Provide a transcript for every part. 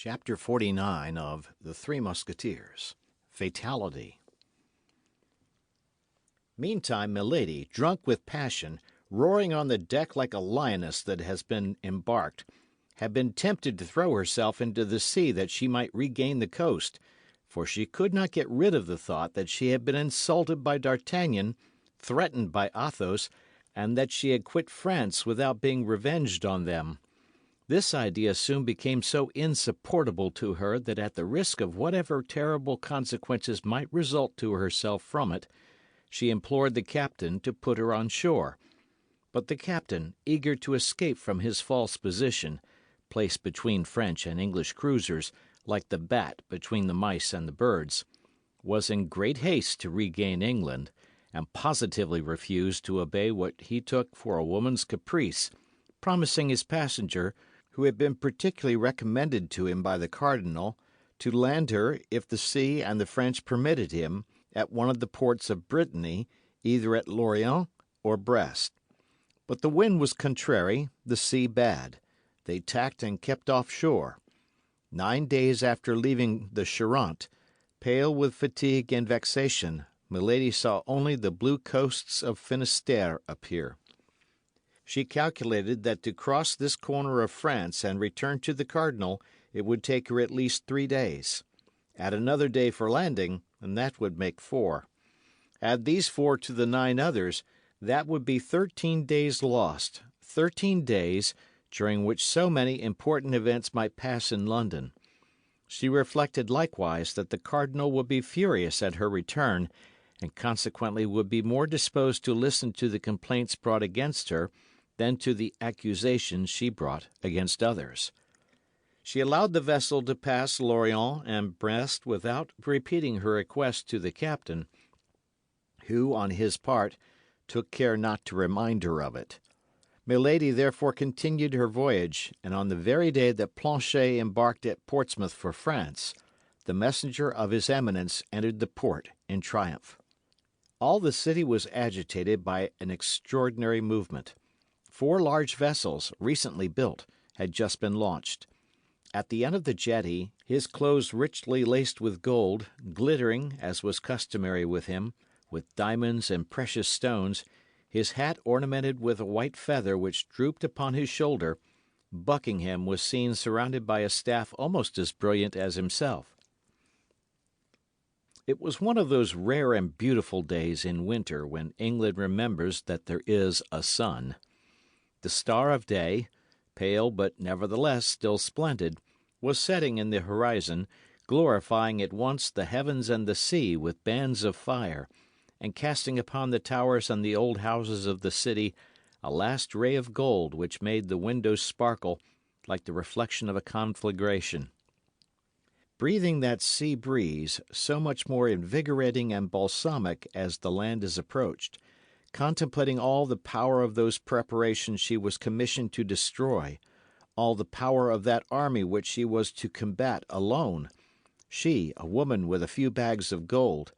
Chapter 49 of The Three Musketeers. Fatality. Meantime, Milady, drunk with passion, roaring on the deck like a lioness that has been embarked, had been tempted to throw herself into the sea that she might regain the coast, for she could not get rid of the thought that she had been insulted by D'Artagnan, threatened by Athos, and that she had quit France without being revenged on them. This idea soon became so insupportable to her that at the risk of whatever terrible consequences might result to herself from it, she implored the captain to put her on shore. But the captain, eager to escape from his false position, placed between French and English cruisers, like the bat between the mice and the birds, was in great haste to regain England, and positively refused to obey what he took for a woman's caprice, promising his passenger, who had been particularly recommended to him by the cardinal, to land her, if the sea and the French permitted him, at one of the ports of Brittany, either at Lorient or Brest. But the wind was contrary, the sea bad. They tacked and kept off shore. 9 days after leaving the Charente, pale with fatigue and vexation, Milady saw only the blue coasts of Finistère appear. She calculated that to cross this corner of France and return to the cardinal it would take her at least 3 days. Add another day for landing, and that would make 4. Add these 4 to the 9 others, that would be 13 days lost, 13 days during which so many important events might pass in London. She reflected likewise that the cardinal would be furious at her return, and consequently would be more disposed to listen to the complaints brought against her than to the accusations she brought against others. She allowed the vessel to pass Lorient and Brest without repeating her request to the captain, who, on his part, took care not to remind her of it. Milady therefore continued her voyage, and on the very day that Planchet embarked at Portsmouth for France, the messenger of his Eminence entered the port in triumph. All the city was agitated by an extraordinary movement. 4 large vessels, recently built, had just been launched. At the end of the jetty, his clothes richly laced with gold, glittering, as was customary with him, with diamonds and precious stones, his hat ornamented with a white feather which drooped upon his shoulder, Buckingham was seen surrounded by a staff almost as brilliant as himself. It was one of those rare and beautiful days in winter when England remembers that there is a sun. The star of day, pale but nevertheless still splendid, was setting in the horizon, glorifying at once the heavens and the sea with bands of fire, and casting upon the towers and the old houses of the city a last ray of gold which made the windows sparkle like the reflection of a conflagration. Breathing that sea breeze, so much more invigorating and balsamic as the land is approached, contemplating all the power of those preparations she was commissioned to destroy, all the power of that army which she was to combat alone, she, a woman with a few bags of gold,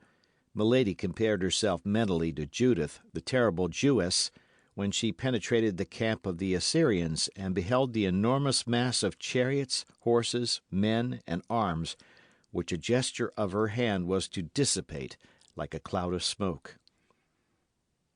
Milady compared herself mentally to Judith, the terrible Jewess, when she penetrated the camp of the Assyrians and beheld the enormous mass of chariots, horses, men, and arms, which a gesture of her hand was to dissipate like a cloud of smoke.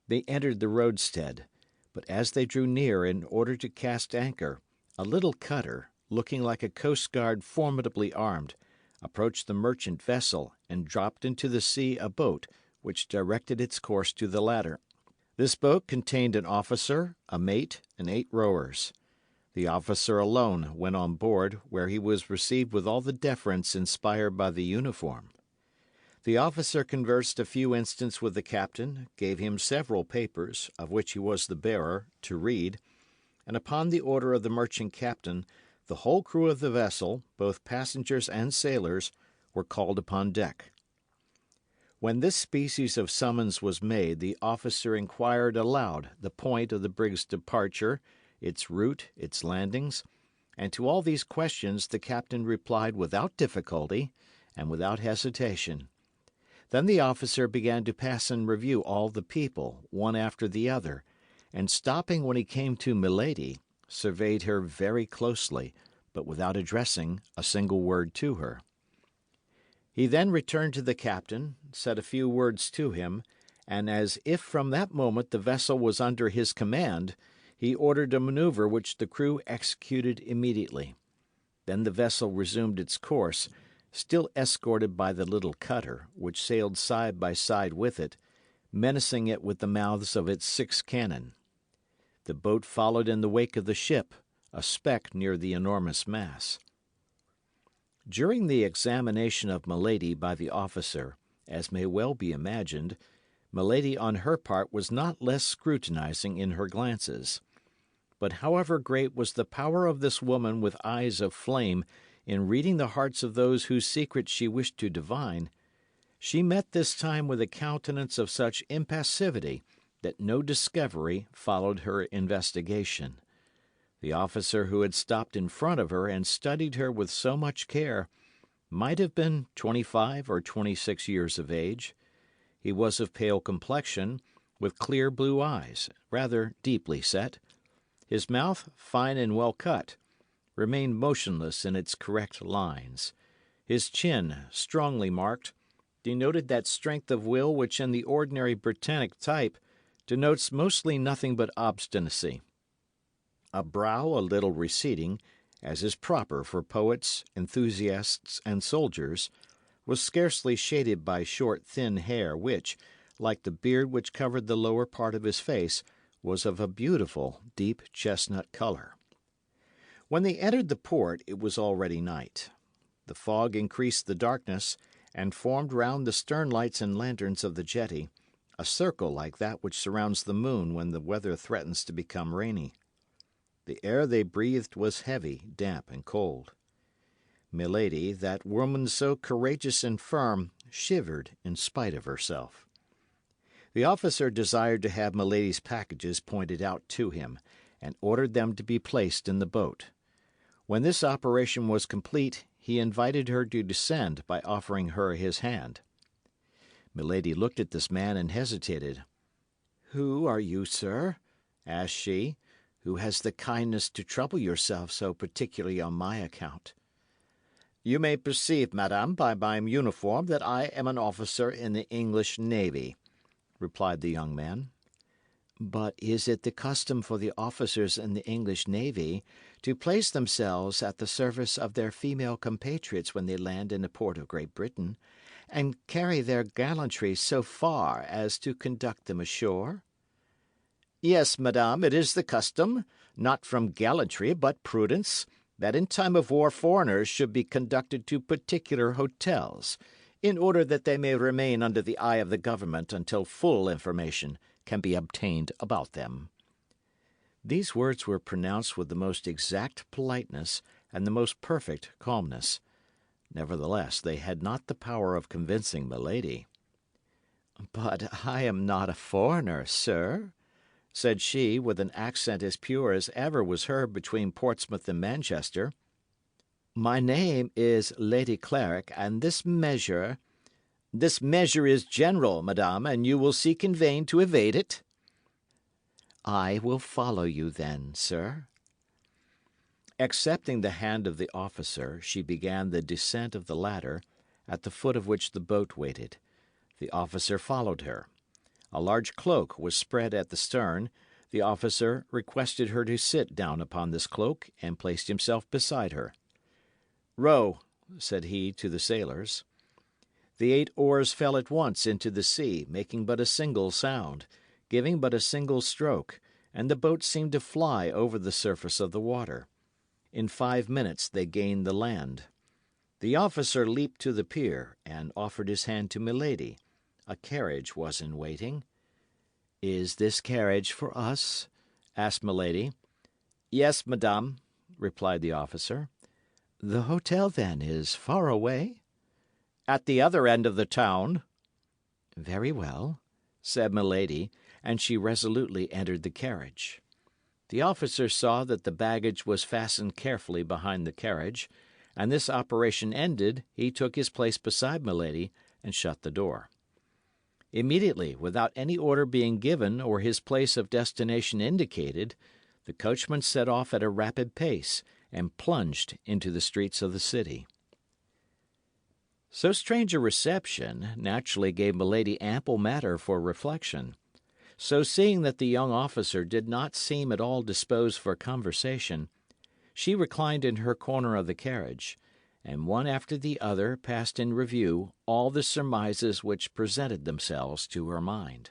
They entered the roadstead, but as they drew near in order to cast anchor, a little cutter, looking like a coastguard formidably armed, approached the merchant vessel and dropped into the sea a boat which directed its course to the latter. This boat contained an officer, a mate, and 8 rowers. The officer alone went on board, where he was received with all the deference inspired by the uniform. The officer conversed a few instants with the captain, gave him several papers, of which he was the bearer, to read, and upon the order of the merchant captain, the whole crew of the vessel, both passengers and sailors, were called upon deck. When this species of summons was made, the officer inquired aloud the point of the brig's departure, its route, its landings, and to all these questions the captain replied without difficulty and without hesitation. Then the officer began to pass in review all the people, one after the other, and stopping when he came to Milady, surveyed her very closely, but without addressing a single word to her. He then returned to the captain, said a few words to him, and as if from that moment the vessel was under his command, he ordered a manoeuvre which the crew executed immediately. Then the vessel resumed its course, still escorted by the little cutter, which sailed side by side with it, menacing it with the mouths of its 6 cannon. The boat followed in the wake of the ship, a speck near the enormous mass. During the examination of Milady by the officer, as may well be imagined, Milady on her part was not less scrutinizing in her glances. But however great was the power of this woman with eyes of flame in reading the hearts of those whose secrets she wished to divine, she met this time with a countenance of such impassivity that no discovery followed her investigation. The officer who had stopped in front of her and studied her with so much care might have been 25 or 26 years of age. He was of pale complexion, with clear blue eyes, rather deeply set. His mouth, fine and well cut, remained motionless in its correct lines. His chin, strongly marked, denoted that strength of will which in the ordinary Britannic type denotes mostly nothing but obstinacy. A brow a little receding, as is proper for poets, enthusiasts, and soldiers, was scarcely shaded by short, thin hair which, like the beard which covered the lower part of his face, was of a beautiful, deep chestnut colour. When they entered the port, it was already night. The fog increased the darkness, and formed round the stern lights and lanterns of the jetty a circle like that which surrounds the moon when the weather threatens to become rainy. The air they breathed was heavy, damp, and cold. Milady, that woman so courageous and firm, shivered in spite of herself. The officer desired to have Milady's packages pointed out to him, and ordered them to be placed in the boat. When this operation was complete, he invited her to descend by offering her his hand. Milady looked at this man and hesitated. "Who are you, sir?" asked she, "who has the kindness to trouble yourself so particularly on my account?" "You may perceive, madame, by my uniform that I am an officer in the English navy," replied the young man. "But is it the custom for the officers in the English navy to place themselves at the service of their female compatriots when they land in a port of Great Britain, and carry their gallantry so far as to conduct them ashore?" "Yes, madame, it is the custom, not from gallantry but prudence, that in time of war foreigners should be conducted to particular hotels, in order that they may remain under the eye of the government until full information can be obtained about them." These words were pronounced with the most exact politeness and the most perfect calmness. Nevertheless, they had not the power of convincing Milady. "But I am not a foreigner, sir," said she, with an accent as pure as ever was heard between Portsmouth and Manchester. "My name is Lady Clarick, and this measure—" "This measure is general, madame, and you will seek in vain to evade it?" "I will follow you, then, sir." Accepting the hand of the officer, she began the descent of the ladder, at the foot of which the boat waited. The officer followed her. A large cloak was spread at the stern. The officer requested her to sit down upon this cloak, and placed himself beside her. "Row," said he to the sailors. The 8 oars fell at once into the sea, making but a single sound, giving but a single stroke, and the boat seemed to fly over the surface of the water. In 5 minutes they gained the land. The officer leaped to the pier, and offered his hand to Milady. A carriage was in waiting. "Is this carriage for us?" asked Milady. "Yes, madame," replied the officer. "The hotel, then, is far away?" "At the other end of the town." "Very well," said Milady, and she resolutely entered the carriage. The officer saw that the baggage was fastened carefully behind the carriage, and this operation ended, he took his place beside Milady and shut the door. Immediately, without any order being given or his place of destination indicated, the coachman set off at a rapid pace, and plunged into the streets of the city. So strange a reception naturally gave Milady ample matter for reflection. So seeing that the young officer did not seem at all disposed for conversation, she reclined in her corner of the carriage, and one after the other passed in review all the surmises which presented themselves to her mind.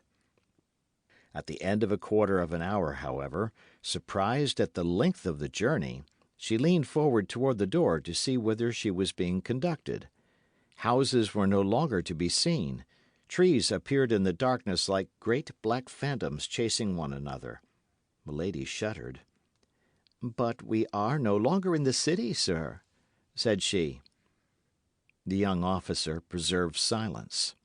At the end of a quarter of an hour, however, surprised at the length of the journey, she leaned forward toward the door to see whither she was being conducted. Houses were no longer to be seen. Trees appeared in the darkness like great black phantoms chasing one another. Milady shuddered. "But we are no longer in the city, sir," said she. The young officer preserved silence.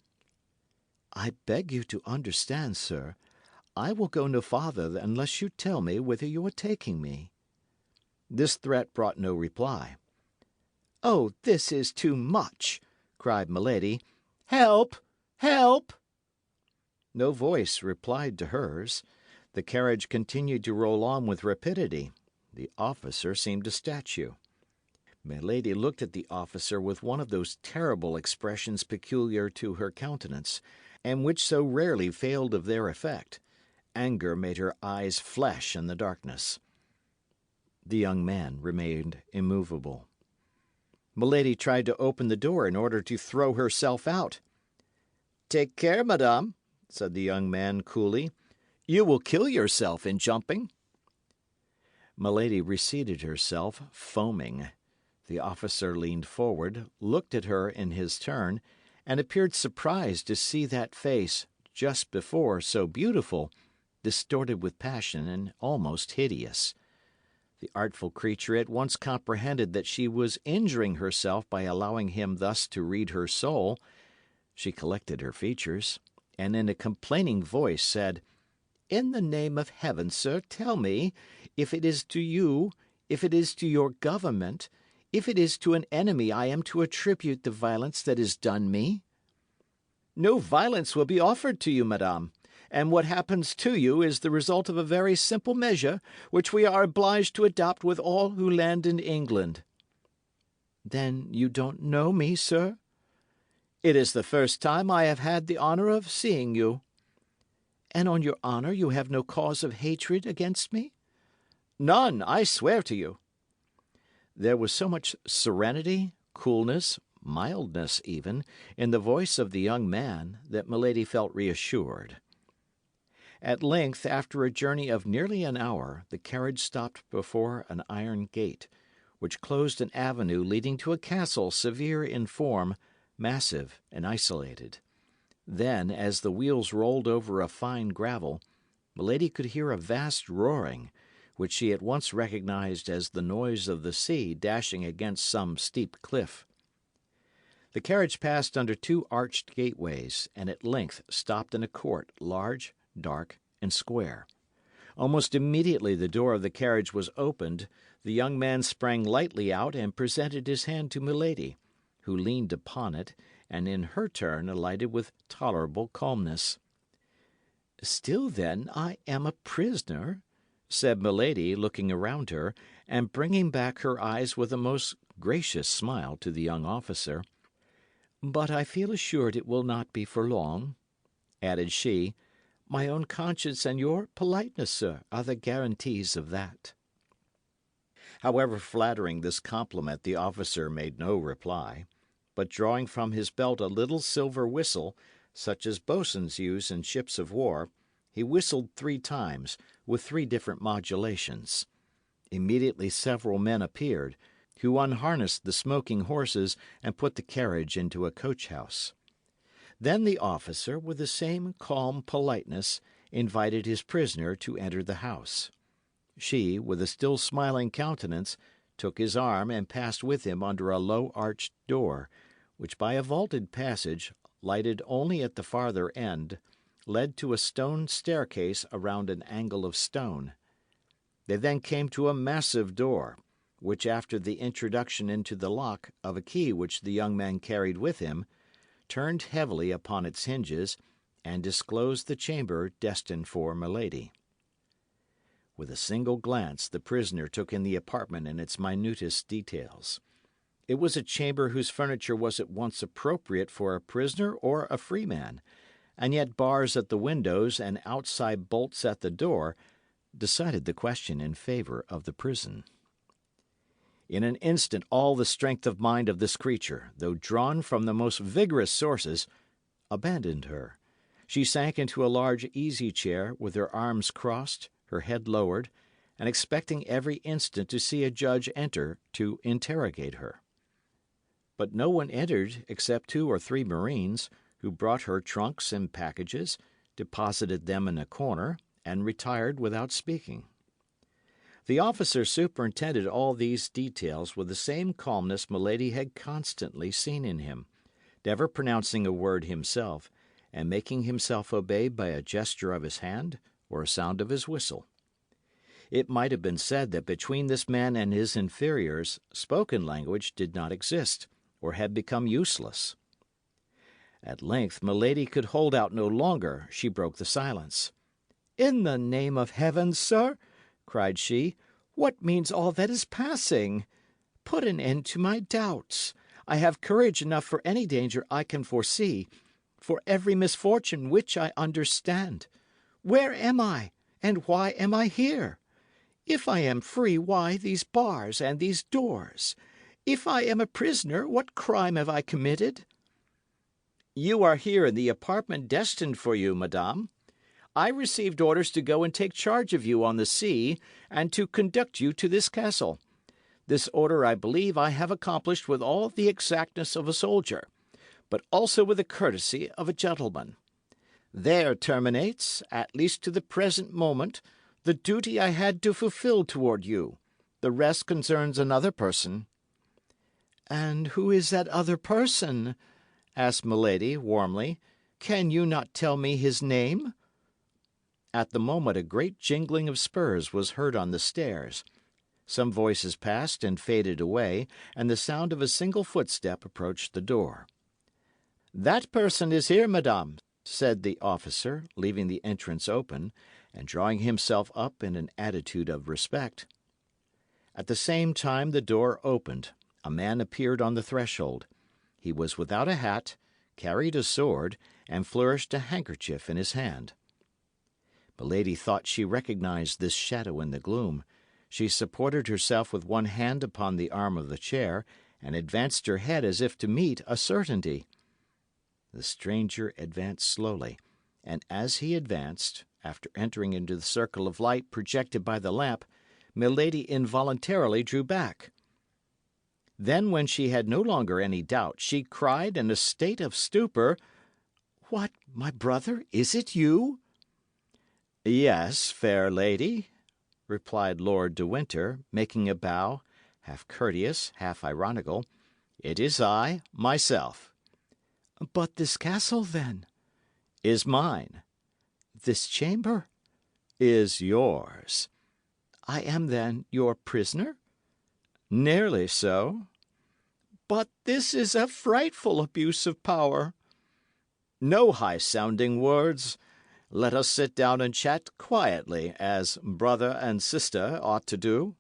"I beg you to understand, sir, I will go no farther unless you tell me whither you are taking me." This threat brought no reply. "Oh, this is too much!" cried Milady. "Help! Help!" No voice replied to hers. The carriage continued to roll on with rapidity. The officer seemed a statue. Milady looked at the officer with one of those terrible expressions peculiar to her countenance, and which so rarely failed of their effect. Anger made her eyes flash in the darkness. The young man remained immovable. Milady tried to open the door in order to throw herself out. "Take care, madame," said the young man coolly. "You will kill yourself in jumping." Milady reseated herself, foaming. The officer leaned forward, looked at her in his turn, and appeared surprised to see that face, just before so beautiful, distorted with passion and almost hideous. The artful creature at once comprehended that she was injuring herself by allowing him thus to read her soul. She collected her features, and in a complaining voice said, "In the name of heaven, sir, tell me, if it is to you, if it is to your government, if it is to an enemy I am to attribute the violence that is done me?" "No violence will be offered to you, madame, and what happens to you is the result of a very simple measure which we are obliged to adopt with all who land in England." "Then you don't know me, sir?" "It is the first time I have had the honour of seeing you." "And on your honour you have no cause of hatred against me?" "None, I swear to you." There was so much serenity, coolness, mildness even, in the voice of the young man that Milady felt reassured. At length, after a journey of nearly an hour, the carriage stopped before an iron gate, which closed an avenue leading to a castle severe in form, massive and isolated. Then, as the wheels rolled over a fine gravel, Milady could hear a vast roaring, which she at once recognized as the noise of the sea dashing against some steep cliff. The carriage passed under two arched gateways, and at length stopped in a court large, dark, and square. Almost immediately the door of the carriage was opened, the young man sprang lightly out and presented his hand to Milady, who leaned upon it, and in her turn alighted with tolerable calmness. "Still, then, I am a prisoner," said Milady, looking around her, and bringing back her eyes with a most gracious smile to the young officer. "But I feel assured it will not be for long," added she. "My own conscience and your politeness, sir, are the guarantees of that." However flattering this compliment, the officer made no reply, but drawing from his belt a little silver whistle, such as boatswains use in ships of war, he whistled 3 times, with 3 different modulations. Immediately several men appeared, who unharnessed the smoking horses and put the carriage into a coach-house. Then the officer, with the same calm politeness, invited his prisoner to enter the house. She, with a still smiling countenance, took his arm and passed with him under a low arched door, which by a vaulted passage, lighted only at the farther end, led to a stone staircase around an angle of stone. They then came to a massive door, which, after the introduction into the lock of a key which the young man carried with him, turned heavily upon its hinges and disclosed the chamber destined for Milady. With a single glance, the prisoner took in the apartment in its minutest details. It was a chamber whose furniture was at once appropriate for a prisoner or a free man, and yet bars at the windows and outside bolts at the door decided the question in favour of the prison. In an instant all the strength of mind of this creature, though drawn from the most vigorous sources, abandoned her. She sank into a large easy-chair, with her arms crossed, her head lowered, and expecting every instant to see a judge enter to interrogate her. But no one entered except 2 or 3 marines, who brought her trunks and packages, deposited them in a corner, and retired without speaking. The officer superintended all these details with the same calmness Milady had constantly seen in him, never pronouncing a word himself, and making himself obeyed by a gesture of his hand or a sound of his whistle. It might have been said that between this man and his inferiors spoken language did not exist, or had become useless. At length Milady could hold out no longer. She broke the silence. "In the name of heaven, sir," cried she, "what means all that is passing? Put an end to my doubts. I have courage enough for any danger I can foresee, for every misfortune which I understand. Where am I, and why am I here? If I am free, why these bars and these doors? If I am a prisoner, what crime have I committed?" "You are here in the apartment destined for you, madame. I received orders to go and take charge of you on the sea, and to conduct you to this castle. This order, I believe, I have accomplished with all the exactness of a soldier, but also with the courtesy of a gentleman. There terminates, at least to the present moment, the duty I had to fulfil toward you. The rest concerns another person." "And who is that other person?" asked Milady, warmly. "Can you not tell me his name?" At the moment a great jingling of spurs was heard on the stairs. Some voices passed and faded away, and the sound of a single footstep approached the door. "That person is here, madame," said the officer, leaving the entrance open, and drawing himself up in an attitude of respect. At the same time the door opened. A man appeared on the threshold. He was without a hat, carried a sword, and flourished a handkerchief in his hand. Milady thought she recognized this shadow in the gloom. She supported herself with one hand upon the arm of the chair, and advanced her head as if to meet a certainty. The stranger advanced slowly, and as he advanced, after entering into the circle of light projected by the lamp, Milady involuntarily drew back. Then, when she had no longer any doubt, she cried in a state of stupor, "What, my brother, is it you?" "Yes, fair lady," replied Lord de Winter, making a bow, half courteous, half ironical. "It is I, myself." "But this castle, then?" "Is mine." "This chamber?" "Is yours." "I am, then, your prisoner?" "Nearly so." "But this is a frightful abuse of power." "No high-sounding words. Let us sit down and chat quietly, as brother and sister ought to do."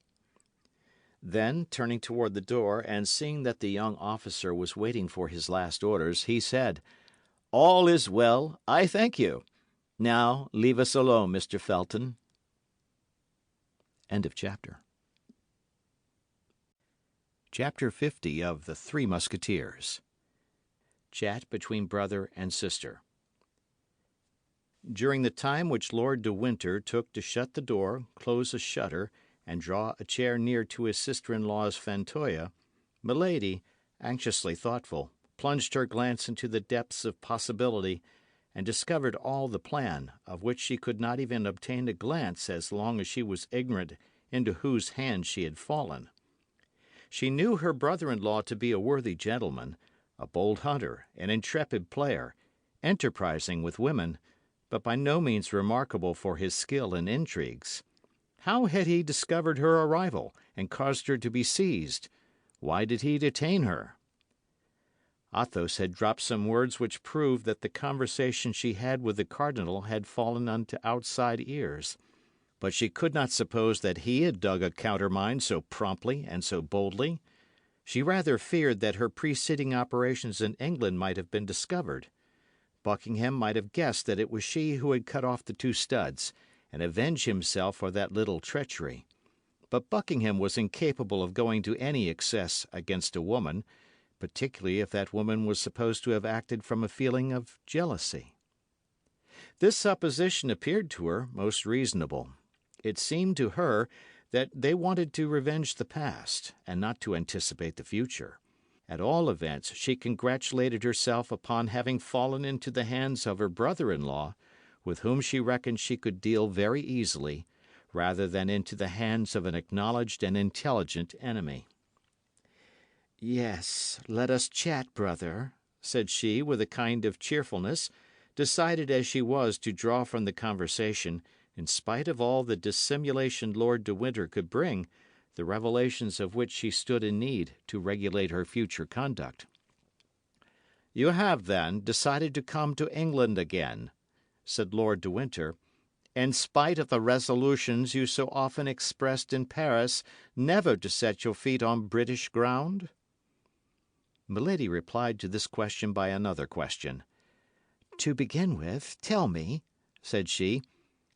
Then, turning toward the door, and seeing that the young officer was waiting for his last orders, he said, "All is well, I thank you. Now leave us alone, Mr. Felton." End of chapter. Chapter 50 of the Three Musketeers. Chat between brother and sister. During the time which Lord de Winter took to shut the door, close a shutter, and draw a chair near to his sister-in-law's fantoya, Milady, anxiously thoughtful, plunged her glance into the depths of possibility, and discovered all the plan, of which she could not even obtain a glance as long as she was ignorant into whose hands she had fallen. She knew her brother-in-law to be a worthy gentleman, a bold hunter, an intrepid player, enterprising with women, but by no means remarkable for his skill in intrigues. How had he discovered her arrival, and caused her to be seized? Why did he detain her? Athos had dropped some words which proved that the conversation she had with the cardinal had fallen unto outside ears. but she could not suppose that he had dug a countermine so promptly and so boldly. She rather feared that her preceding operations in England might have been discovered. Buckingham might have guessed that it was she who had cut off the two studs, and avenged himself for that little treachery. But Buckingham was incapable of going to any excess against a woman, particularly if that woman was supposed to have acted from a feeling of jealousy. This supposition appeared to her most reasonable. It seemed to her that they wanted to revenge the past, and not to anticipate the future. At all events, she congratulated herself upon having fallen into the hands of her brother-in-law, with whom she reckoned she could deal very easily, rather than into the hands of an acknowledged and intelligent enemy. "Yes, let us chat, brother," said she, with a kind of cheerfulness, decided as she was to draw from the conversation, in spite of all the dissimulation Lord de Winter could bring, the revelations of which she stood in need to regulate her future conduct. "You have, then, decided to come to England again," said Lord de Winter, "in spite of the resolutions you so often expressed in Paris never to set your feet on British ground?" Milady replied to this question by another question. "To begin with, tell me," said she,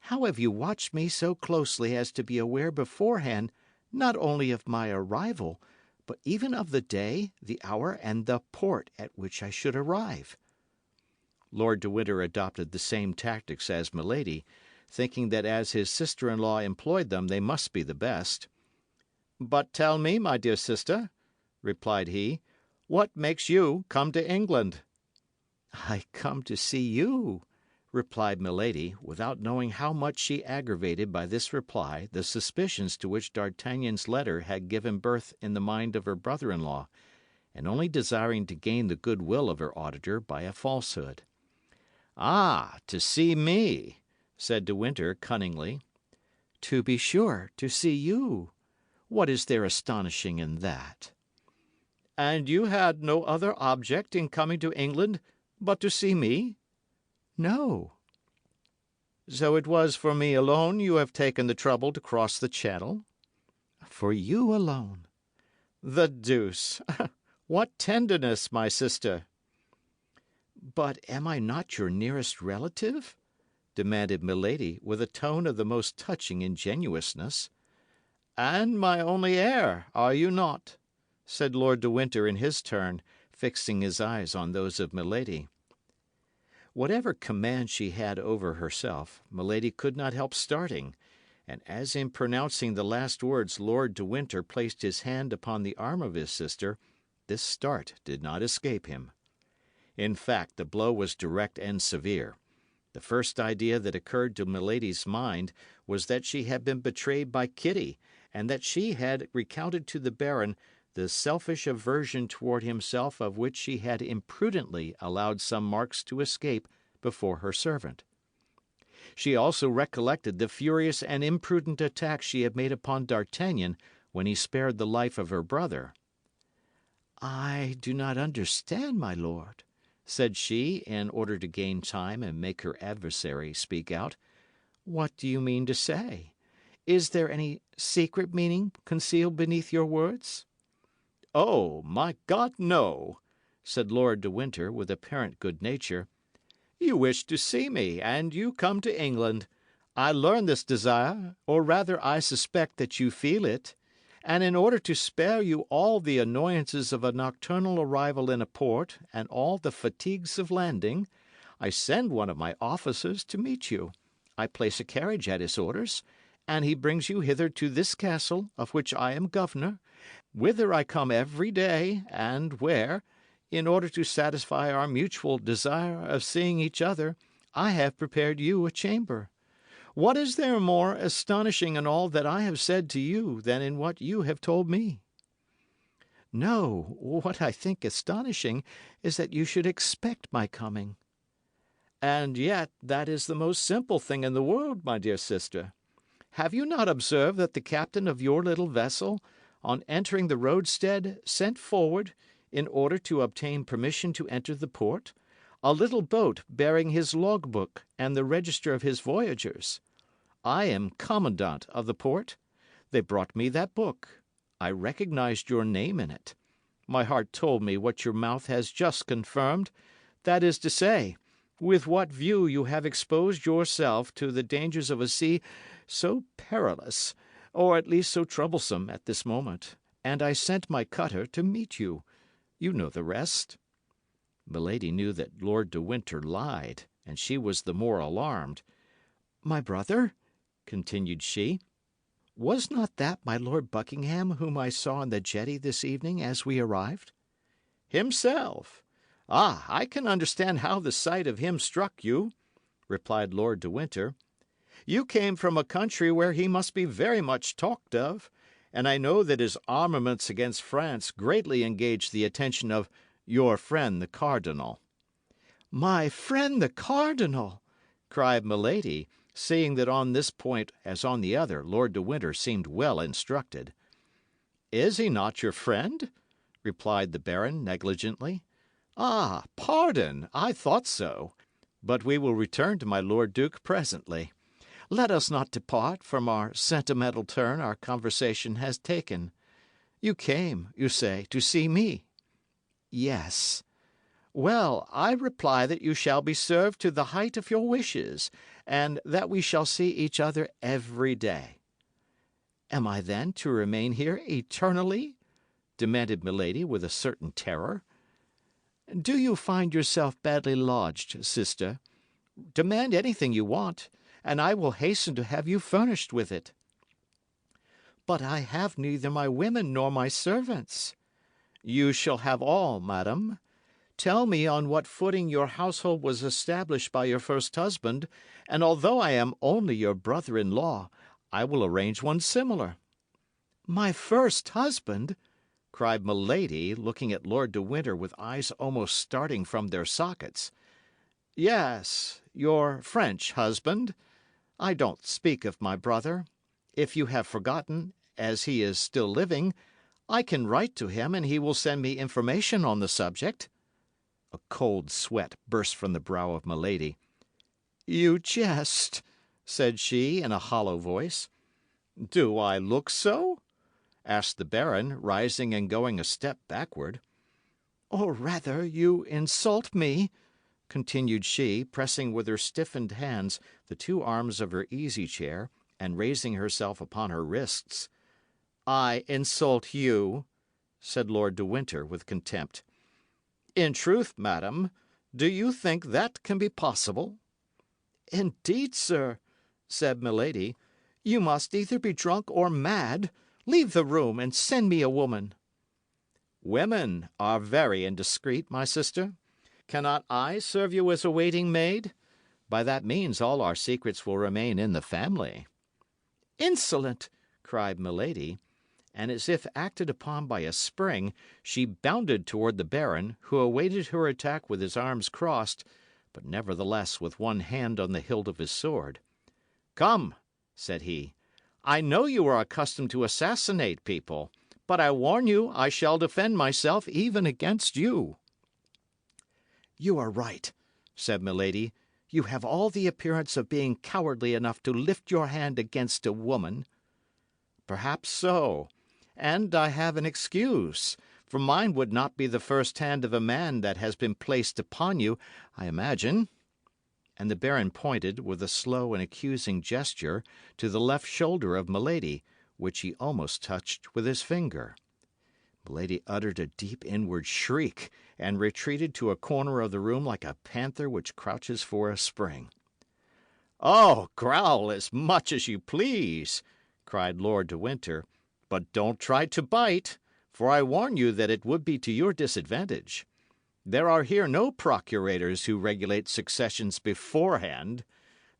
"how have you watched me so closely as to be aware beforehand not only of my arrival, but even of the day, the hour, and the port at which I should arrive?" Lord de Winter adopted the same tactics as Milady, thinking that as his sister-in-law employed them they must be the best. "But tell me, my dear sister," replied he, "what makes you come to England?" "I come to see you," replied Milady, without knowing how much she aggravated by this reply the suspicions to which D'Artagnan's letter had given birth in the mind of her brother-in-law, and only desiring to gain the good will of her auditor by a falsehood. "Ah, to see me," said De Winter cunningly. "To be sure, to see you. What is there astonishing in that?" "And you had no other object in coming to England but to see me?" "No." "So it was for me alone you have taken the trouble to cross the Channel?" "For you alone." "The deuce! What tenderness, my sister!" "But am I not your nearest relative?" demanded Milady, with a tone of the most touching ingenuousness. "And my only heir, are you not?" said Lord de Winter in his turn, fixing his eyes on those of Milady. Whatever command she had over herself, Milady could not help starting, and as in pronouncing the last words Lord de Winter placed his hand upon the arm of his sister, this start did not escape him. In fact, the blow was direct and severe. The first idea that occurred to Milady's mind was that she had been betrayed by Kitty, and that she had recounted to the Baron the selfish aversion toward himself of which she had imprudently allowed some marks to escape before her servant. She also recollected the furious and imprudent attack she had made upon D'Artagnan when he spared the life of her brother. "I do not understand, my lord," said she, in order to gain time and make her adversary speak out. "What do you mean to say? Is there any secret meaning concealed beneath your words?" "Oh, my God, no!" said Lord de Winter, with apparent good nature. "You wish to see me, and you come to England. I learn this desire, or rather I suspect that you feel it, and in order to spare you all the annoyances of a nocturnal arrival in a port and all the fatigues of landing, I send one of my officers to meet you. I place a carriage at his orders, and he brings you hither to this castle, of which I am governor, whither I come every day, and where, in order to satisfy our mutual desire of seeing each other, I have prepared you a chamber. What is there more astonishing in all that I have said to you than in what you have told me?" "No, what I think astonishing is that you should expect my coming." "And yet that is the most simple thing in the world, my dear sister. Have you not observed that the captain of your little vessel, on entering the roadstead, sent forward, in order to obtain permission to enter the port, a little boat bearing his logbook and the register of his voyagers? I am commandant of the port. They brought me that book. I recognized your name in it. My heart told me what your mouth has just confirmed, that is to say, with what view you have exposed yourself to the dangers of a sea so perilous, or at least so troublesome at this moment, and I sent my cutter to meet you. You know the rest." Milady knew that Lord de Winter lied, and she was the more alarmed. "My brother?" continued she. "Was not that my Lord Buckingham whom I saw on the jetty this evening as we arrived?" "Himself. Ah, I can understand how the sight of him struck you," replied Lord de Winter. "You came from a country where he must be very much talked of, and I know that his armaments against France greatly engaged the attention of your friend the cardinal." "My friend the cardinal!" cried Milady, seeing that on this point, as on the other, Lord de Winter seemed well instructed. "Is he not your friend?" replied the baron negligently. "Ah, pardon! I thought so. But we will return to my Lord Duke presently. Let us not depart from our sentimental turn our conversation has taken. You came, you say, to see me?" "Yes." "Well, I reply that you shall be served to the height of your wishes, and that we shall see each other every day." "Am I then to remain here eternally?" demanded Milady with a certain terror. "Do you find yourself badly lodged, sister? Demand anything you want, and I will hasten to have you furnished with it." "But I have neither my women nor my servants." "You shall have all, madam. Tell me on what footing your household was established by your first husband, and although I am only your brother in law, I will arrange one similar." "My first husband!" cried Milady, looking at Lord de Winter with eyes almost starting from their sockets. "Yes, your French husband. I don't speak of my brother. If you have forgotten, as he is still living, I can write to him and he will send me information on the subject." A cold sweat burst from the brow of Milady. "You jest," said she, in a hollow voice. "Do I look so?" asked the baron, rising and going a step backward. "Or rather, you insult me," continued she, pressing with her stiffened hands the two arms of her easy chair and raising herself upon her wrists. "I insult you," said Lord de Winter, with contempt. "In truth, madam, do you think that can be possible?" "Indeed, sir," said Milady, "you must either be drunk or mad. Leave the room, and send me a woman." "Women are very indiscreet, my sister. Cannot I serve you as a waiting maid? By that means all our secrets will remain in the family." "Insolent!" cried Milady, and as if acted upon by a spring, she bounded toward the baron, who awaited her attack with his arms crossed, but nevertheless with one hand on the hilt of his sword. "Come," said he, "I know you are accustomed to assassinate people, but I warn you I shall defend myself even against you." "You are right," said Milady. "You have all the appearance of being cowardly enough to lift your hand against a woman." "Perhaps so. And I have an excuse, for mine would not be the first hand of a man that has been placed upon you, I imagine." And the baron pointed, with a slow and accusing gesture, to the left shoulder of Milady, which he almost touched with his finger. Milady uttered a deep inward shriek, and retreated to a corner of the room like a panther which crouches for a spring. "Oh, growl as much as you please," cried Lord de Winter, "but don't try to bite, for I warn you that it would be to your disadvantage. There are here no procurators who regulate successions beforehand.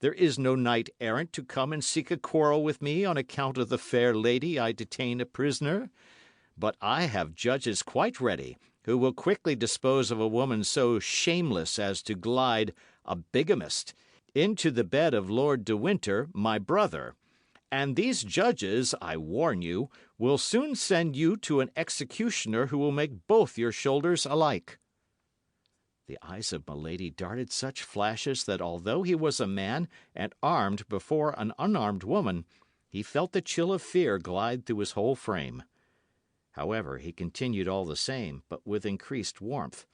There is no knight errant to come and seek a quarrel with me on account of the fair lady I detain a prisoner. But I have judges quite ready, who will quickly dispose of a woman so shameless as to glide, a bigamist, into the bed of Lord de Winter, my brother. And these judges, I warn you, will soon send you to an executioner who will make both your shoulders alike." The eyes of Milady darted such flashes that although he was a man and armed before an unarmed woman, he felt the chill of fear glide through his whole frame. However, he continued all the same, but with increased warmth.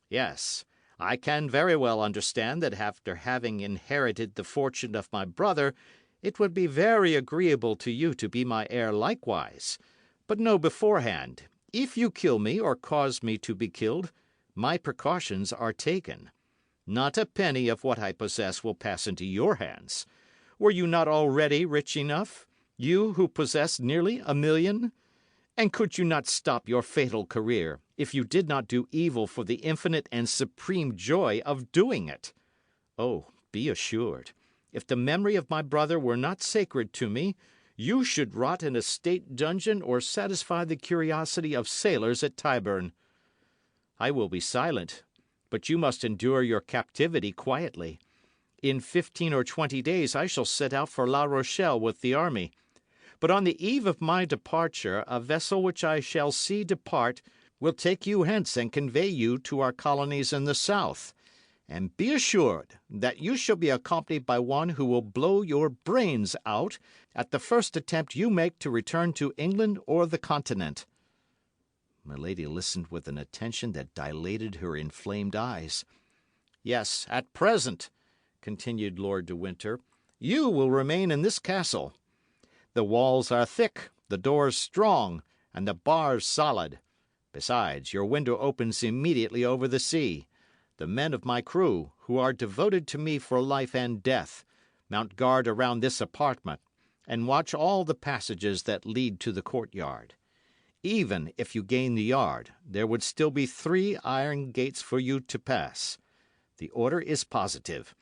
"Yes, I can very well understand that after having inherited the fortune of my brother, it would be very agreeable to you to be my heir likewise. But know beforehand, if you kill me or cause me to be killed, my precautions are taken. Not a penny of what I possess will pass into your hands. Were you not already rich enough, you who possess nearly 1 million? And could you not stop your fatal career if you did not do evil for the infinite and supreme joy of doing it? Oh, be assured, if the memory of my brother were not sacred to me, you should rot in a state dungeon or satisfy the curiosity of sailors at Tyburn. I will be silent, but you must endure your captivity quietly. In 15 or 20 days I shall set out for La Rochelle with the army. But on the eve of my departure, a vessel which I shall see depart will take you hence and convey you to our colonies in the south. And be assured that you shall be accompanied by one who will blow your brains out at the first attempt you make to return to England or the Continent." Milady listened with an attention that dilated her inflamed eyes. "Yes, at present," continued Lord de Winter, "you will remain in this castle. The walls are thick, the doors strong, and the bars solid. Besides, your window opens immediately over the sea. The men of my crew, who are devoted to me for life and death, mount guard around this apartment, and watch all the passages that lead to the courtyard. Even if you gain the yard, there would still be 3 iron gates for you to pass. The order is positive.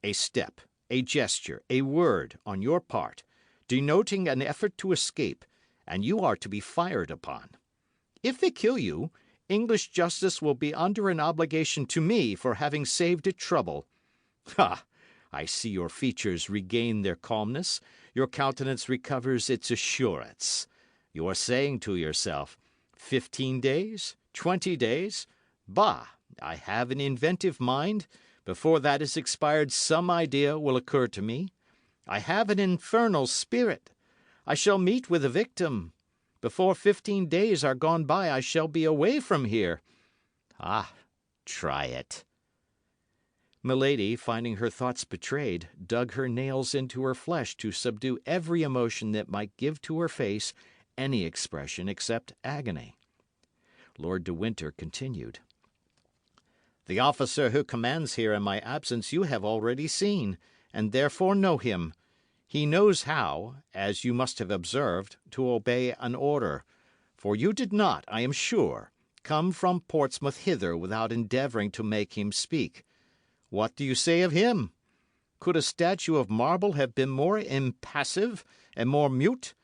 A step, a gesture, a word, on your part, denoting an effort to escape, and you are to be fired upon. If they kill you, English justice will be under an obligation to me for having saved it trouble. Ha! I see your features regain their calmness, your countenance recovers its assurance. You are saying to yourself, 15 days? 20 days? Bah! I have an inventive mind. Before that is expired, some idea will occur to me. I have an infernal spirit. I shall meet with a victim. Before 15 days are gone by, I shall be away from here. Ah, try it." Milady, finding her thoughts betrayed, dug her nails into her flesh to subdue every emotion that might give to her face any expression except agony. Lord de Winter continued. "The officer who commands here in my absence you have already seen, and therefore know him. He knows how, as you must have observed, to obey an order. For you did not, I am sure, come from Portsmouth hither without endeavouring to make him speak. What do you say of him? Could a statue of marble have been more impassive and more mute?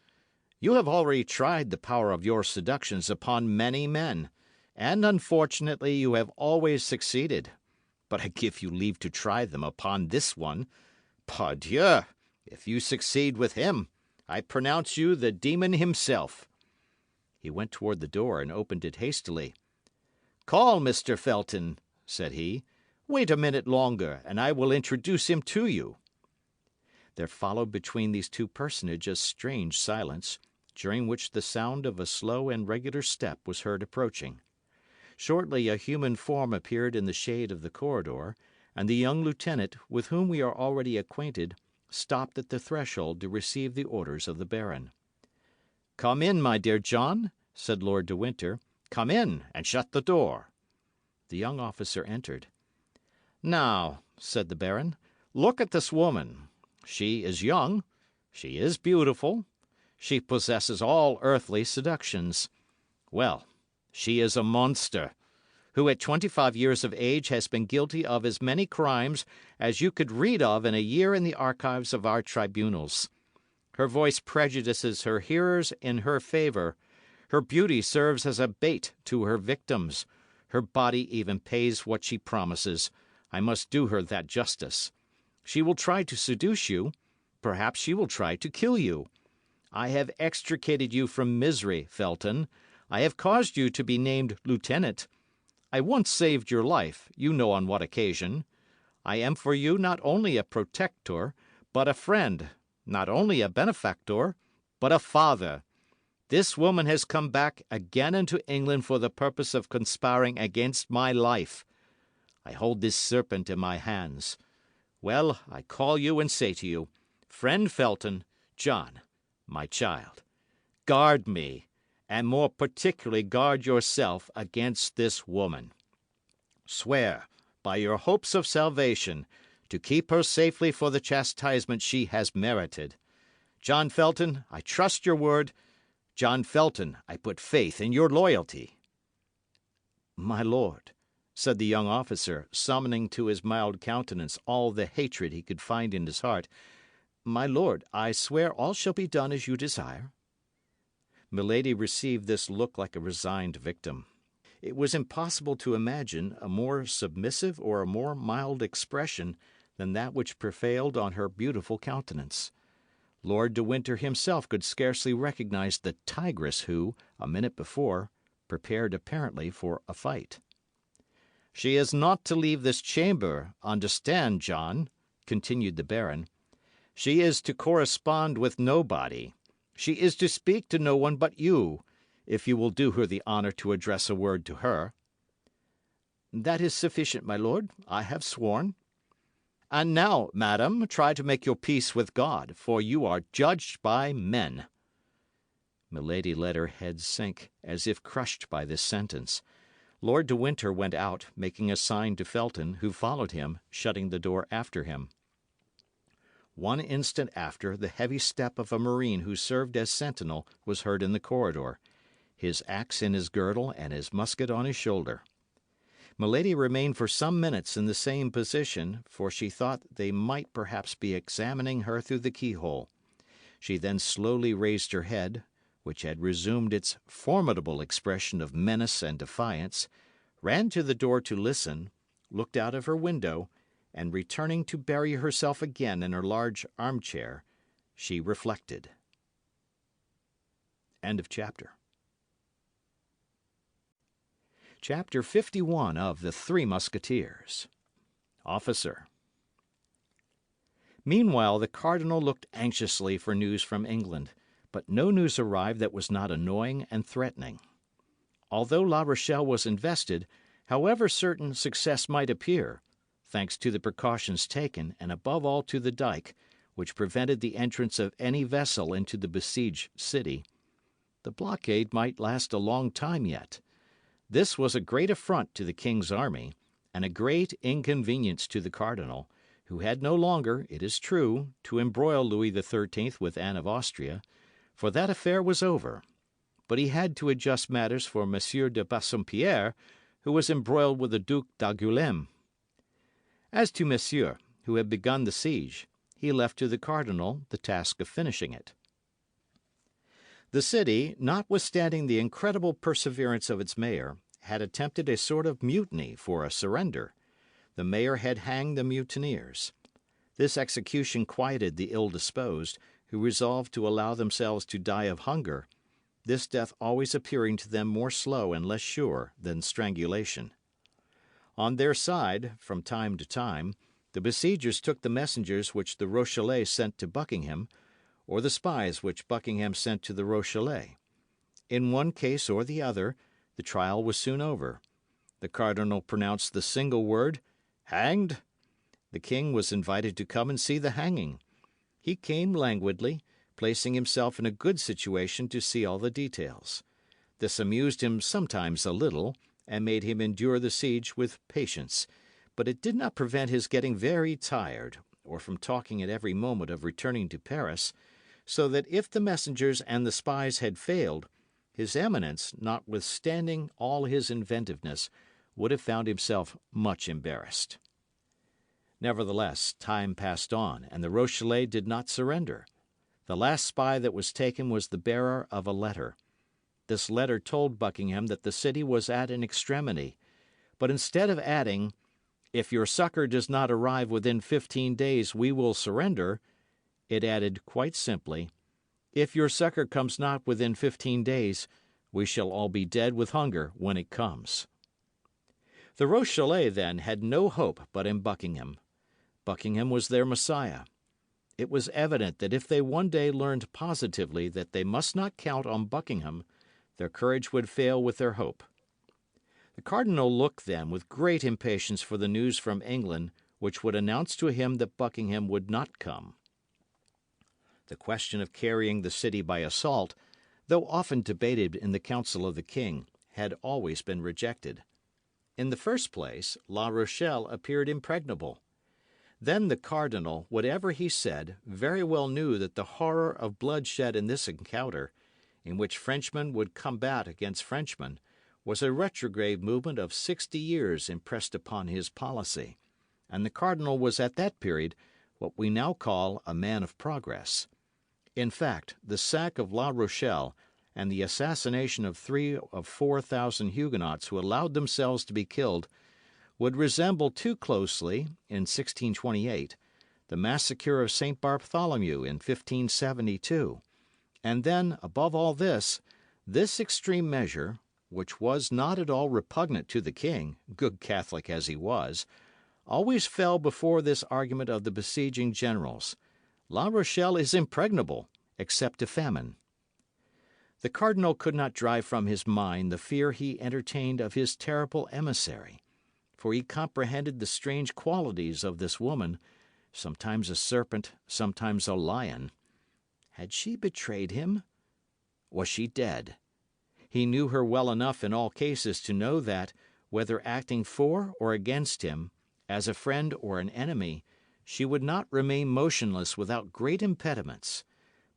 You have already tried the power of your seductions upon many men, and unfortunately you have always succeeded. But I give you leave to try them upon this one. Pardieu! If you succeed with him, I pronounce you the demon himself." He went toward the door and opened it hastily. "Call Mr. Felton," said he. "Wait a minute longer, and I will introduce him to you." There followed between these two personages a strange silence, during which the sound of a slow and regular step was heard approaching. Shortly a human form appeared in the shade of the corridor, and the young lieutenant, with whom we are already acquainted, stopped at the threshold to receive the orders of the baron. "Come in, my dear John," said Lord de Winter. "Come in, and shut the door." The young officer entered. "Now," said the baron, "look at this woman. She is young, she is beautiful, she possesses all earthly seductions. Well, she is a monster, who at 25 years of age has been guilty of as many crimes as you could read of in a year in the archives of our tribunals. Her voice prejudices her hearers in her favour. Her beauty serves as a bait to her victims. Her body even pays what she promises. I must do her that justice. She will try to seduce you. Perhaps she will try to kill you. I have extricated you from misery, Felton. I have caused you to be named lieutenant. I once saved your life, you know on what occasion. I am for you not only a protector, but a friend, not only a benefactor, but a father. This woman has come back again into England for the purpose of conspiring against my life. I hold this serpent in my hands. Well, I call you and say to you, friend Felton, John, my child, guard me, and more particularly guard yourself against this woman. Swear, by your hopes of salvation, to keep her safely for the chastisement she has merited. John Felton, I trust your word. John Felton, I put faith in your loyalty. My lord, said the young officer, summoning to his mild countenance all the hatred he could find in his heart, my lord, I swear all shall be done as you desire. Milady received this look like a resigned victim. It was impossible to imagine a more submissive or a more mild expression than that which prevailed on her beautiful countenance. Lord de Winter himself could scarcely recognize the tigress who, a minute before, prepared apparently for a fight. She is not to leave this chamber, understand, John, continued the baron. She is to correspond with nobody. She is to speak to no one but you, if you will do her the honour to address a word to her. That is sufficient, my lord. I have sworn. And now, madam, try to make your peace with God, for you are judged by men. Milady let her head sink, as if crushed by this sentence. Lord de Winter went out, making a sign to Felton, who followed him, shutting the door after him. One instant after, the heavy step of a marine who served as sentinel was heard in the corridor, his axe in his girdle and his musket on his shoulder. Milady remained for some minutes in the same position, for she thought they might perhaps be examining her through the keyhole. She then slowly raised her head, which had resumed its formidable expression of menace and defiance, ran to the door to listen, looked out of her window, and returning to bury herself again in her large armchair, she reflected. End of chapter. Chapter 51 of The Three Musketeers. Officer. Meanwhile, the cardinal looked anxiously for news from England, but no news arrived that was not annoying and threatening. Although La Rochelle was invested, however certain success might appear, thanks to the precautions taken, and above all to the dyke, which prevented the entrance of any vessel into the besieged city, the blockade might last a long time yet. This was a great affront to the king's army, and a great inconvenience to the cardinal, who had no longer, it is true, to embroil Louis XIII with Anne of Austria, for that affair was over. But he had to adjust matters for Monsieur de Bassompierre, who was embroiled with the Duc d'Angoulême. As to Monsieur, who had begun the siege, he left to the cardinal the task of finishing it. The city, notwithstanding the incredible perseverance of its mayor, had attempted a sort of mutiny for a surrender. The mayor had hanged the mutineers. This execution quieted the ill-disposed, who resolved to allow themselves to die of hunger, this death always appearing to them more slow and less sure than strangulation. On their side, from time to time, the besiegers took the messengers which the Rochellais sent to Buckingham, or the spies which Buckingham sent to the Rochellais. In one case or the other, the trial was soon over. The cardinal pronounced the single word, "Hanged." The king was invited to come and see the hanging. He came languidly, placing himself in a good situation to see all the details. This amused him sometimes a little, and made him endure the siege with patience, but it did not prevent his getting very tired, or from talking at every moment of returning to Paris, so that if the messengers and the spies had failed, His Eminence, notwithstanding all his inventiveness, would have found himself much embarrassed. Nevertheless, time passed on, and the Rochellais did not surrender. The last spy that was taken was the bearer of a letter. This letter told Buckingham that the city was at an extremity, but instead of adding, "If your succour does not arrive within 15 days, we will surrender," it added quite simply, "If your succour comes not within 15 days, we shall all be dead with hunger when it comes." The Rochellais, then, had no hope but in Buckingham. Buckingham was their Messiah. It was evident that if they one day learned positively that they must not count on Buckingham, their courage would fail with their hope. The cardinal looked then with great impatience for the news from England which would announce to him that Buckingham would not come. The question of carrying the city by assault, though often debated in the council of the king, had always been rejected. In the first place, La Rochelle appeared impregnable. Then the cardinal, whatever he said, very well knew that the horror of bloodshed in this encounter, in which Frenchmen would combat against Frenchmen, was a retrograde movement of 60 years impressed upon his policy, and the cardinal was at that period what we now call a man of progress. In fact, the sack of La Rochelle and the assassination of 3 of 4,000 Huguenots who allowed themselves to be killed would resemble too closely, in 1628, the massacre of St. Bartholomew in 1572. And then, above all this extreme measure, which was not at all repugnant to the king, good Catholic as he was, always fell before this argument of the besieging generals: La Rochelle is impregnable, except to famine. The cardinal could not drive from his mind the fear he entertained of his terrible emissary, for he comprehended the strange qualities of this woman, sometimes a serpent, sometimes a lion. Had she betrayed him? Was she dead? He knew her well enough in all cases to know that, whether acting for or against him, as a friend or an enemy, she would not remain motionless without great impediments.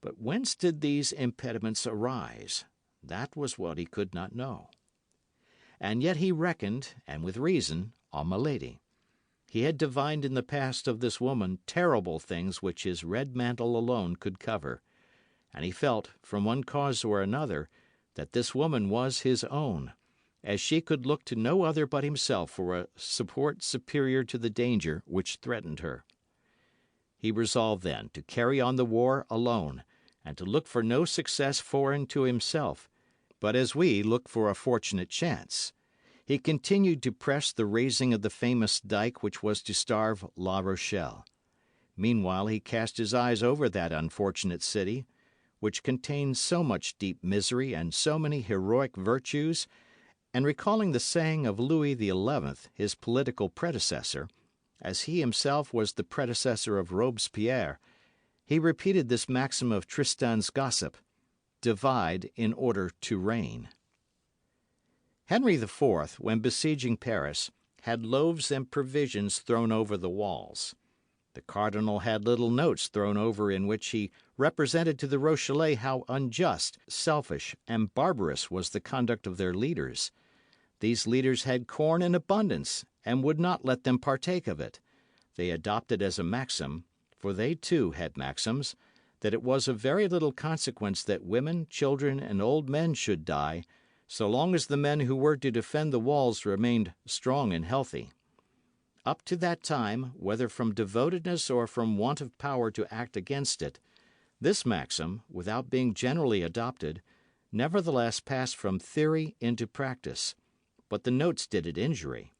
But whence did these impediments arise? That was what he could not know. And yet he reckoned, and with reason, on Milady. He had divined in the past of this woman terrible things which his red mantle alone could cover, and he felt, from one cause or another, that this woman was his own, as she could look to no other but himself for a support superior to the danger which threatened her. He resolved, then, to carry on the war alone, and to look for no success foreign to himself, but as we look for a fortunate chance. He continued to press the raising of the famous dyke which was to starve La Rochelle. Meanwhile he cast his eyes over that unfortunate city, which contained so much deep misery and so many heroic virtues, and recalling the saying of Louis XI, his political predecessor, as he himself was the predecessor of Robespierre, he repeated this maxim of Tristan's gossip: divide in order to reign. Henry IV, when besieging Paris, had loaves and provisions thrown over the walls. The cardinal had little notes thrown over in which he represented to the Rochellais how unjust, selfish, and barbarous was the conduct of their leaders. These leaders had corn in abundance, and would not let them partake of it. They adopted as a maxim, for they too had maxims, that it was of very little consequence that women, children, and old men should die, so long as the men who were to defend the walls remained strong and healthy. Up to that time, whether from devotedness or from want of power to act against it, this maxim, without being generally adopted, nevertheless passed from theory into practice. But the notes did it injury.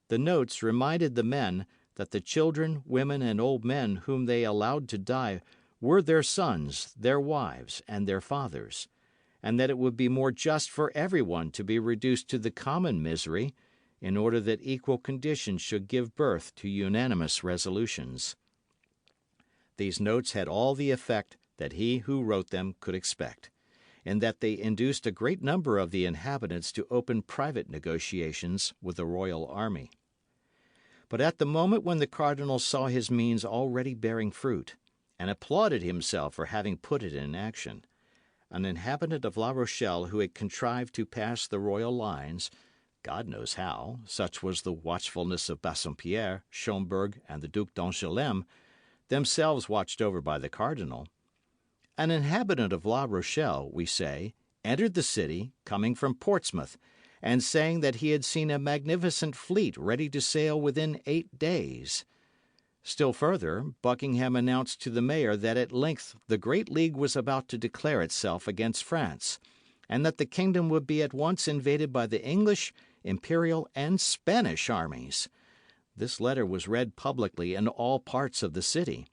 The notes reminded the men that the children, women, and old men whom they allowed to die were their sons, their wives, and their fathers, and that it would be more just for everyone to be reduced to the common misery, in order that equal conditions should give birth to unanimous resolutions. These notes had all the effect that he who wrote them could expect, in that they induced a great number of the inhabitants to open private negotiations with the royal army. But at the moment when the cardinal saw his means already bearing fruit, and applauded himself for having put it in action, an inhabitant of La Rochelle who had contrived to pass the royal lines, God knows how, such was the watchfulness of Bassompierre, Schomberg, and the Duc d'Angoulême, themselves watched over by the cardinal. An inhabitant of La Rochelle, we say, entered the city, coming from Portsmouth, and saying that he had seen a magnificent fleet ready to sail within 8 days. Still further, Buckingham announced to the mayor that at length the Great League was about to declare itself against France, and that the kingdom would be at once invaded by the English, imperial and Spanish armies. This letter was read publicly in all parts of the city.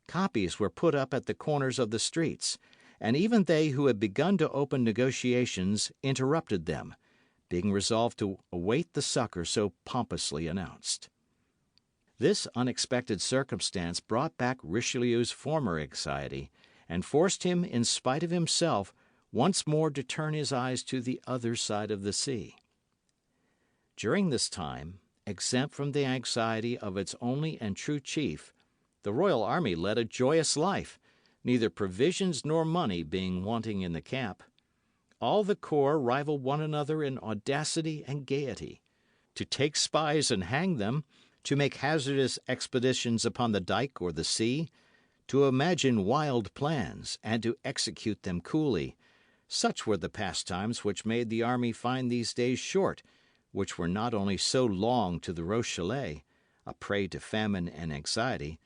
Copies were put up at the corners of the streets, and even they who had begun to open negotiations interrupted them, being resolved to await the succour so pompously announced. This unexpected circumstance brought back Richelieu's former anxiety, and forced him, in spite of himself, once more to turn his eyes to the other side of the sea. During this time, exempt from the anxiety of its only and true chief, the royal army led a joyous life, neither provisions nor money being wanting in the camp. All the corps rivaled one another in audacity and gaiety. To take spies and hang them, to make hazardous expeditions upon the dyke or the sea, to imagine wild plans, and to execute them coolly, such were the pastimes which made the army find these days short, which were not only so long to the Rochellais, a prey to famine and anxiety,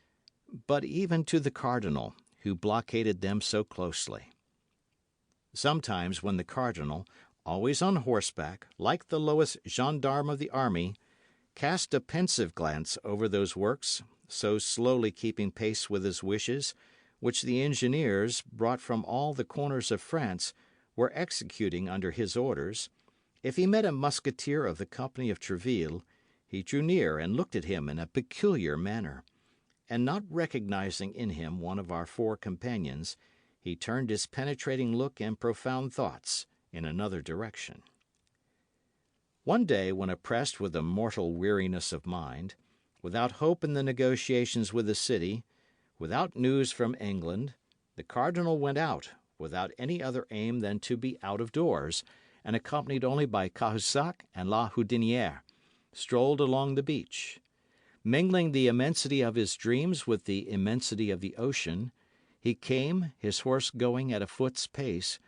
but even to the cardinal, who blockaded them so closely. Sometimes when the cardinal, always on horseback, like the lowest gendarme of the army, cast a pensive glance over those works, so slowly keeping pace with his wishes, which the engineers, brought from all the corners of France, were executing under his orders, if he met a musketeer of the company of Tréville, he drew near and looked at him in a peculiar manner, and not recognizing in him one of our four companions, he turned his penetrating look and profound thoughts in another direction. One day, when oppressed with a mortal weariness of mind, without hope in the negotiations with the city, without news from England, the cardinal went out, without any other aim than to be out of doors, and accompanied only by Cahusac and La Houdinière, strolled along the beach. Mingling the immensity of his dreams with the immensity of the ocean, he came, his horse going at a foot's pace,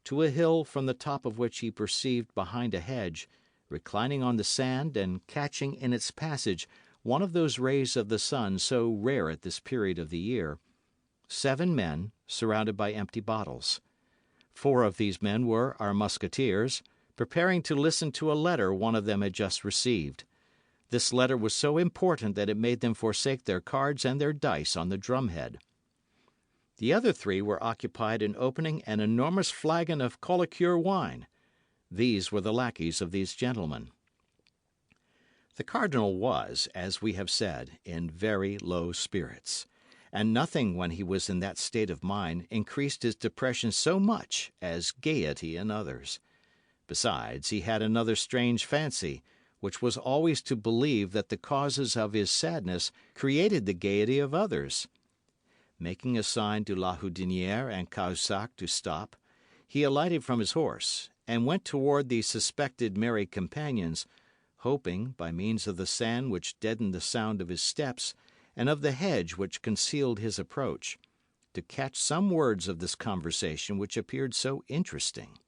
to a hill from the top of which he perceived behind a hedge, reclining on the sand and catching in its passage one of those rays of the sun so rare at this period of the year, 7 men surrounded by empty bottles. 4 of these men were our musketeers, preparing to listen to a letter one of them had just received. This letter was so important that it made them forsake their cards and their dice on the drumhead. The other 3 were occupied in opening an enormous flagon of collicure wine. These were the lackeys of these gentlemen. The cardinal was, as we have said, in very low spirits, and nothing when he was in that state of mind increased his depression so much as gaiety in others. Besides, he had another strange fancy, which was always to believe that the causes of his sadness created the gaiety of others. Making a sign to La Houdinière and Cahusac to stop, he alighted from his horse, and went toward the suspected merry companions, hoping, by means of the sand which deadened the sound of his steps, and of the hedge which concealed his approach, to catch some words of this conversation which appeared so interesting.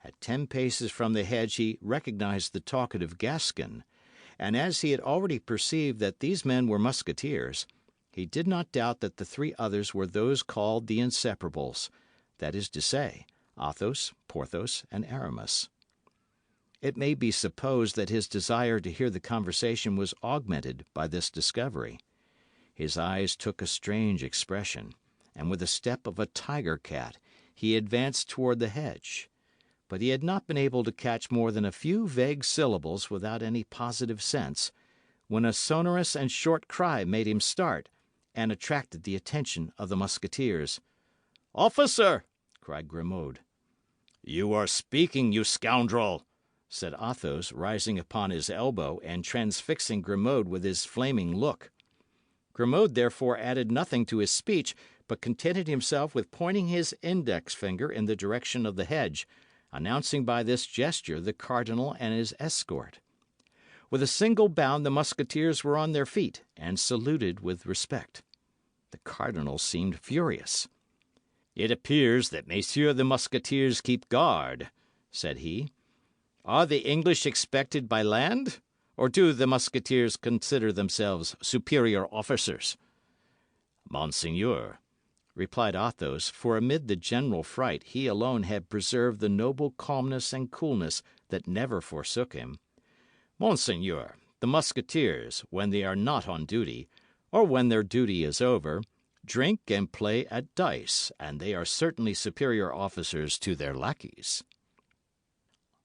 At 10 paces from the hedge he recognized the talkative Gascon, and as he had already perceived that these men were musketeers, he did not doubt that the 3 others were those called the Inseparables, that is to say, Athos, Porthos, and Aramis. It may be supposed that his desire to hear the conversation was augmented by this discovery. His eyes took a strange expression, and with the step of a tiger cat he advanced toward the hedge. But he had not been able to catch more than a few vague syllables without any positive sense, when a sonorous and short cry made him start, and attracted the attention of the musketeers. "Officer!" cried Grimaud. "You are speaking, you scoundrel!" said Athos, rising upon his elbow and transfixing Grimaud with his flaming look. Grimaud therefore added nothing to his speech, but contented himself with pointing his index finger in the direction of the hedge, announcing by this gesture the cardinal and his escort. With a single bound the musketeers were on their feet, and saluted with respect. The cardinal seemed furious. "It appears that messieurs the musketeers keep guard," said he. "Are the English expected by land, or do the musketeers consider themselves superior officers?" "Monseigneur, replied Athos, for amid the general fright he alone had preserved the noble calmness and coolness that never forsook him. Monseigneur, the Musketeers, when they are not on duty, or when their duty is over, drink and play at dice, and they are certainly superior officers to their lackeys.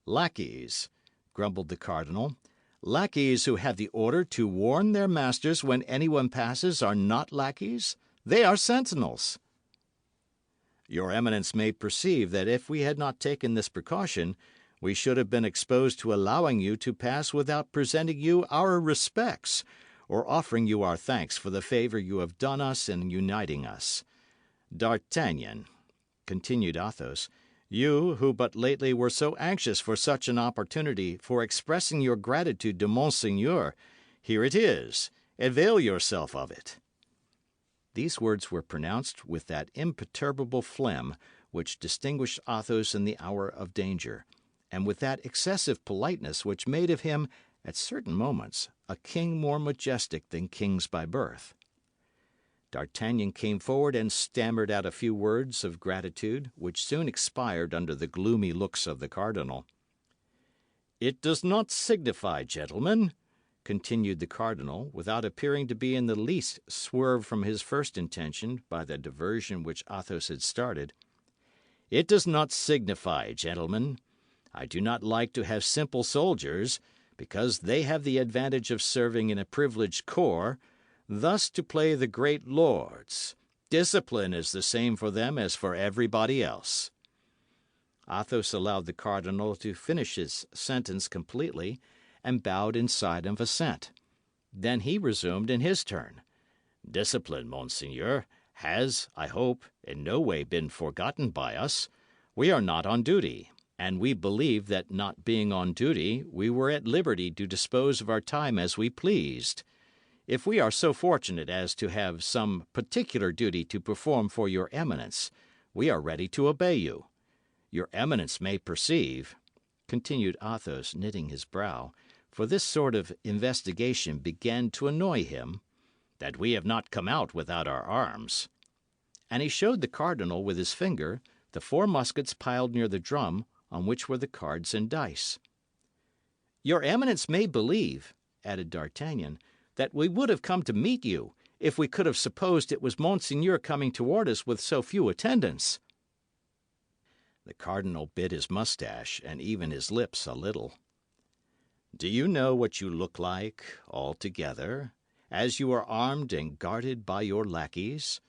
Lackeys, grumbled the cardinal. Lackeys who have the order to warn their masters when anyone passes are not lackeys. They are sentinels. Your Eminence may perceive that if we had not taken this precaution, we should have been exposed to allowing you to pass without presenting you our respects, or offering you our thanks for the favour you have done us in uniting us. D'Artagnan, continued Athos, you, who but lately were so anxious for such an opportunity for expressing your gratitude to Monseigneur, here it is. Avail yourself of it. These words were pronounced with that imperturbable phlegm which distinguished Athos in the hour of danger, and with that excessive politeness which made of him, at certain moments, a king more majestic than kings by birth. D'Artagnan came forward and stammered out a few words of gratitude, which soon expired under the gloomy looks of the cardinal. "It does not signify, gentlemen," continued the cardinal, without appearing to be in the least swerved from his first intention by the diversion which Athos had started. "It does not signify, gentlemen. I do not like to have simple soldiers, because they have the advantage of serving in a privileged corps, thus to play the great lords. Discipline is the same for them as for everybody else." Athos allowed the cardinal to finish his sentence completely, and bowed in sign of assent. Then he resumed in his turn. "Discipline, monseigneur, has, I hope, in no way been forgotten by us. We are not on duty, and we believe that not being on duty, we were at liberty to dispose of our time as we pleased. If we are so fortunate as to have some particular duty to perform for your Eminence, we are ready to obey you. Your Eminence may perceive," continued Athos, knitting his brow, for this sort of investigation began to annoy him, "that we have not come out without our arms." And he showed the cardinal with his finger the 4 muskets piled near the drum, on which were the cards and dice. "Your Eminence may believe," added D'Artagnan, "that we would have come to meet you, if we could have supposed it was Monseigneur coming toward us with so few attendants." The cardinal bit his moustache and even his lips a little. "Do you know what you look like, altogether, as you are armed and guarded by your lackeys?"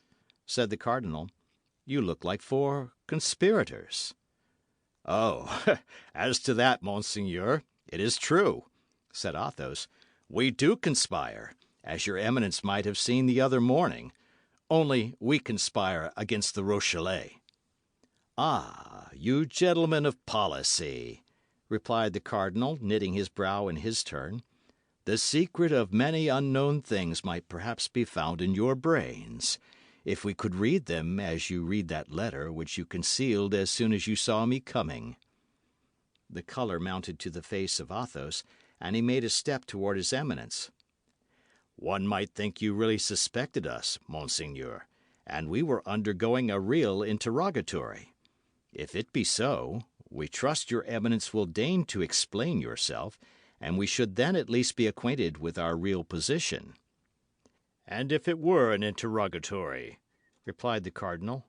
said the cardinal. "You look like 4 conspirators." "Oh, as to that, monseigneur, it is true," said Athos. "We do conspire, as your Eminence might have seen the other morning. Only we conspire against the Rochellais." "Ah, you gentlemen of policy," replied the cardinal, knitting his brow in his turn. "The secret of many unknown things might perhaps be found in your brains, if we could read them as you read that letter which you concealed as soon as you saw me coming." The colour mounted to the face of Athos, and he made a step toward his Eminence. "One might think you really suspected us, monseigneur, and we were undergoing a real interrogatory. If it be so, we trust your Eminence will deign to explain yourself, and we should then at least be acquainted with our real position." "And if it were an interrogatory," replied the cardinal,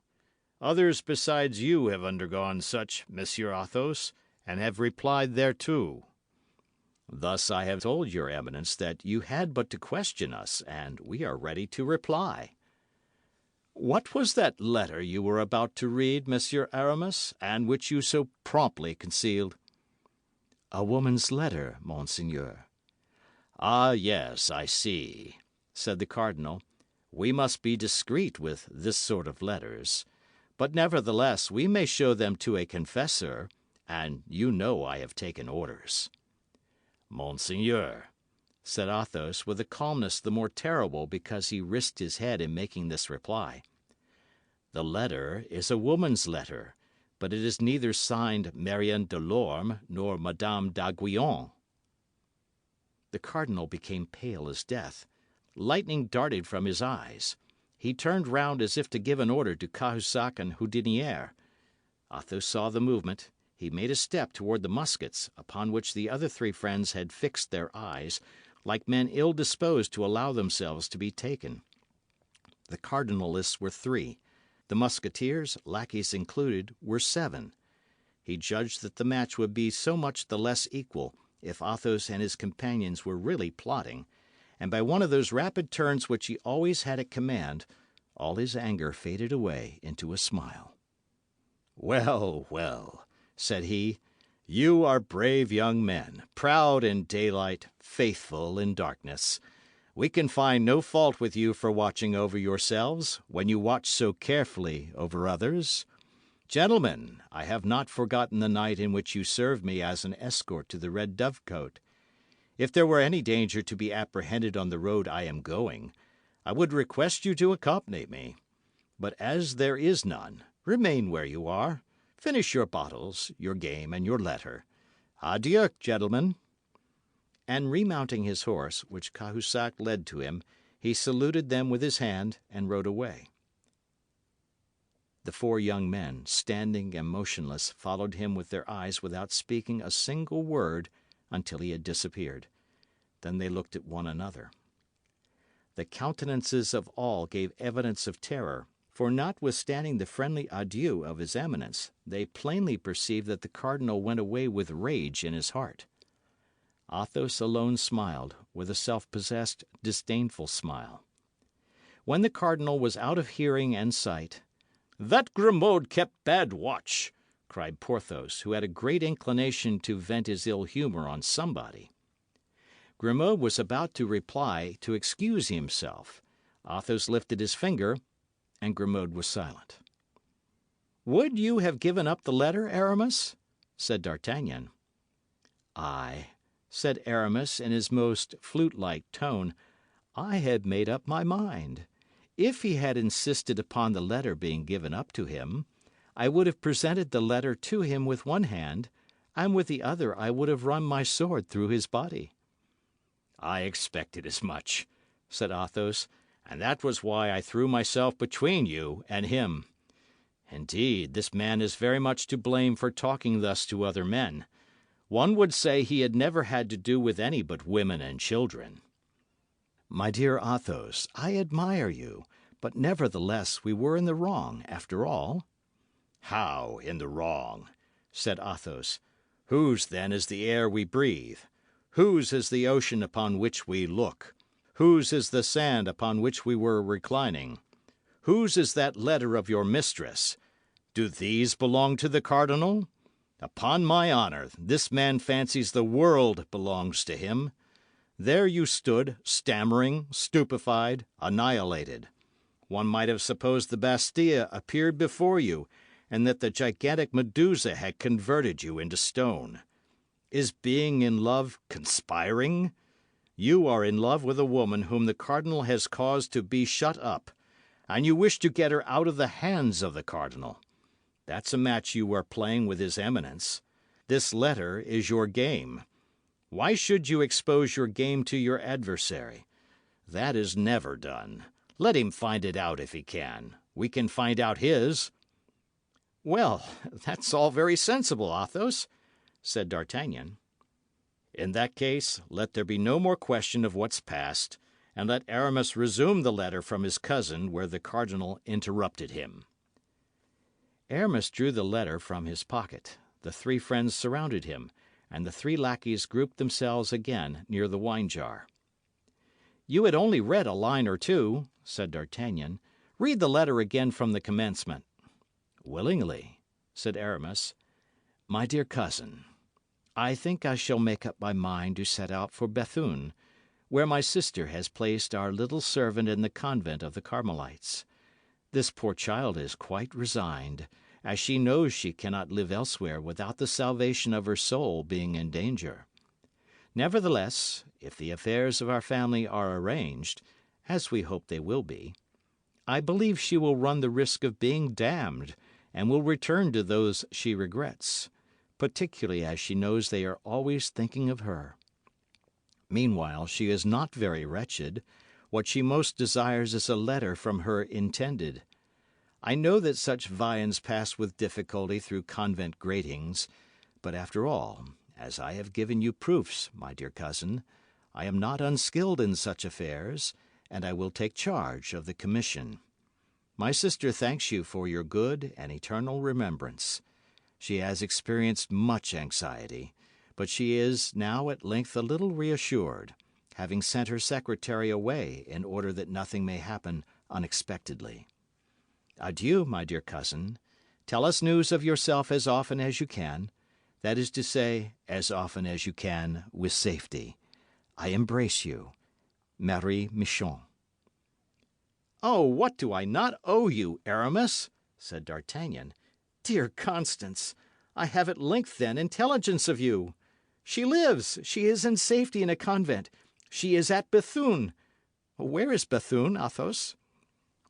"others besides you have undergone such, Monsieur Athos, and have replied thereto. Thus I have told your Eminence that you had but to question us, and we are ready to reply. What was that letter you were about to read, Monsieur Aramis, and which you so promptly concealed?" "A woman's letter, monseigneur." "Ah, yes, I see," said the cardinal. "We must be discreet with this sort of letters. But nevertheless we may show them to a confessor, and you know I have taken orders." "Monseigneur," said Athos, with a calmness the more terrible because he risked his head in making this reply, "the letter is a woman's letter, but it is neither signed Marion de Lorme nor Madame d'Aiguillon." The cardinal became pale as death. Lightning darted from his eyes. He turned round as if to give an order to Cahusac and Houdinière. Athos saw the movement. He made a step toward the muskets, upon which the other three friends had fixed their eyes, like men ill disposed to allow themselves to be taken. The cardinalists were three. The Musketeers, lackeys included, were seven. He judged that the match would be so much the less equal if Athos and his companions were really plotting, and by one of those rapid turns which he always had at command, all his anger faded away into a smile. "Well, well," said he, "you are brave young men, proud in daylight, faithful in darkness. We can find no fault with you for watching over yourselves, when you watch so carefully over others. Gentlemen, I have not forgotten the night in which you served me as an escort to the Red Dovecot. If there were any danger to be apprehended on the road I am going, I would request you to accompany me. But as there is none, remain where you are. Finish your bottles, your game, and your letter. Adieu, gentlemen." And remounting his horse, which Cahusac led to him, he saluted them with his hand and rode away. The four young men, standing and motionless, followed him with their eyes without speaking a single word until he had disappeared. Then they looked at one another. The countenances of all gave evidence of terror, for notwithstanding the friendly adieu of his Eminence, they plainly perceived that the cardinal went away with rage in his heart. Athos alone smiled, with a self-possessed, disdainful smile. When the cardinal was out of hearing and sight, "That Grimaud kept bad watch," cried Porthos, who had a great inclination to vent his ill humour on somebody. Grimaud was about to reply to excuse himself. Athos lifted his finger, and Grimaud was silent. "Would you have given up the letter, Aramis?" said D'Artagnan. "Ay," said Aramis in his most flute-like tone, "I had made up my mind. If he had insisted upon the letter being given up to him, I would have presented the letter to him with one hand, and with the other I would have run my sword through his body." "I expected as much," said Athos, "and that was why I threw myself between you and him. Indeed, this man is very much to blame for talking thus to other men. One would say he had never had to do with any but women and children." "My dear Athos, I admire you, but nevertheless we were in the wrong, after all." "How in the wrong?" said Athos. "Whose, then, is the air we breathe? Whose is the ocean upon which we look? Whose is the sand upon which we were reclining? Whose is that letter of your mistress? Do these belong to the cardinal? Upon my honour, this man fancies the world belongs to him. There you stood, stammering, stupefied, annihilated. One might have supposed the Bastille appeared before you, and that the gigantic Medusa had converted you into stone. Is being in love conspiring? You are in love with a woman whom the cardinal has caused to be shut up, and you wish to get her out of the hands of the cardinal. That's a match you are playing with his Eminence. This letter is your game. Why should you expose your game to your adversary? That is never done. Let him find it out if he can. We can find out his." "Well, that's all very sensible, Athos," said D'Artagnan. "In that case, let there be no more question of what's past, and let Aramis resume the letter from his cousin where the cardinal interrupted him." Aramis drew the letter from his pocket. The three friends surrounded him, and the three lackeys grouped themselves again near the wine jar. "You had only read a line or two," said D'Artagnan. "Read the letter again from the commencement." "Willingly," said Aramis. "My dear cousin, I think I shall make up my mind to set out for Bethune, where my sister has placed our little servant in the convent of the Carmelites. This poor child is quite resigned, as she knows she cannot live elsewhere without the salvation of her soul being in danger. Nevertheless, if the affairs of our family are arranged, as we hope they will be, I believe she will run the risk of being damned, and will return to those she regrets, particularly as she knows they are always thinking of her. Meanwhile, she is not very wretched, What she most desires is a letter from her intended. I know that such viands pass with difficulty through convent gratings, but after all, as I have given you proofs, my dear cousin, I am not unskilled in such affairs, and I will take charge of the commission. My sister thanks you for your good and eternal remembrance. She has experienced much anxiety, but she is now at length a little reassured, having sent her secretary away in order that nothing may happen unexpectedly. Adieu, my dear cousin. Tell us news of yourself as often as you can, that is to say, as often as you can with safety. I embrace you. Marie Michon. "Oh, what do I not owe you, Aramis?" said D'Artagnan. "Dear Constance, I have at length, then, intelligence of you. She lives, she is in safety in a convent. She is at Bethune. Where is Bethune, Athos?"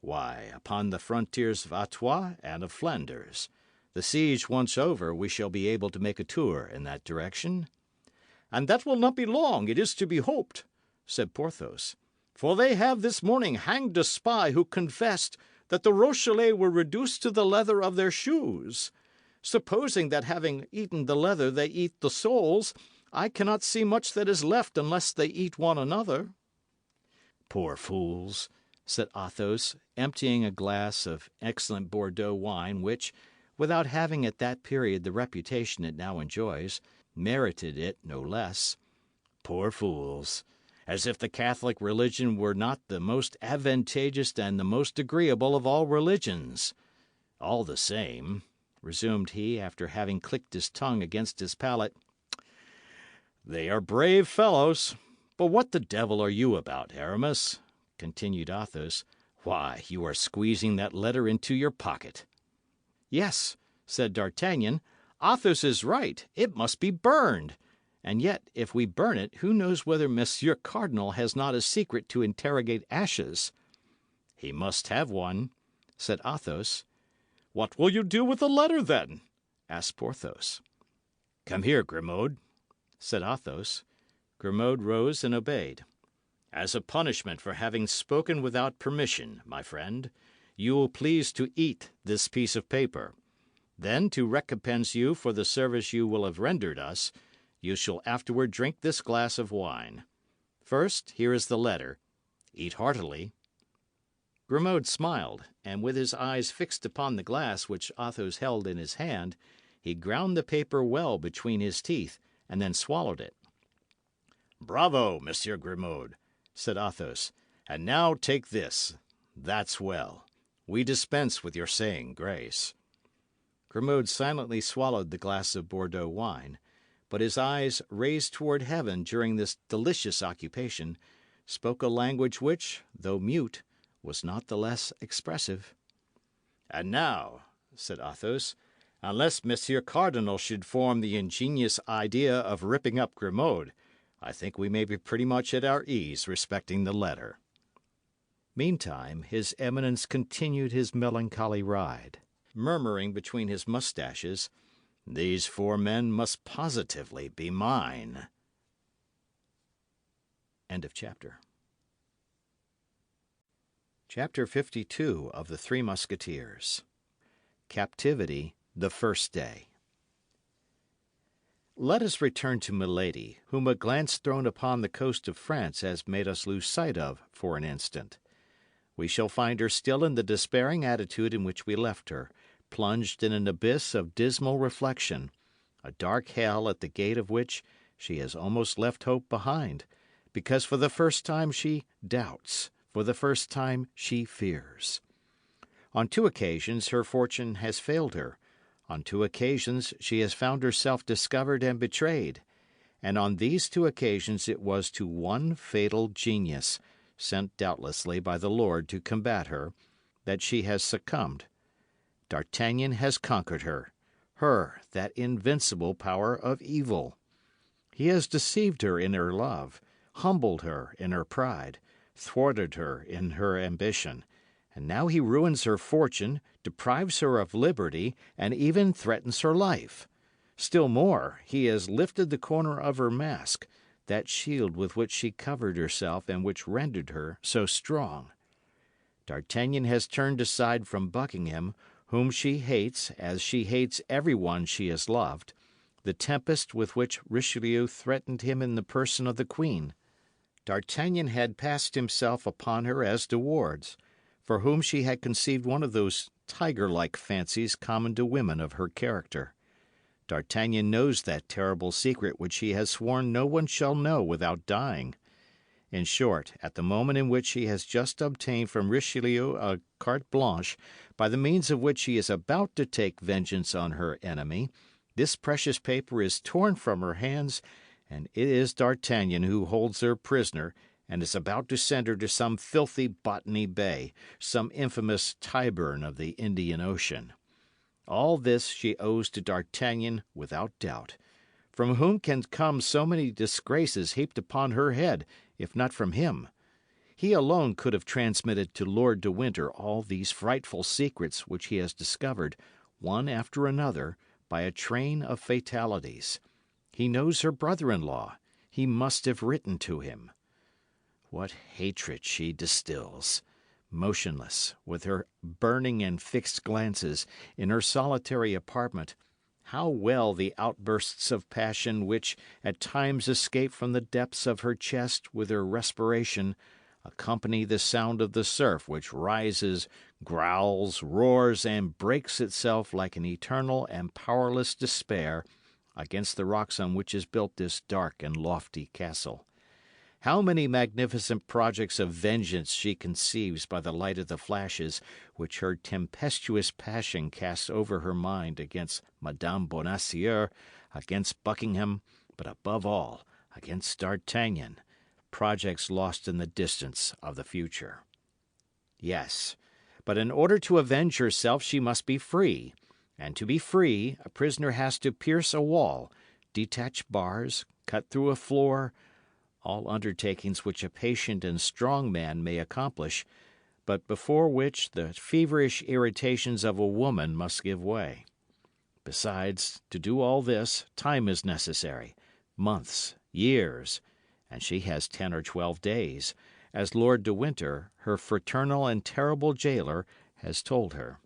"Why, upon the frontiers of Artois and of Flanders. The siege once over, we shall be able to make a tour in that direction." "And that will not be long, it is to be hoped," said Porthos. "For they have this morning hanged a spy who confessed that the Rochellais were reduced to the leather of their shoes. Supposing that having eaten the leather they eat the soles, I cannot see much that is left unless they eat one another." "Poor fools," said Athos, emptying a glass of excellent Bordeaux wine which, without having at that period the reputation it now enjoys, merited it no less. "Poor fools! As if the Catholic religion were not the most advantageous and the most agreeable of all religions. All the same," resumed he, after having clicked his tongue against his palate, "they are brave fellows. But what the devil are you about, Aramis?" continued Athos. "Why, you are squeezing that letter into your pocket." "Yes," said D'Artagnan, "Athos is right. It must be burned. And yet, if we burn it, who knows whether Monsieur Cardinal has not a secret to interrogate ashes?" "He must have one," said Athos. "What will you do with the letter, then?" asked Porthos. "Come here, Grimaud," said Athos. Grimaud rose and obeyed. "As a punishment for having spoken without permission, my friend, you will please to eat this piece of paper. Then, to recompense you for the service you will have rendered us, you shall afterward drink this glass of wine. First, here is the letter. Eat heartily." Grimaud smiled, and with his eyes fixed upon the glass which Athos held in his hand, he ground the paper well between his teeth, and then swallowed it. "Bravo, Monsieur Grimaud," said Athos. "And now take this. That's well. We dispense with your saying grace." Grimaud silently swallowed the glass of Bordeaux wine, but his eyes, raised toward heaven during this delicious occupation, spoke a language which, though mute, was not the less expressive. "And now," said Athos, "unless Monsieur Cardinal should form the ingenious idea of ripping up Grimaud, I think we may be pretty much at our ease respecting the letter." Meantime, his Eminence continued his melancholy ride, murmuring between his moustaches, "These four men must positively be mine." End of chapter. Chapter 52 of the Three Musketeers. Captivity, the first day. Let us return to Milady, whom a glance thrown upon the coast of France has made us lose sight of for an instant. We shall find her still in the despairing attitude in which we left her, plunged in an abyss of dismal reflection, a dark hell at the gate of which she has almost left hope behind, because for the first time she doubts, for the first time she fears. On 2 occasions her fortune has failed her, on 2 occasions she has found herself discovered and betrayed, and on these 2 occasions it was to one fatal genius, sent doubtlessly by the Lord to combat her, that she has succumbed. D'Artagnan has conquered her, that invincible power of evil. He has deceived her in her love, humbled her in her pride, thwarted her in her ambition, and now he ruins her fortune, deprives her of liberty, and even threatens her life. Still more, he has lifted the corner of her mask, that shield with which she covered herself and which rendered her so strong. D'Artagnan has turned aside from Buckingham, whom she hates as she hates every one she has loved, the tempest with which Richelieu threatened him in the person of the queen. D'Artagnan had passed himself upon her as De Wardes, for whom she had conceived one of those tiger-like fancies common to women of her character. D'Artagnan knows that terrible secret which he has sworn no one shall know without dying. In short, at the moment in which he has just obtained from Richelieu a carte blanche, by the means of which he is about to take vengeance on her enemy, this precious paper is torn from her hands, and it is D'Artagnan who holds her prisoner and is about to send her to some filthy Botany Bay, some infamous Tyburn of the Indian Ocean. All this she owes to D'Artagnan without doubt, from whom can come so many disgraces heaped upon her head, if not from him. He alone could have transmitted to Lord de Winter all these frightful secrets which he has discovered, one after another, by a train of fatalities. He knows her brother-in-law. He must have written to him. What hatred she distills! Motionless, with her burning and fixed glances, in her solitary apartment, how well the outbursts of passion which at times escape from the depths of her chest with her respiration accompany the sound of the surf which rises, growls, roars, and breaks itself like an eternal and powerless despair against the rocks on which is built this dark and lofty castle. How many magnificent projects of vengeance she conceives by the light of the flashes which her tempestuous passion casts over her mind against Madame Bonacieux, against Buckingham, but above all against D'Artagnan, projects lost in the distance of the future. Yes, but in order to avenge herself she must be free, and to be free a prisoner has to pierce a wall, detach bars, cut through a floor, all undertakings which a patient and strong man may accomplish, but before which the feverish irritations of a woman must give way. Besides, to do all this, time is necessary, months, years, and she has 10 or 12 days, as Lord de Winter, her fraternal and terrible jailer, has told her.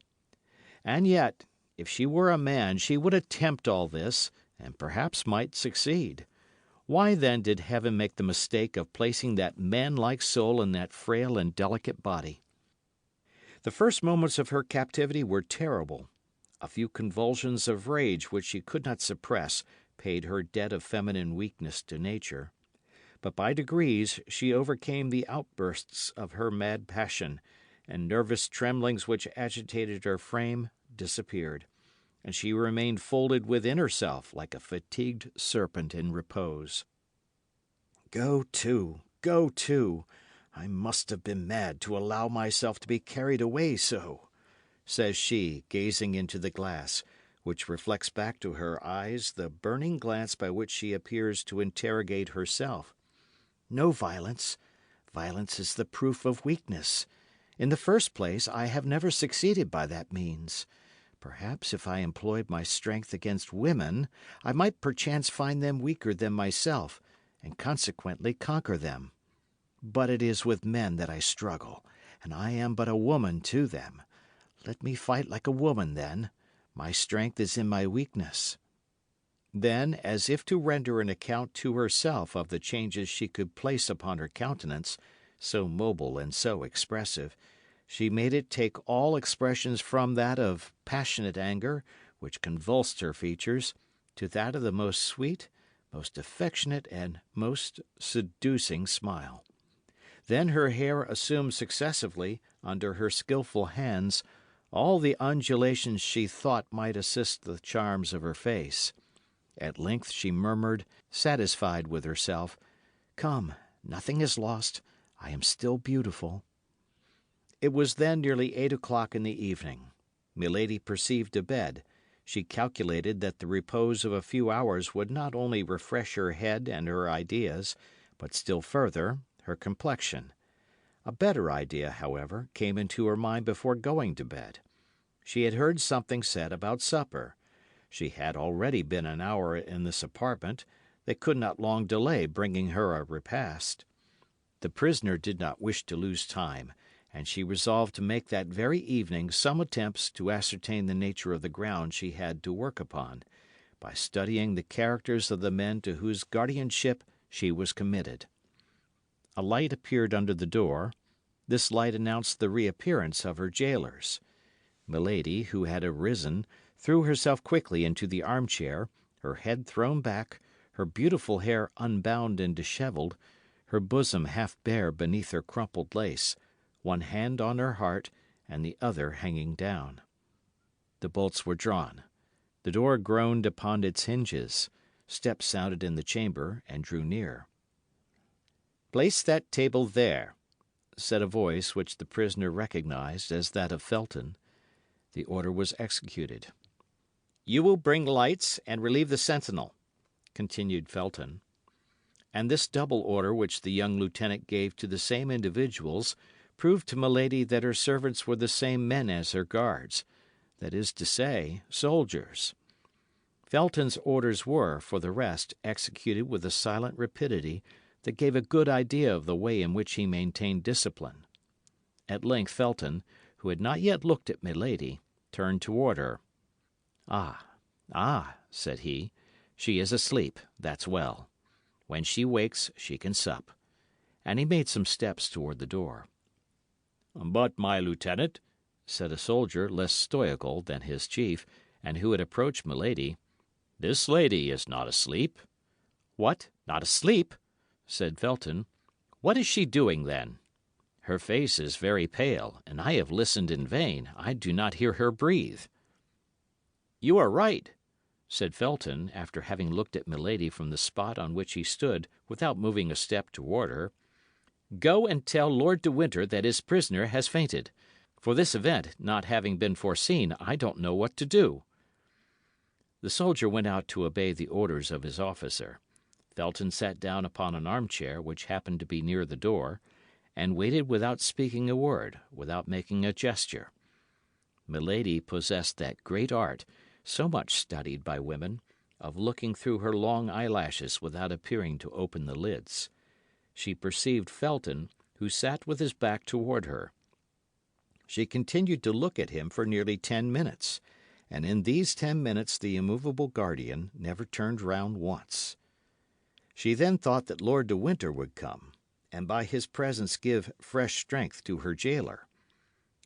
And yet, if she were a man, she would attempt all this, and perhaps might succeed. Why then did Heaven make the mistake of placing that man-like soul in that frail and delicate body? The first moments of her captivity were terrible. A few convulsions of rage which she could not suppress paid her debt of feminine weakness to nature. But by degrees she overcame the outbursts of her mad passion, and nervous tremblings which agitated her frame disappeared, and she remained folded within herself like a fatigued serpent in repose. Go to, go to! I must have been mad to allow myself to be carried away so, says she, gazing into the glass, which reflects back to her eyes the burning glance by which she appears to interrogate herself. No violence. Violence is the proof of weakness. In the first place, I have never succeeded by that means. Perhaps if I employed my strength against women, I might perchance find them weaker than myself, and consequently conquer them. But it is with men that I struggle, and I am but a woman to them. Let me fight like a woman, then. My strength is in my weakness. Then, as if to render an account to herself of the changes she could place upon her countenance, so mobile and so expressive, she made it take all expressions from that of passionate anger, which convulsed her features, to that of the most sweet, most affectionate, and most seducing smile. Then her hair assumed successively, under her skilful hands, all the undulations she thought might assist the charms of her face. At length she murmured, satisfied with herself, "Come, nothing is lost. I am still beautiful." It was then nearly 8 o'clock in the evening. Milady perceived a bed. She calculated that the repose of a few hours would not only refresh her head and her ideas, but still further, her complexion. A better idea, however, came into her mind before going to bed. She had heard something said about supper. She had already been an hour in this apartment. They could not long delay bringing her a repast. The prisoner did not wish to lose time, and she resolved to make that very evening some attempts to ascertain the nature of the ground she had to work upon, by studying the characters of the men to whose guardianship she was committed. A light appeared under the door. This light announced the reappearance of her jailers. Milady, who had arisen, threw herself quickly into the armchair, her head thrown back, her beautiful hair unbound and dishevelled, her bosom half bare beneath her crumpled lace, one hand on her heart and the other hanging down. The bolts were drawn. The door groaned upon its hinges. Steps sounded in the chamber and drew near. "Place that table there," said a voice which the prisoner recognised as that of Felton. The order was executed. "You will bring lights and relieve the sentinel," continued Felton. And this double order which the young lieutenant gave to the same individuals proved to Milady that her servants were the same men as her guards, that is to say, soldiers. Felton's orders were, for the rest, executed with a silent rapidity that gave a good idea of the way in which he maintained discipline. At length Felton, who had not yet looked at Milady, turned toward her. Ah," said he, "she is asleep, that's well. When she wakes she can sup." And he made some steps toward the door. "But, my lieutenant," said a soldier less stoical than his chief, and who had approached Milady, "this lady is not asleep." "What, not asleep?" said Felton. "What is she doing, then? Her face is very pale, and I have listened in vain. I do not hear her breathe." "You are right," said Felton, after having looked at Milady from the spot on which he stood without moving a step toward her. "Go and tell Lord de Winter that his prisoner has fainted. For this event not having been foreseen, I don't know what to do." The soldier went out to obey the orders of his officer. Felton sat down upon an armchair which happened to be near the door, and waited without speaking a word, without making a gesture. Milady possessed that great art, so much studied by women, of looking through her long eyelashes without appearing to open the lids. She perceived Felton, who sat with his back toward her. She continued to look at him for nearly 10 minutes, and in these 10 minutes the immovable guardian never turned round once. She then thought that Lord de Winter would come, and by his presence give fresh strength to her jailer.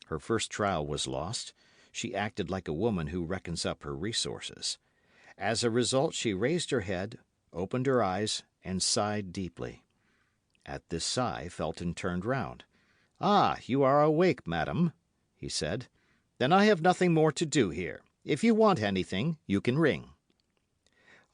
Her first trial was lost. She acted like a woman who reckons up her resources. As a result, she raised her head, opened her eyes, and sighed deeply. At this sigh, Felton turned round. "Ah, you are awake, madam," he said. "Then I have nothing more to do here. If you want anything, you can ring."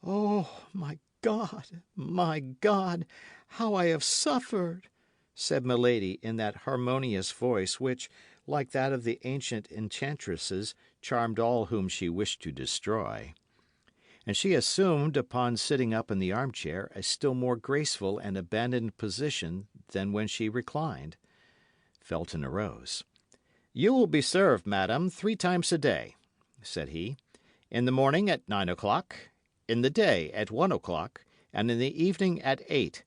"Oh, my God, how I have suffered!" said Milady in that harmonious voice which, like that of the ancient enchantresses, charmed all whom she wished to destroy. And she assumed, upon sitting up in the armchair, a still more graceful and abandoned position than when she reclined. Felton arose. "You will be served, madam, 3 times a day," said he. "In the morning at 9 o'clock, in the day at 1 o'clock, and in the evening at 8.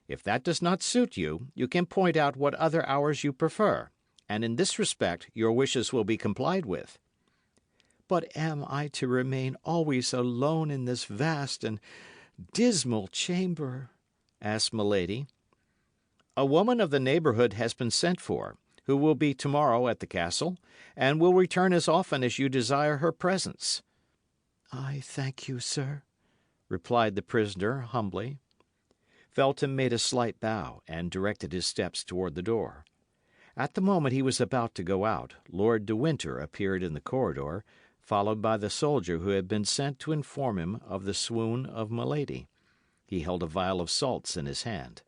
If that does not suit you, you can point out what other hours you prefer, and in this respect your wishes will be complied with." "But am I to remain always alone in this vast and dismal chamber?" asked Milady. "A woman of the neighbourhood has been sent for, who will be tomorrow at the castle, and will return as often as you desire her presence." "I thank you, sir," replied the prisoner humbly. Felton made a slight bow, and directed his steps toward the door. At the moment he was about to go out, Lord de Winter appeared in the corridor, followed by the soldier who had been sent to inform him of the swoon of Milady. He held a vial of salts in his hand.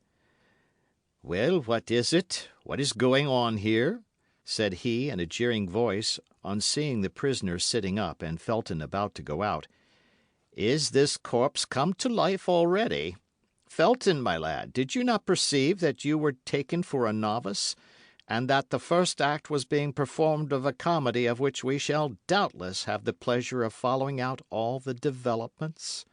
"Well, what is it? What is going on here?" said he, in a jeering voice, on seeing the prisoner sitting up and Felton about to go out. "Is this corpse come to life already? Felton, my lad, did you not perceive that you were taken for a novice, and that the first act was being performed of a comedy of which we shall doubtless have the pleasure of following out all the developments?"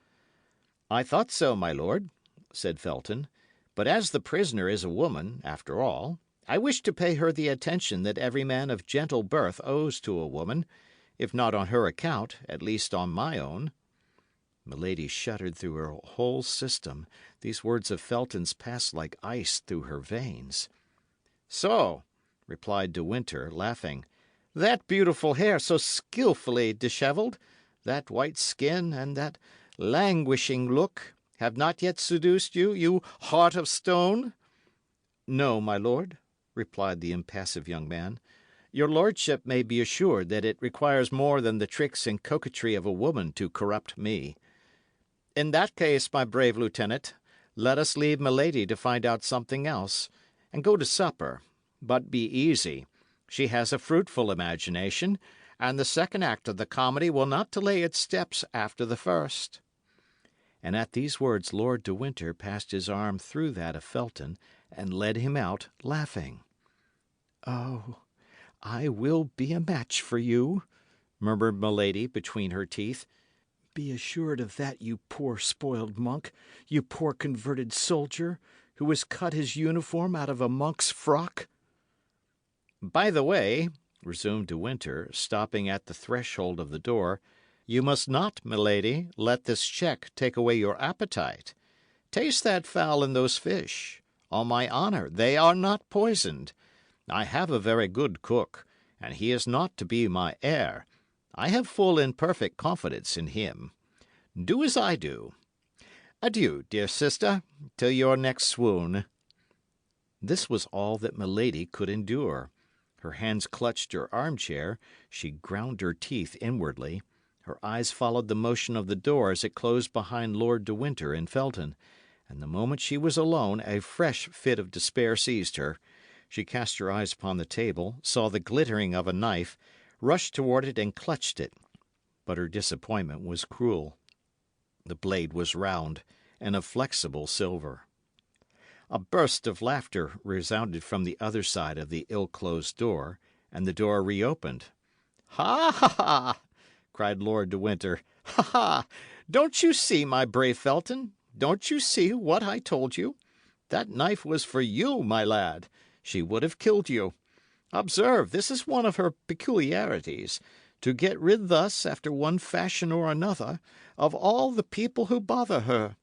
I thought so, my lord, said Felton. But as the prisoner is a woman, after all, I wish to pay her the attention that every man of gentle birth owes to a woman, if not on her account, at least on my own. Milady shuddered through her whole system. These words of Felton's passed like ice through her veins. So, replied De Winter, laughing, that beautiful hair so skilfully dishevelled, that white skin, and that languishing look, have not yet seduced you, you heart of stone? No, my lord, replied the impassive young man. Your lordship may be assured that it requires more than the tricks and coquetry of a woman to corrupt me. In that case, my brave lieutenant, let us leave Milady to find out something else, and go to supper. But be easy. She has a fruitful imagination, and the second act of the comedy will not delay its steps after the first. And at these words Lord de Winter passed his arm through that of Felton and led him out, laughing. "Oh, I will be a match for you," murmured Milady between her teeth. "Be assured of that, you poor spoiled monk, you poor converted soldier, who has cut his uniform out of a monk's frock." "By the way," resumed De Winter, stopping at the threshold of the door, "you must not, Milady, let this check take away your appetite. Taste that fowl and those fish. On my honour, they are not poisoned. I have a very good cook, and he is not to be my heir. I have full and perfect confidence in him. Do as I do. Adieu, dear sister, till your next swoon." This was all that Milady could endure. Her hands clutched her armchair, she ground her teeth inwardly. Her eyes followed the motion of the door as it closed behind Lord de Winter and Felton, and the moment she was alone a fresh fit of despair seized her. She cast her eyes upon the table, saw the glittering of a knife, rushed toward it and clutched it. But her disappointment was cruel. The blade was round and of flexible silver. A burst of laughter resounded from the other side of the ill-closed door, and the door reopened. "Ha, ha, ha!" cried Lord de Winter. "Ha, ha! Don't you see, my brave Felton? Don't you see what I told you? That knife was for you, my lad. She would have killed you. Observe, this is one of her peculiarities, to get rid thus, after one fashion or another, of all the people who bother her.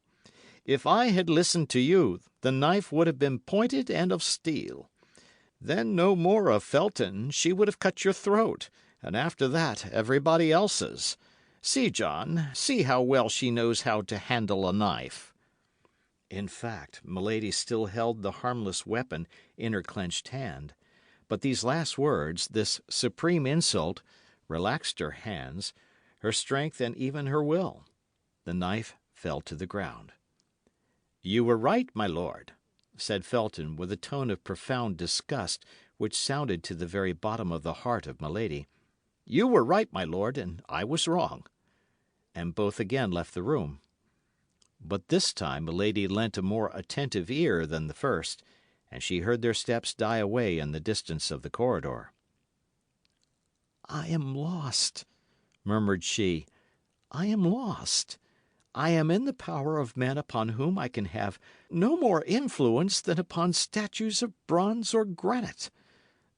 If I had listened to you, the knife would have been pointed and of steel. Then no more of Felton, she would have cut your throat, and after that everybody else's. See, John, see how well she knows how to handle a knife." In fact, Milady still held the harmless weapon in her clenched hand. But these last words, this supreme insult, relaxed her hands, her strength, and even her will. The knife fell to the ground. "You were right, my lord," said Felton, with a tone of profound disgust which sounded to the very bottom of the heart of Milady. "You were right, my lord, and I was wrong." And both again left the room. But this time Milady lent a more attentive ear than the first, and she heard their steps die away in the distance of the corridor. "I am lost," murmured she. "I am lost. I am in the power of men upon whom I can have no more influence than upon statues of bronze or granite.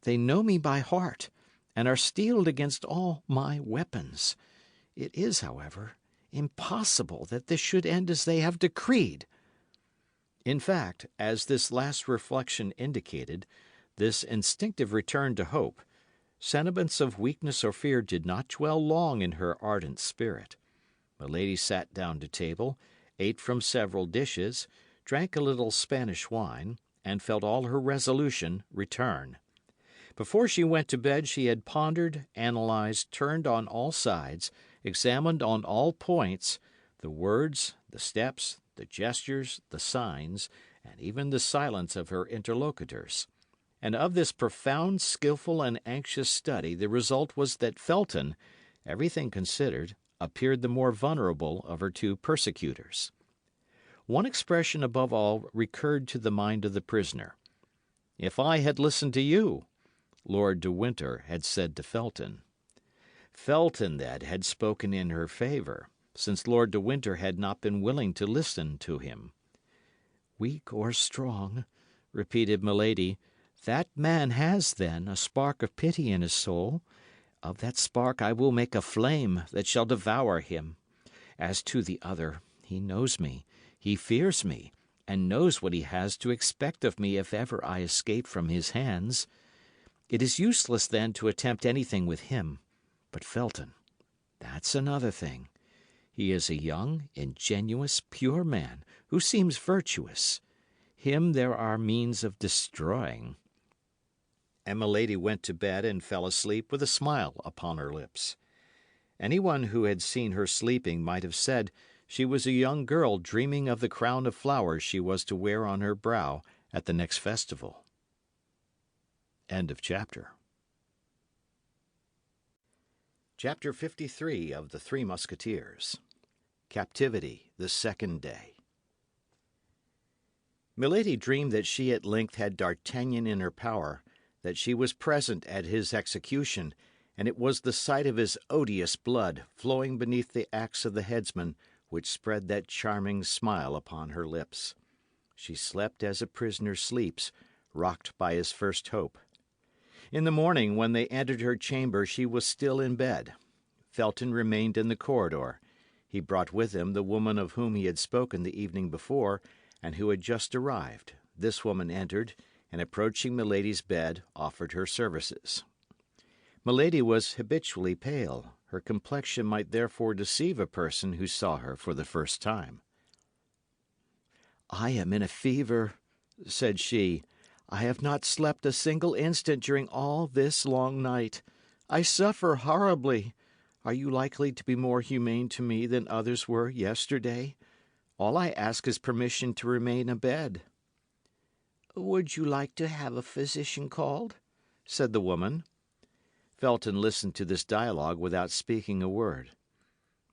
They know me by heart, and are steeled against all my weapons. It is, however, impossible that this should end as they have decreed." In fact, as this last reflection indicated, this instinctive return to hope, sentiments of weakness or fear did not dwell long in her ardent spirit. Milady sat down to table, ate from several dishes, drank a little Spanish wine, and felt all her resolution return. Before she went to bed she had pondered, analysed, turned on all sides, examined on all points, the words, the steps, the gestures, the signs, and even the silence of her interlocutors. And of this profound, skilful, and anxious study the result was that Felton, everything considered, appeared the more vulnerable of her two persecutors. One expression above all recurred to the mind of the prisoner. "If I had listened to you," Lord de Winter had said to Felton. Felton, then, had spoken in her favour, since Lord de Winter had not been willing to listen to him. "Weak or strong," repeated Milady, "that man has, then, a spark of pity in his soul. Of that spark I will make a flame that shall devour him. As to the other, he knows me, he fears me, and knows what he has to expect of me if ever I escape from his hands. It is useless, then, to attempt anything with him. But Felton, that's another thing. He is a young, ingenuous, pure man, who seems virtuous. Him there are means of destroying." And Milady went to bed and fell asleep with a smile upon her lips. Anyone who had seen her sleeping might have said she was a young girl dreaming of the crown of flowers she was to wear on her brow at the next festival. End of chapter. Chapter 53 of the Three Musketeers. Captivity, the Second Day. Milady dreamed that she at length had D'Artagnan in her power, that she was present at his execution, and it was the sight of his odious blood flowing beneath the axe of the headsman which spread that charming smile upon her lips. She slept as a prisoner sleeps, rocked by his first hope. In the morning, when they entered her chamber, she was still in bed. Felton remained in the corridor. He brought with him the woman of whom he had spoken the evening before, and who had just arrived. This woman entered, and approaching Milady's bed, offered her services. Milady was habitually pale. Her complexion might therefore deceive a person who saw her for the first time. "I am in a fever," said she. "I have not slept a single instant during all this long night. I suffer horribly. Are you likely to be more humane to me than others were yesterday? All I ask is permission to remain abed." "Would you like to have a physician called?" said the woman. Felton listened to this dialogue without speaking a word.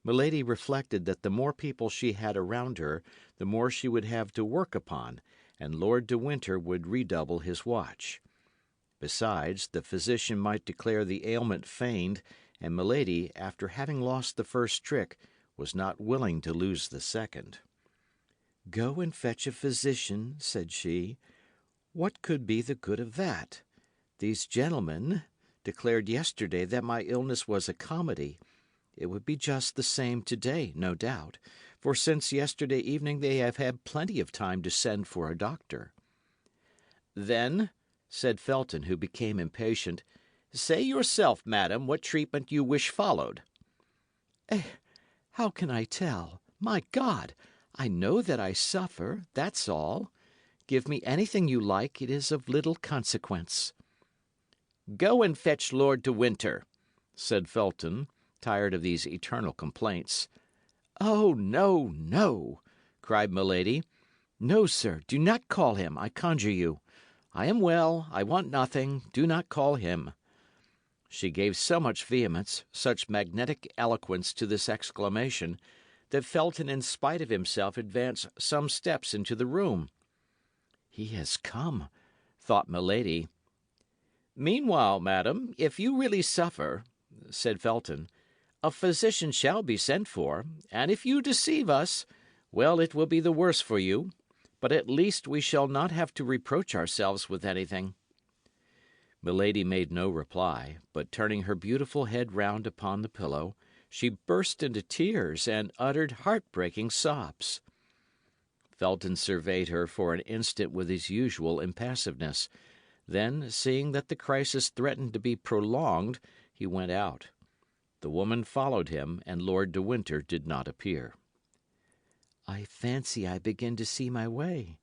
Milady reflected that the more people she had around her, the more she would have to work upon, and Lord de Winter would redouble his watch. Besides, the physician might declare the ailment feigned, and Milady, after having lost the first trick, was not willing to lose the second. "Go and fetch a physician," said she. "What could be the good of that? These gentlemen declared yesterday that my illness was a comedy. It would be just the same today, no doubt, for since yesterday evening they have had plenty of time to send for a doctor." "Then," said Felton, who became impatient, "say yourself, madam, what treatment you wish followed." "How can I tell? My God! I know that I suffer, that's all. Give me anything you like, it is of little consequence." "Go and fetch Lord de Winter," said Felton, tired of these eternal complaints. "Oh, no, no!" cried Milady. "No, sir, do not call him, I conjure you. I am well, I want nothing, do not call him." She gave so much vehemence, such magnetic eloquence to this exclamation, that Felton, in spite of himself, advanced some steps into the room. "He has come," thought Milady. "Meanwhile, madam, if you really suffer," said Felton, "a physician shall be sent for, and if you deceive us, well, it will be the worse for you. But at least we shall not have to reproach ourselves with anything." Milady made no reply, but turning her beautiful head round upon the pillow, she burst into tears and uttered heart-breaking sobs. Felton surveyed her for an instant with his usual impassiveness. Then, seeing that the crisis threatened to be prolonged, he went out. The woman followed him, and Lord de Winter did not appear. "I fancy I begin to see my way,"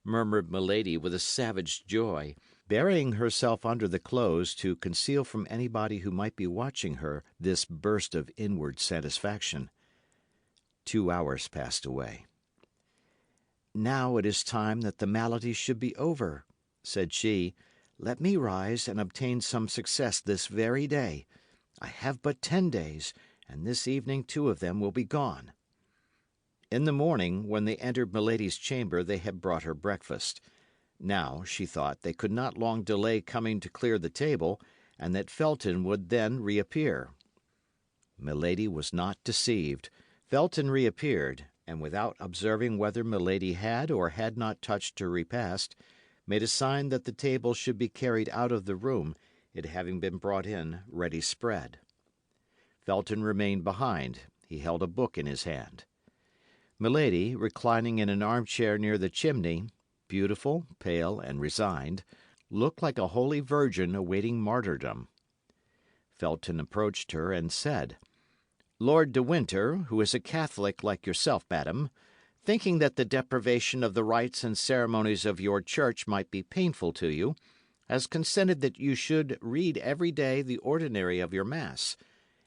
murmured Milady with a savage joy, burying herself under the clothes to conceal from anybody who might be watching her this burst of inward satisfaction. 2 hours passed away. "Now it is time that the malady should be over," said she. "Let me rise and obtain some success this very day. I have but 10 days, and this evening 2 of them will be gone." In the morning, when they entered Milady's chamber, they had brought her breakfast. Now, she thought, they could not long delay coming to clear the table, and that Felton would then reappear. Milady was not deceived. Felton reappeared, and without observing whether Milady had or had not touched her repast, made a sign that the table should be carried out of the room, it having been brought in ready spread. Felton remained behind. He held a book in his hand. Milady, reclining in an armchair near the chimney, beautiful, pale, and resigned, looked like a holy virgin awaiting martyrdom. Felton approached her and said, "Lord de Winter, who is a Catholic like yourself, madam, thinking that the deprivation of the rites and ceremonies of your church might be painful to you, has consented that you should read every day the ordinary of your mass,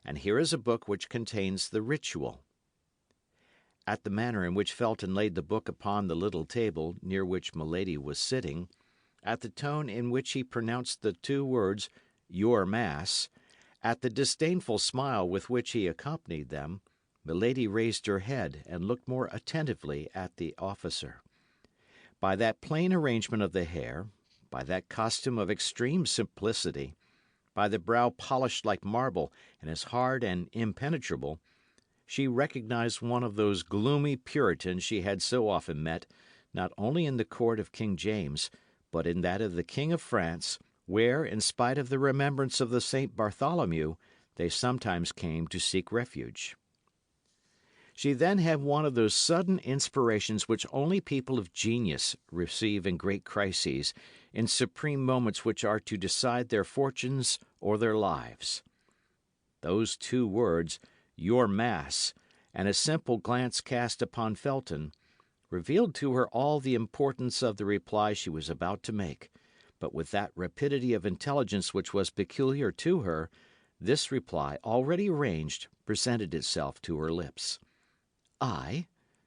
and here is a book which contains the ritual." At the manner in which Felton laid the book upon the little table near which Milady was sitting, at the tone in which he pronounced the two words, "your mass," at the disdainful smile with which he accompanied them, Milady raised her head and looked more attentively at the officer. By that plain arrangement of the hair, by that costume of extreme simplicity, by the brow polished like marble and as hard and impenetrable, she recognized one of those gloomy Puritans she had so often met, not only in the court of King James, but in that of the King of France, where, in spite of the remembrance of the St. Bartholomew, they sometimes came to seek refuge. She then had one of those sudden inspirations which only people of genius receive in great crises, in supreme moments which are to decide their fortunes or their lives. Those two words, "your mass," and a simple glance cast upon Felton, revealed to her all the importance of the reply she was about to make, but with that rapidity of intelligence which was peculiar to her, this reply, already arranged, presented itself to her lips. "I,"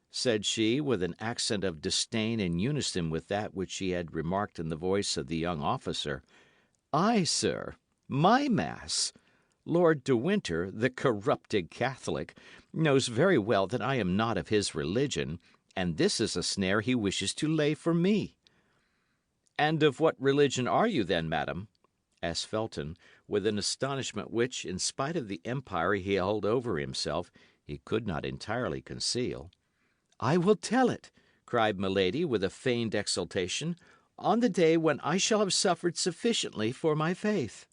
said she, with an accent of disdain in unison with that which she had remarked in the voice of the young officer, "I, sir, my mass! Lord de Winter, the corrupted Catholic, knows very well that I am not of his religion, and this is a snare he wishes to lay for me." "And of what religion are you, then, madam?" asked Felton, with an astonishment which, in spite of the empire he held over himself, he could not entirely conceal. "I will tell it," cried Milady, with a feigned exultation, "on the day when I shall have suffered sufficiently for my faith."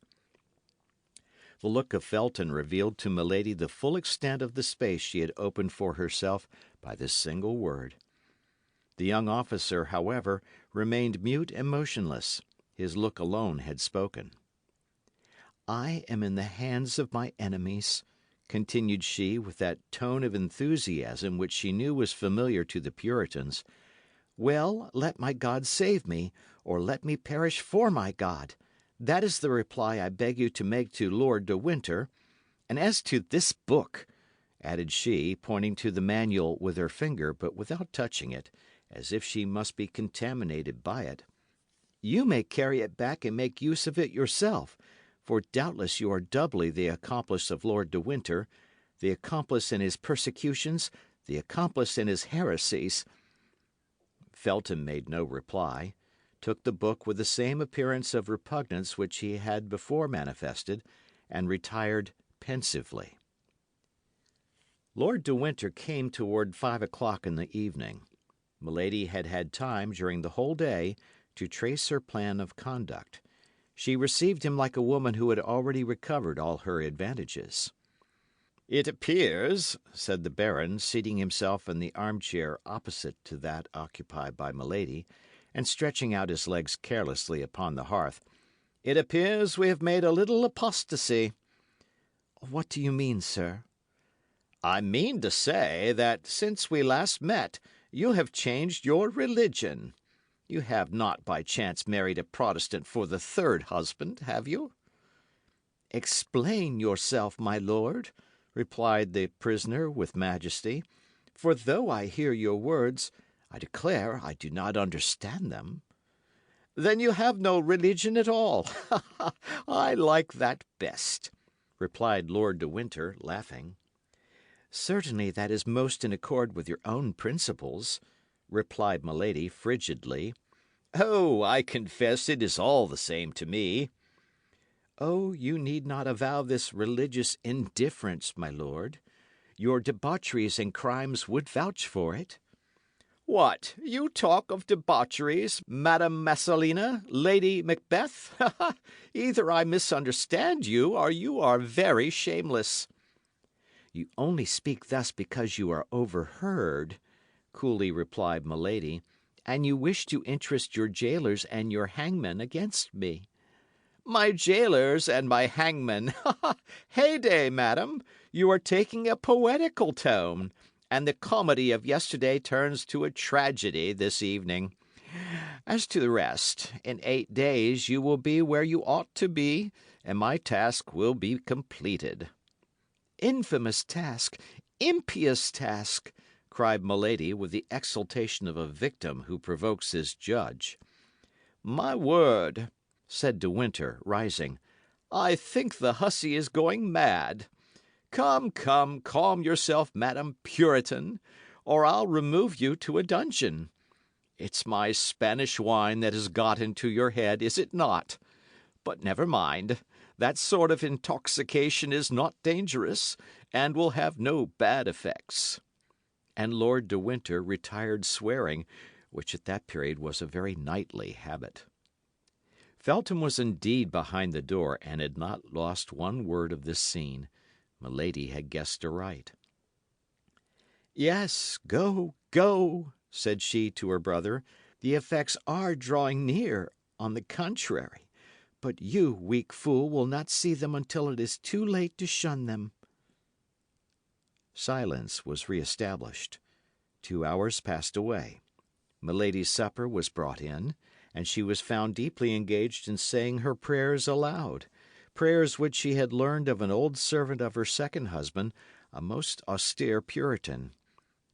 The look of Felton revealed to Milady the full extent of the space she had opened for herself by this single word. The young officer, however, remained mute and motionless. His look alone had spoken. "I am in the hands of my enemies," continued she, with that tone of enthusiasm which she knew was familiar to the Puritans. "Well, let my God save me, or let me perish for my God. That is the reply I beg you to make to Lord de Winter. And as to this book," added she, pointing to the manual with her finger, but without touching it, as if she must be contaminated by it, "you may carry it back and make use of it yourself, for doubtless you are doubly the accomplice of Lord de Winter, the accomplice in his persecutions, the accomplice in his heresies." Felton made no reply, took the book with the same appearance of repugnance which he had before manifested, and retired pensively. Lord de Winter came toward 5 o'clock in the evening. Milady had had time, during the whole day, to trace her plan of conduct. She received him like a woman who had already recovered all her advantages. "It appears," said the Baron, seating himself in the armchair opposite to that occupied by Milady, and stretching out his legs carelessly upon the hearth, "it appears we have made a little apostasy." "What do you mean, sir?" "I mean to say that, since we last met, you have changed your religion. You have not by chance married a Protestant for the third husband, have you?" "Explain yourself, my lord," replied the prisoner with majesty, "for though I hear your words, I declare I do not understand them." "Then you have no religion at all. I like that best," replied Lord de Winter, laughing. "Certainly that is most in accord with your own principles," replied Milady frigidly. "Oh, I confess it is all the same to me." "Oh, you need not avow this religious indifference, my lord. Your debaucheries and crimes would vouch for it. What, you talk of debaucheries, Madame Messalina, Lady Macbeth? Either I misunderstand you, or you are very shameless. You only speak thus because you are overheard, coolly replied Milady, and you wish to interest your jailers and your hangman against me. My jailers and my hangman! Heyday, madam! You are taking a poetical tone, and the comedy of yesterday turns to a tragedy this evening. As to the rest, in 8 days you will be where you ought to be, and my task will be completed. Infamous task! Impious task! Cried Milady with the exultation of a victim who provokes his judge. My word, said De Winter, rising, I think the hussy is going mad. Come, calm yourself, Madam Puritan, or I'll remove you to a dungeon. It's my Spanish wine that has got into your head, is it not? But never mind. That sort of intoxication is not dangerous, and will have no bad effects. And Lord de Winter retired swearing, which at that period was a very knightly habit. Felton was indeed behind the door, and had not lost one word of this scene. Milady had guessed aright. Yes, go, said she to her brother. The effects are drawing near, on the contrary. But you, weak fool, will not see them until it is too late to shun them. Silence was re-established. 2 hours passed away. Milady's supper was brought in, and she was found deeply engaged in saying her prayers aloud, prayers which she had learned of an old servant of her second husband, a most austere Puritan.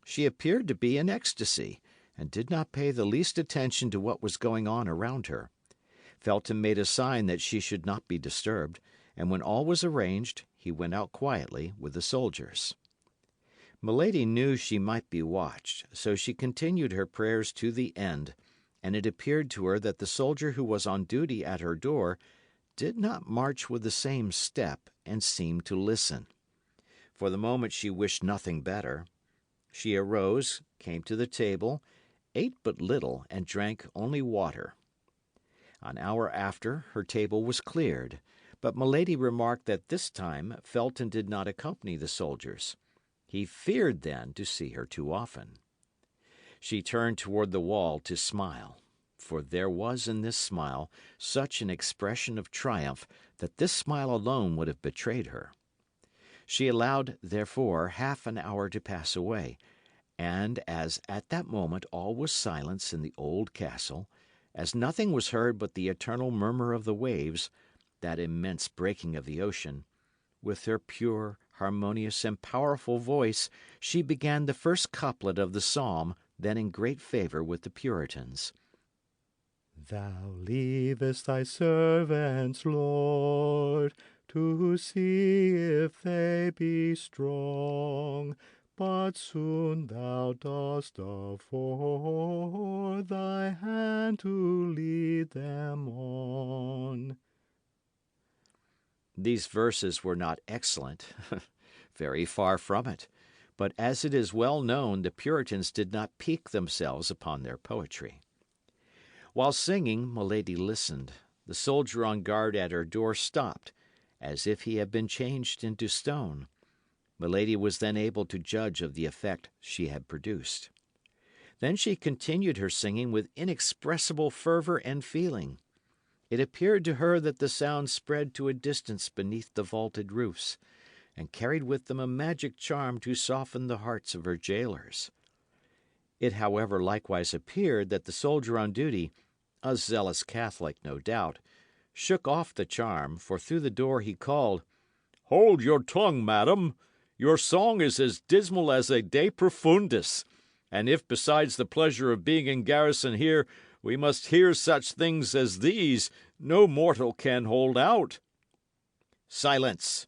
She appeared to be in ecstasy, and did not pay the least attention to what was going on around her. Felton made a sign that she should not be disturbed, and when all was arranged, he went out quietly with the soldiers. Milady knew she might be watched, so she continued her prayers to the end, and it appeared to her that the soldier who was on duty at her door did not march with the same step and seemed to listen. For the moment she wished nothing better. She arose, came to the table, ate but little, and drank only water. An hour after, her table was cleared, but Milady remarked that this time Felton did not accompany the soldiers. He feared then to see her too often. She turned toward the wall to smile, for there was in this smile such an expression of triumph that this smile alone would have betrayed her. She allowed, therefore, half an hour to pass away, and as at that moment all was silence in the old castle, as nothing was heard but the eternal murmur of the waves, that immense breaking of the ocean, with her pure, harmonious, and powerful voice she began the first couplet of the psalm then in great favour with the Puritans. Thou leavest thy servants, Lord, to see if they be strong, but soon thou dost afford thy hand to lead them on. These verses were not excellent, very far from it, but as it is well known, the Puritans did not pique themselves upon their poetry. While singing, Milady listened. The soldier on guard at her door stopped, as if he had been changed into stone. Milady was then able to judge of the effect she had produced. Then she continued her singing with inexpressible fervour and feeling. It appeared to her that the sounds spread to a distance beneath the vaulted roofs, and carried with them a magic charm to soften the hearts of her jailers. It, however, likewise appeared that the soldier on duty, a zealous Catholic no doubt, shook off the charm, for through the door he called, "Hold your tongue, madam! Your song is as dismal as a De Profundis, and if, besides the pleasure of being in garrison here, we must hear such things as these, no mortal can hold out." "Silence!"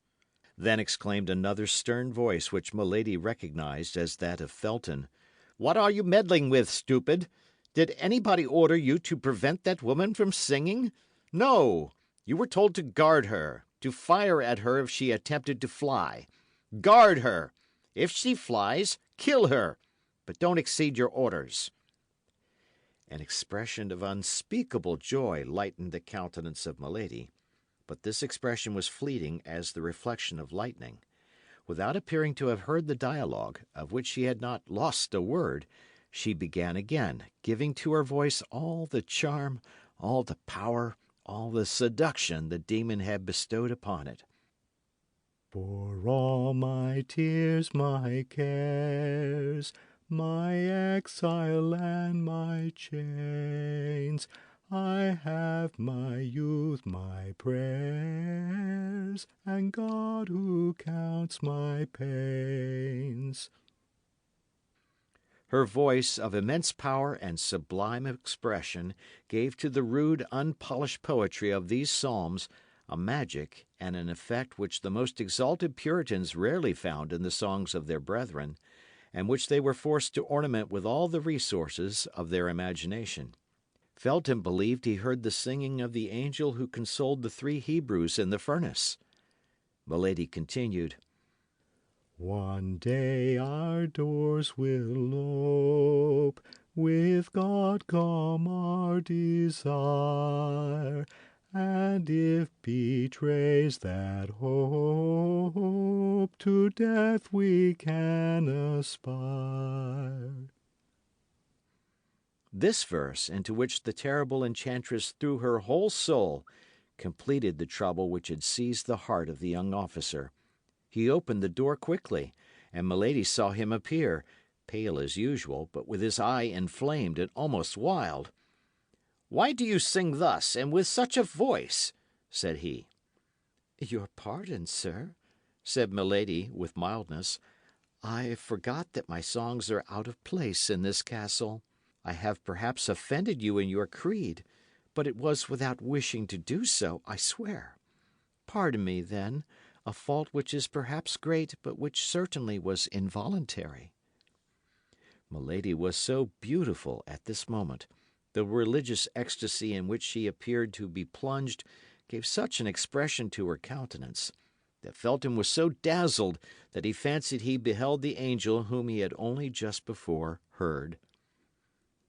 then exclaimed another stern voice which Milady recognized as that of Felton. "What are you meddling with, stupid? Did anybody order you to prevent that woman from singing? No! You were told to guard her, to fire at her if she attempted to fly. Guard her! If she flies, kill her, but don't exceed your orders." An expression of unspeakable joy lightened the countenance of Milady, but this expression was fleeting as the reflection of lightning. Without appearing to have heard the dialogue, of which she had not lost a word, she began again, giving to her voice all the charm, all the power, all the seduction the demon had bestowed upon it. For all my tears, my cares, my exile and my chains, I have my youth, my prayers, and God who counts my pains. Her voice, of immense power and sublime expression, gave to the rude, unpolished poetry of these psalms a magic and an effect which the most exalted Puritans rarely found in the songs of their brethren, and which they were forced to ornament with all the resources of their imagination. Felton believed he heard the singing of the angel who consoled the three Hebrews in the furnace. Milady continued, One day our doors will ope, with God come our desire, and if betrays that hope, to death we can aspire. This verse, into which the terrible enchantress threw her whole soul, completed the trouble which had seized the heart of the young officer. He opened the door quickly, and Milady saw him appear, pale as usual, but with his eye inflamed and almost wild. "Why do you sing thus, and with such a voice?" said he. "Your pardon, sir," said Milady, with mildness. "I forgot that my songs are out of place in this castle. I have perhaps offended you in your creed, but it was without wishing to do so, I swear. Pardon me, then, a fault which is perhaps great, but which certainly was involuntary." Milady was so beautiful at this moment, the religious ecstasy in which she appeared to be plunged gave such an expression to her countenance, that Felton was so dazzled that he fancied he beheld the angel whom he had only just before heard.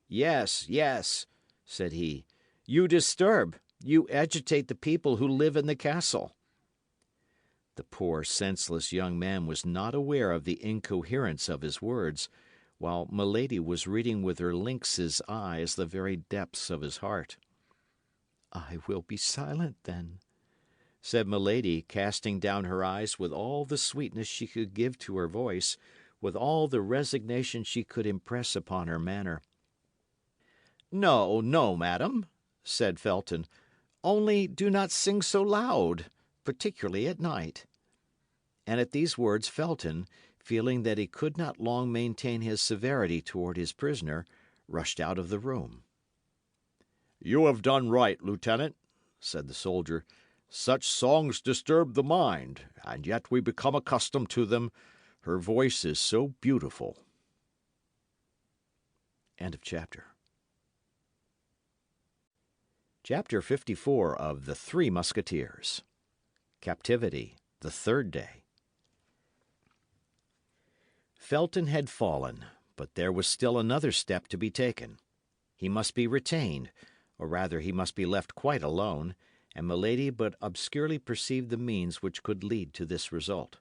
"Yes, yes," said he, "you disturb, you agitate the people who live in the castle." The poor, senseless young man was not aware of the incoherence of his words, while Milady was reading with her lynx's eyes the very depths of his heart. "I will be silent, then," said Milady, casting down her eyes with all the sweetness she could give to her voice, with all the resignation she could impress upon her manner. "No, no, madam," said Felton. "Only do not sing so loud, particularly at night." And at these words Felton, feeling that he could not long maintain his severity toward his prisoner, rushed out of the room. "You have done right, Lieutenant," said the soldier. "Such songs disturb the mind, and yet we become accustomed to them. Her voice is so beautiful." End of chapter. Chapter 54 of The Three Musketeers. Captivity, the third day. Felton had fallen, but there was still another step to be taken. He must be retained, or rather he must be left quite alone, and Milady but obscurely perceived the means which could lead to this result.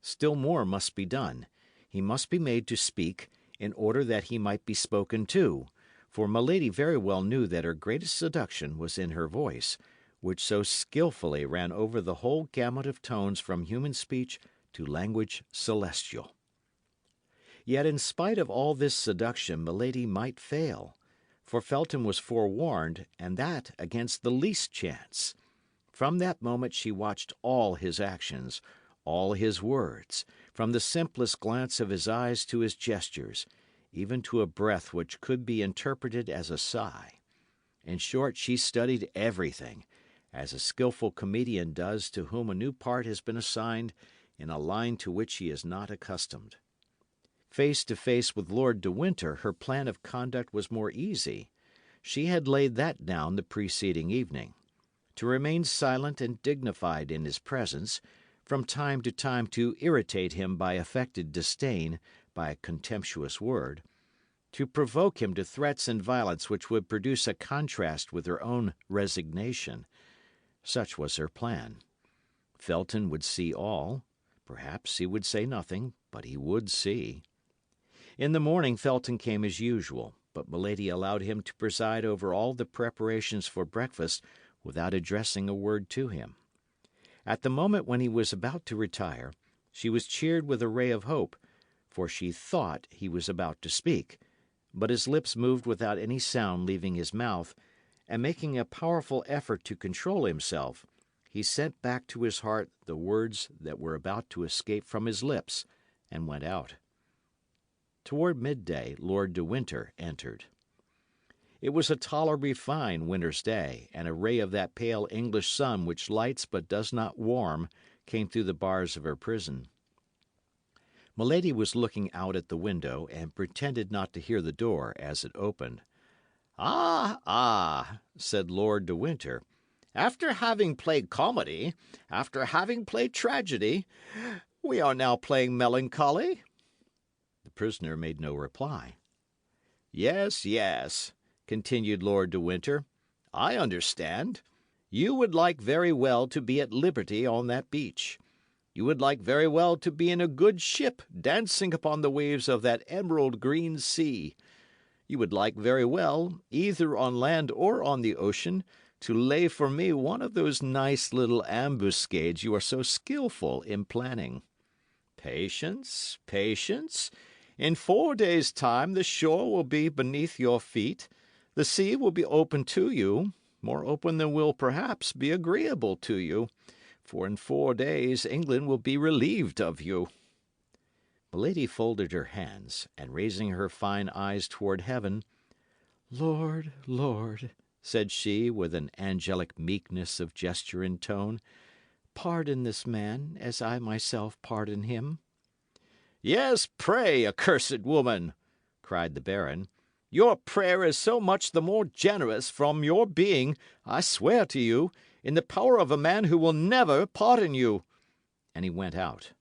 Still more must be done. He must be made to speak, in order that he might be spoken to, for Milady very well knew that her greatest seduction was in her voice, which so skilfully ran over the whole gamut of tones from human speech to language celestial. Yet in spite of all this seduction Milady might fail, for Felton was forewarned, and that against the least chance. From that moment she watched all his actions, all his words, from the simplest glance of his eyes to his gestures, even to a breath which could be interpreted as a sigh. In short, she studied everything, as a skilful comedian does to whom a new part has been assigned in a line to which he is not accustomed. Face to face with Lord de Winter, her plan of conduct was more easy. She had laid that down the preceding evening. To remain silent and dignified in his presence, from time to time to irritate him by affected disdain, by a contemptuous word, to provoke him to threats and violence which would produce a contrast with her own resignation. Such was her plan. Felton would see all. Perhaps he would say nothing, but he would see. In the morning Felton came as usual, but Milady allowed him to preside over all the preparations for breakfast without addressing a word to him. At the moment when he was about to retire, she was cheered with a ray of hope, for she thought he was about to speak, but his lips moved without any sound leaving his mouth, and making a powerful effort to control himself, he sent back to his heart the words that were about to escape from his lips, and went out. Toward midday, Lord de Winter entered. It was a tolerably fine winter's day, and a ray of that pale English sun which lights but does not warm came through the bars of her prison. Milady was looking out at the window, and pretended not to hear the door as it opened. "Ah, ah," said Lord de Winter. "After having played comedy, after having played tragedy, we are now playing melancholy?" The prisoner made no reply. "Yes, yes," continued Lord de Winter, "I understand. You would like very well to be at liberty on that beach. You would like very well to be in a good ship dancing upon the waves of that emerald green sea. You would like very well, either on land or on the ocean, to lay for me one of those nice little ambuscades you are so skillful in planning. Patience, patience. In 4 days' time the shore will be beneath your feet, the sea will be open to you, more open than will perhaps be agreeable to you, for in 4 days England will be relieved of you." Milady folded her hands, and raising her fine eyes toward heaven, "Lord, Lord," said she, with an angelic meekness of gesture and tone, "pardon this man as I myself pardon him." "Yes, pray, accursed woman," cried the baron. "Your prayer is so much the more generous from your being, I swear to you, in the power of a man who will never pardon you." And he went out.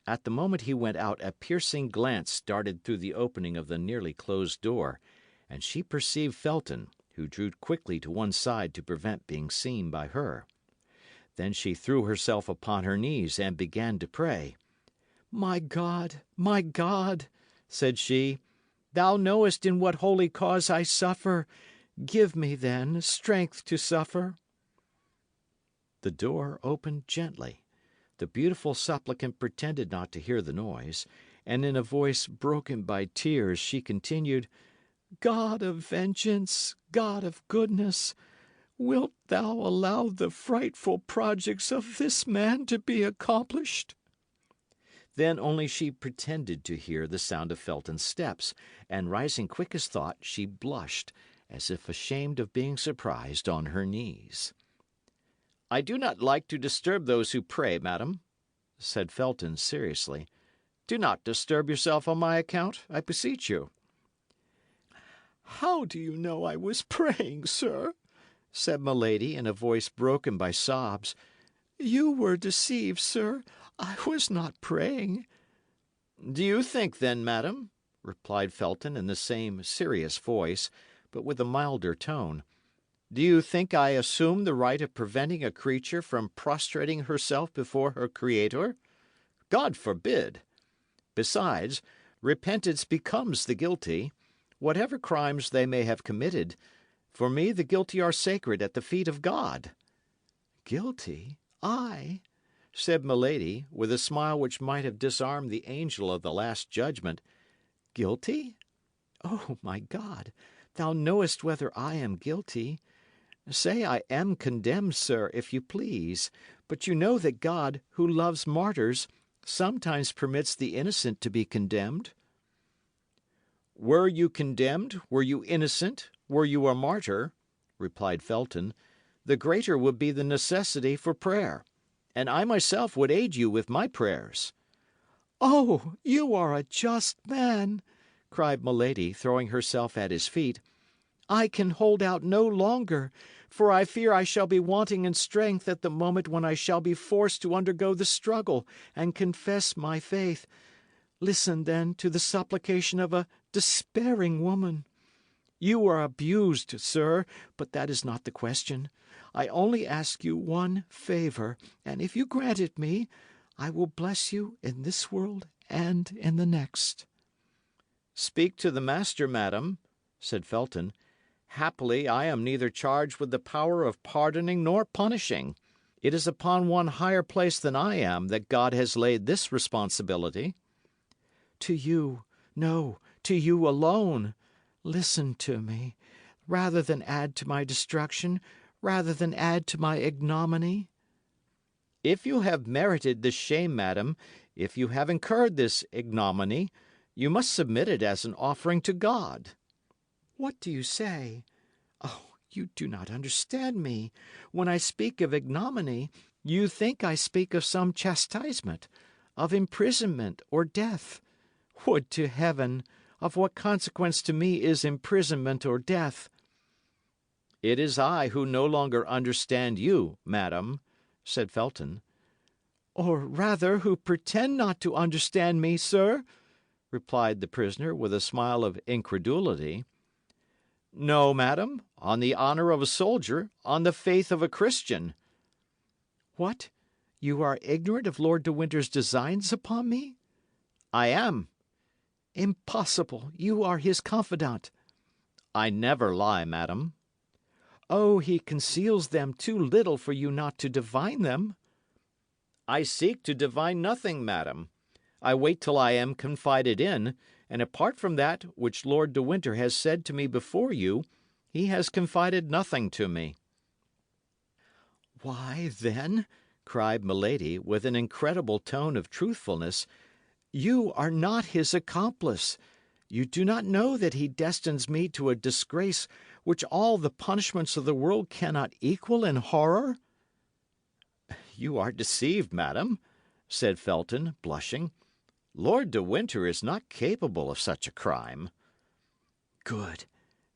At the moment he went out, a piercing glance darted through the opening of the nearly closed door, and she perceived Felton, who drew quickly to one side to prevent being seen by her. Then she threw herself upon her knees and began to pray. My God," said she, "thou knowest in what holy cause I suffer. Give me, then, strength to suffer." The door opened gently. The beautiful supplicant pretended not to hear the noise, and in a voice broken by tears she continued, "God of vengeance, God of goodness, wilt thou allow the frightful projects of this man to be accomplished?" Then only she pretended to hear the sound of Felton's steps, and rising quick as thought, she blushed, as if ashamed of being surprised on her knees. "I do not like to disturb those who pray, madam," said Felton seriously. "Do not disturb yourself on my account, I beseech you." "How do you know I was praying, sir?" said Milady in a voice broken by sobs. "You were deceived, sir. I was not praying." "Do you think, then, madam," replied Felton in the same serious voice, but with a milder tone, "do you think I assume the right of preventing a creature from prostrating herself before her Creator? God forbid! Besides, repentance becomes the guilty. Whatever crimes they may have committed, for me the guilty are sacred at the feet of God." "Guilty? I?" said Milady, with a smile which might have disarmed the angel of the Last Judgment. "Guilty? Oh, my God, thou knowest whether I am guilty. Say I am condemned, sir, if you please, but you know that God, who loves martyrs, sometimes permits the innocent to be condemned." "Were you condemned, were you innocent, were you a martyr," replied Felton, "the greater would be the necessity for prayer, and I myself would aid you with my prayers." "Oh, you are a just man!" cried Milady, throwing herself at his feet. "I can hold out no longer, for I fear I shall be wanting in strength at the moment when I shall be forced to undergo the struggle and confess my faith. Listen, then, to the supplication of a despairing woman. You are abused, sir, but that is not the question. I only ask you one favour, and if you grant it me, I will bless you in this world and in the next." "Speak to the master, madam," said Felton. "Happily, I am neither charged with the power of pardoning nor punishing. It is upon one higher place than I am that God has laid this responsibility." "To you, no, to you alone. Listen to me. Rather than add to my destruction, rather than add to my ignominy." "If you have merited this shame, madam, if you have incurred this ignominy, you must submit it as an offering to God." "What do you say? Oh, you do not understand me. When I speak of ignominy, you think I speak of some chastisement, of imprisonment or death. Would to heaven! Of what consequence to me is imprisonment or death?" "It is I who no longer understand you, madam," said Felton. "Or rather, who pretend not to understand me, sir," replied the prisoner, with a smile of incredulity. "No, madam, on the honour of a soldier, on the faith of a Christian." "What? You are ignorant of Lord de Winter's designs upon me?" "I am." "Impossible! You are his confidant." "I never lie, madam." "Oh, he conceals them too little for you not to divine them." "I seek to divine nothing, madam. I wait till I am confided in, and apart from that which Lord de Winter has said to me before you, he has confided nothing to me." "Why, then," cried Milady, with an incredible tone of truthfulness, "you are not his accomplice. You do not know that he destines me to a disgrace which all the punishments of the world cannot equal in horror?" "You are deceived, madam," said Felton, blushing. "Lord de Winter is not capable of such a crime." "Good,"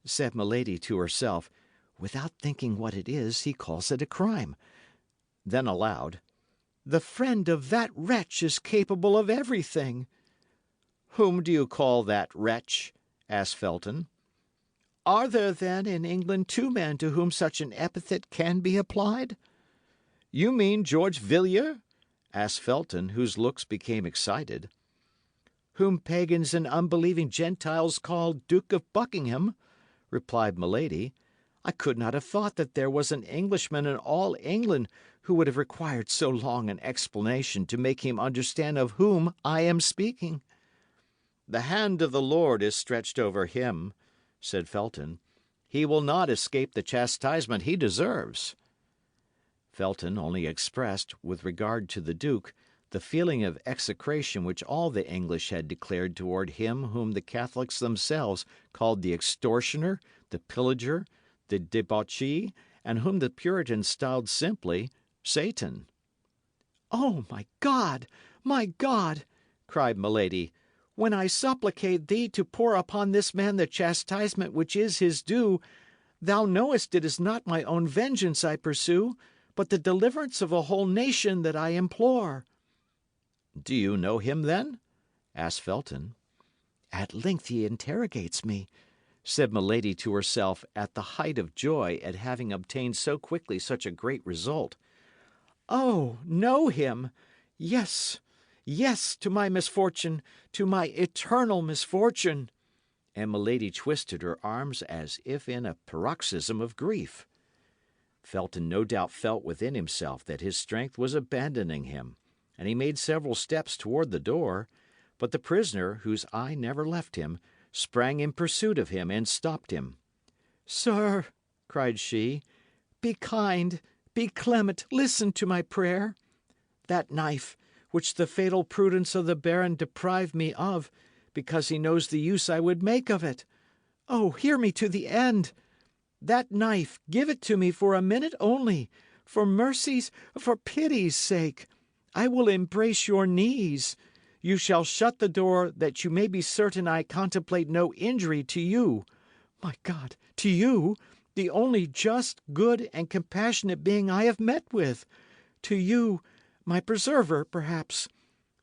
said Milady to herself. "Without thinking what it is, he calls it a crime." Then aloud, "The friend of that wretch is capable of everything." "Whom do you call that wretch?" asked Felton. "Are there, then, in England two men to whom such an epithet can be applied?" "You mean George Villiers?" asked Felton, whose looks became excited. "Whom pagans and unbelieving Gentiles call Duke of Buckingham," replied Milady. "I could not have thought that there was an Englishman in all England who would have required so long an explanation to make him understand of whom I am speaking." "The hand of the Lord is stretched over him," said Felton. "He will not escape the chastisement he deserves." Felton only expressed, with regard to the duke, the feeling of execration which all the English had declared toward him whom the Catholics themselves called the extortioner, the pillager, the debauchee, and whom the Puritans styled simply Satan. "Oh, my God! My God!" cried Milady. "When I supplicate thee to pour upon this man the chastisement which is his due, thou knowest it is not my own vengeance I pursue, but the deliverance of a whole nation that I implore." "Do you know him, then?" asked Felton. "At length he interrogates me," said Milady to herself, at the height of joy at having obtained so quickly such a great result. "Oh, know him! Yes, yes, to my misfortune, to my eternal misfortune." And Milady twisted her arms as if in a paroxysm of grief. Felton no doubt felt within himself that his strength was abandoning him, and he made several steps toward the door; but the prisoner, whose eye never left him, sprang in pursuit of him and stopped him. "Sir," cried she, "be kind, be clement, listen to my prayer. That knife, which the fatal prudence of the baron deprived me of, because he knows the use I would make of it. Oh, hear me to the end! That knife, give it to me for a minute only. For mercy's, for pity's sake, I will embrace your knees. You shall shut the door that you may be certain I contemplate no injury to you. My God, to you! the only just, good, and compassionate being I have met with. To you, my preserver, perhaps.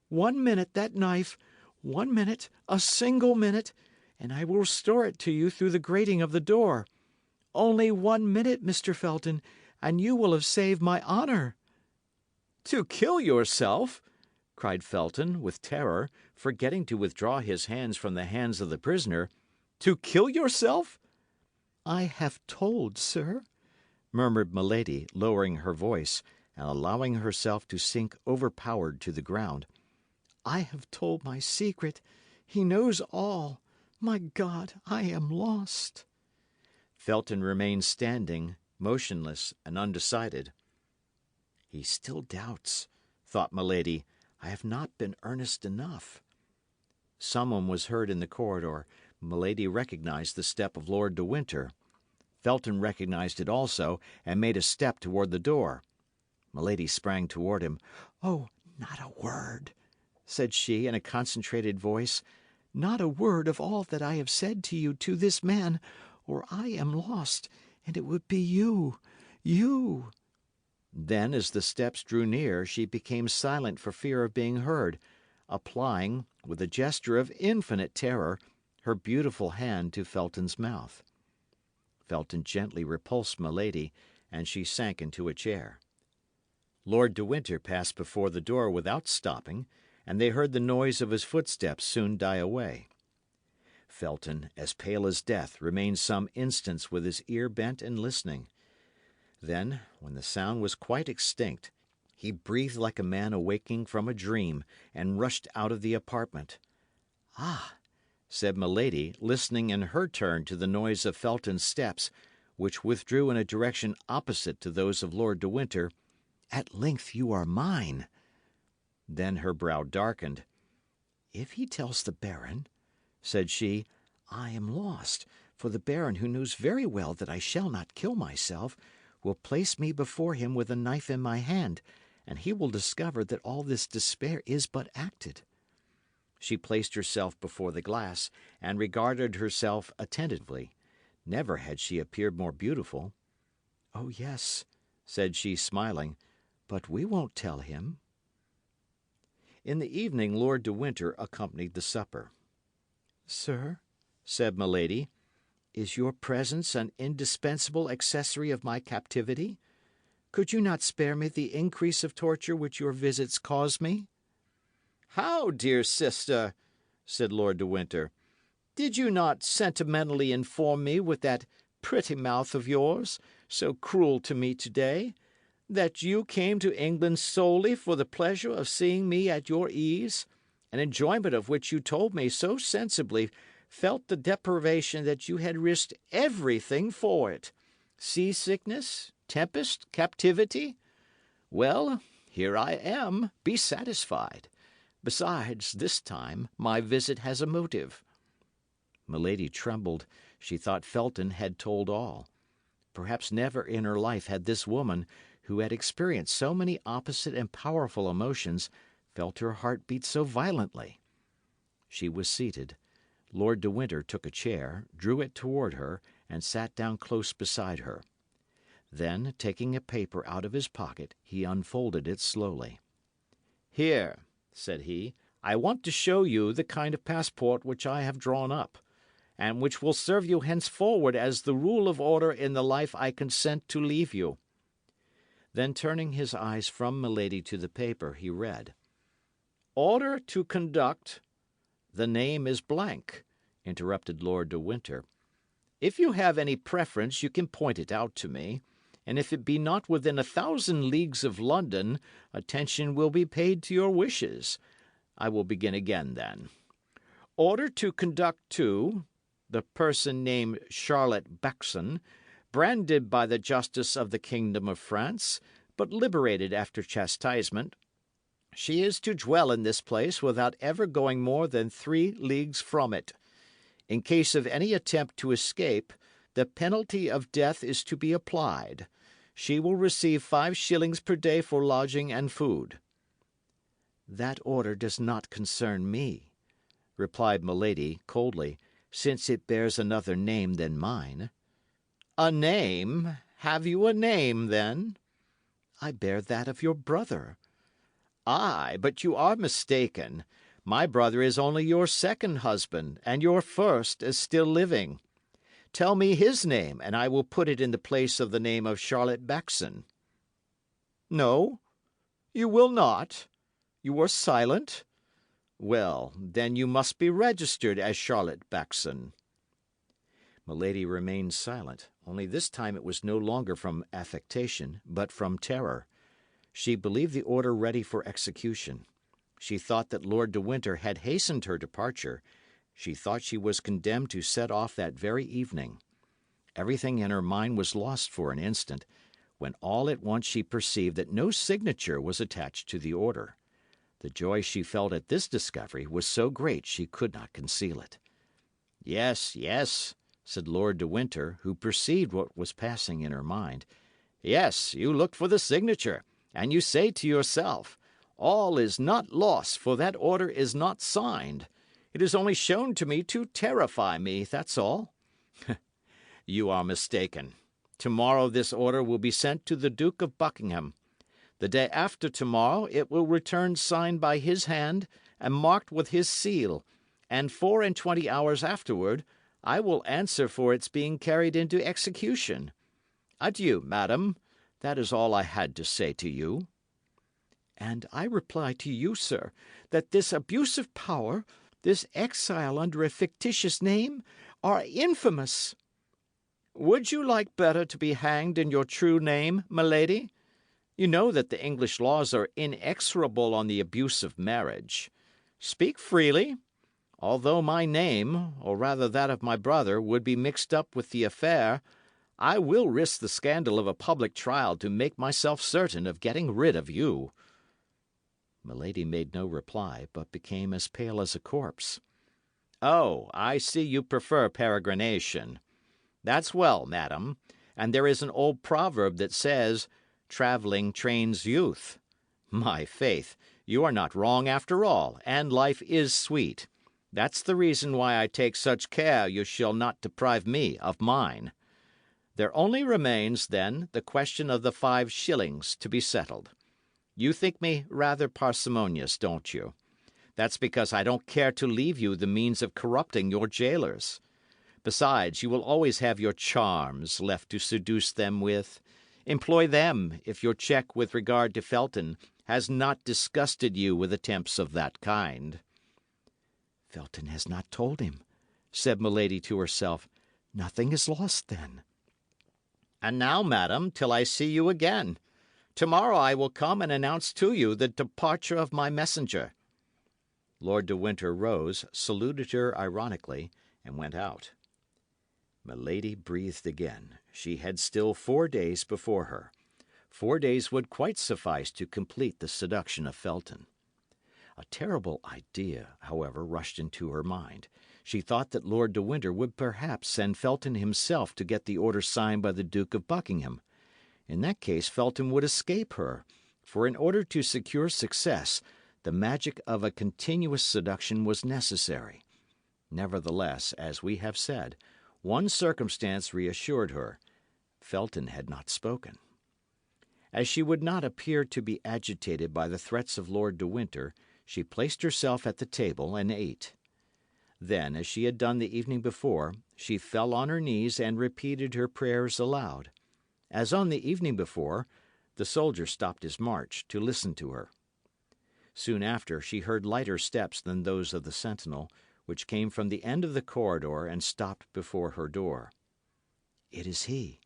1 minute that knife, 1 minute, a single minute, and I will restore it to you through the grating of the door. Only 1 minute, Mr. Felton, and you will have saved my honour." "To kill yourself?" cried Felton, with terror, forgetting to withdraw his hands from the hands of the prisoner. "To kill yourself?" "I have told, sir," murmured Milady, lowering her voice, and allowing herself to sink overpowered to the ground. "I have told my secret. He knows all. My God, I am lost." Felton remained standing, motionless and undecided. "He still doubts," thought Milady. "I have not been earnest enough." Someone was heard in the corridor. Milady recognised the step of Lord de Winter. Felton recognised it also, and made a step toward the door. Milady sprang toward him. "Oh, not a word," said she, in a concentrated voice. "Not a word of all that I have said to you to this man, or I am lost, and it would be you. Then, as the steps drew near, she became silent for fear of being heard, applying, with a gesture of infinite terror, her beautiful hand to Felton's mouth. Felton gently repulsed Milady, and she sank into a chair. Lord de Winter passed before the door without stopping, and they heard the noise of his footsteps soon die away. Felton, as pale as death, remained some instants with his ear bent and listening. Then, when the sound was quite extinct, he breathed like a man awaking from a dream, and rushed out of the apartment. "Ah!" said Milady, listening in her turn to the noise of Felton's steps, which withdrew in a direction opposite to those of Lord de Winter. "At length you are mine." Then her brow darkened. "If he tells the Baron," said she, "I am lost, for the Baron, who knows very well that I shall not kill myself, will place me before him with a knife in my hand, and he will discover that all this despair is but acted." She placed herself before the glass, and regarded herself attentively. Never had she appeared more beautiful. "Oh, yes," said she, smiling, "but we won't tell him." In the evening Lord de Winter accompanied the supper. "Sir," said Milady, "is your presence an indispensable accessory of my captivity? Could you not spare me the increase of torture which your visits cause me?" "How, dear sister?" said Lord de Winter. "Did you not sentimentally inform me with that pretty mouth of yours, so cruel to me today, that you came to England solely for the pleasure of seeing me at your ease, an enjoyment of which you told me so sensibly felt the deprivation that you had risked everything for it? Seasickness, tempest, captivity? Well, here I am, be satisfied. Besides, this time my visit has a motive." Milady trembled. She thought Felton had told all. Perhaps never in her life had this woman, who had experienced so many opposite and powerful emotions, felt her heart beat so violently. She was seated. Lord de Winter took a chair, drew it toward her, and sat down close beside her. Then, taking a paper out of his pocket, he unfolded it slowly. "Here," said he, "I want to show you the kind of passport which I have drawn up, and which will serve you henceforward as the rule of order in the life I consent to leave you." Then, turning his eyes from Milady to the paper, he read: "Order to conduct—" "The name is blank," interrupted Lord de Winter. "If you have any preference, you can point it out to me, and if it be not within 1,000 leagues of London, attention will be paid to your wishes. I will begin again, then. Order to conduct to the person named Charlotte Backson, branded by the justice of the kingdom of France, but liberated after chastisement. She is to dwell in this place without ever going more than 3 leagues from it. In case of any attempt to escape, the penalty of death is to be applied. She will receive 5 shillings per day for lodging and food." "That order does not concern me," replied Milady, coldly, "since it bears another name than mine." A name? Have you a name, then? I bear that of your brother. Ay, but you are mistaken. My brother is only your second husband, and your first is still living. Tell me his name, and I will put it in the place of the name of Charlotte Backson. No, you will not? You are silent? Well, then you must be registered as Charlotte Backson. Milady remained silent, only this time it was no longer from affectation, but from terror. She believed the order ready for execution. She thought that Lord de Winter had hastened her departure. She thought she was condemned to set off that very evening. Everything in her mind was lost for an instant, when all at once she perceived that no signature was attached to the order. The joy she felt at this discovery was so great she could not conceal it. Yes, yes, said Lord de Winter, who perceived what was passing in her mind. Yes, you look for the signature, and you say to yourself, all is not lost, for that order is not signed. It is only shown to me to terrify me, that's all. You are mistaken. Tomorrow this order will be sent to the Duke of Buckingham. The day after tomorrow it will return signed by his hand and marked with his seal, and 24 hours afterward I will answer for its being carried into execution. Adieu, madam. That is all I had to say to you. And I reply to you, sir, that this abusive power, this exile under a fictitious name, are infamous. Would you like better to be hanged in your true name, milady? You know that the English laws are inexorable on the abuse of marriage. Speak freely. Although my name, or rather that of my brother, would be mixed up with the affair, I will risk the scandal of a public trial to make myself certain of getting rid of you. Milady made no reply, but became as pale as a corpse. Oh, I see you prefer peregrination. That's well, madam, and there is an old proverb that says, travelling trains youth. My faith, you are not wrong after all, and life is sweet. That's the reason why I take such care you shall not deprive me of mine. There only remains, then, the question of the 5 shillings to be settled. You think me rather parsimonious, don't you? That's because I don't care to leave you the means of corrupting your jailers. Besides, you will always have your charms left to seduce them with. Employ them, if your check with regard to Felton has not disgusted you with attempts of that kind. Felton has not told him, said Milady to herself. Nothing is lost, then. And now, madam, till I see you again. Tomorrow I will come and announce to you the departure of my messenger. Lord de Winter rose, saluted her ironically, and went out. Milady breathed again. She had still 4 days before her. 4 days would quite suffice to complete the seduction of Felton. A terrible idea, however, rushed into her mind. She thought that Lord de Winter would perhaps send Felton himself to get the order signed by the Duke of Buckingham. In that case, Felton would escape her, for in order to secure success, the magic of a continuous seduction was necessary. Nevertheless, as we have said, one circumstance reassured her. Felton had not spoken. As she would not appear to be agitated by the threats of Lord de Winter, she placed herself at the table and ate. Then, as she had done the evening before, she fell on her knees and repeated her prayers aloud. As on the evening before, the soldier stopped his march to listen to her. Soon after, she heard lighter steps than those of the sentinel, which came from the end of the corridor and stopped before her door. "It is he,"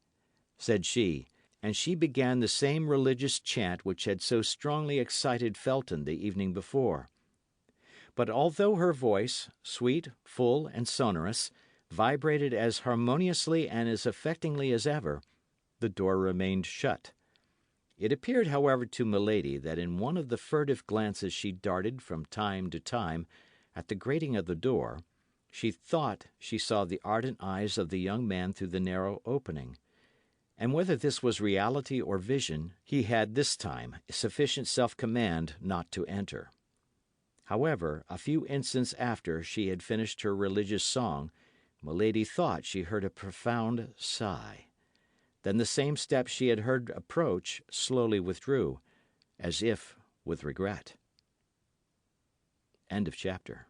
said she, and she began the same religious chant which had so strongly excited Felton the evening before. But although her voice, sweet, full, and sonorous, vibrated as harmoniously and as affectingly as ever, the door remained shut. It appeared, however, to Milady that in one of the furtive glances she darted from time to time at the grating of the door, she thought she saw the ardent eyes of the young man through the narrow opening. And whether this was reality or vision, he had this time sufficient self-command not to enter. However, a few instants after she had finished her religious song, Milady thought she heard a profound sigh. Then the same steps she had heard approach slowly withdrew, as if with regret. End of chapter.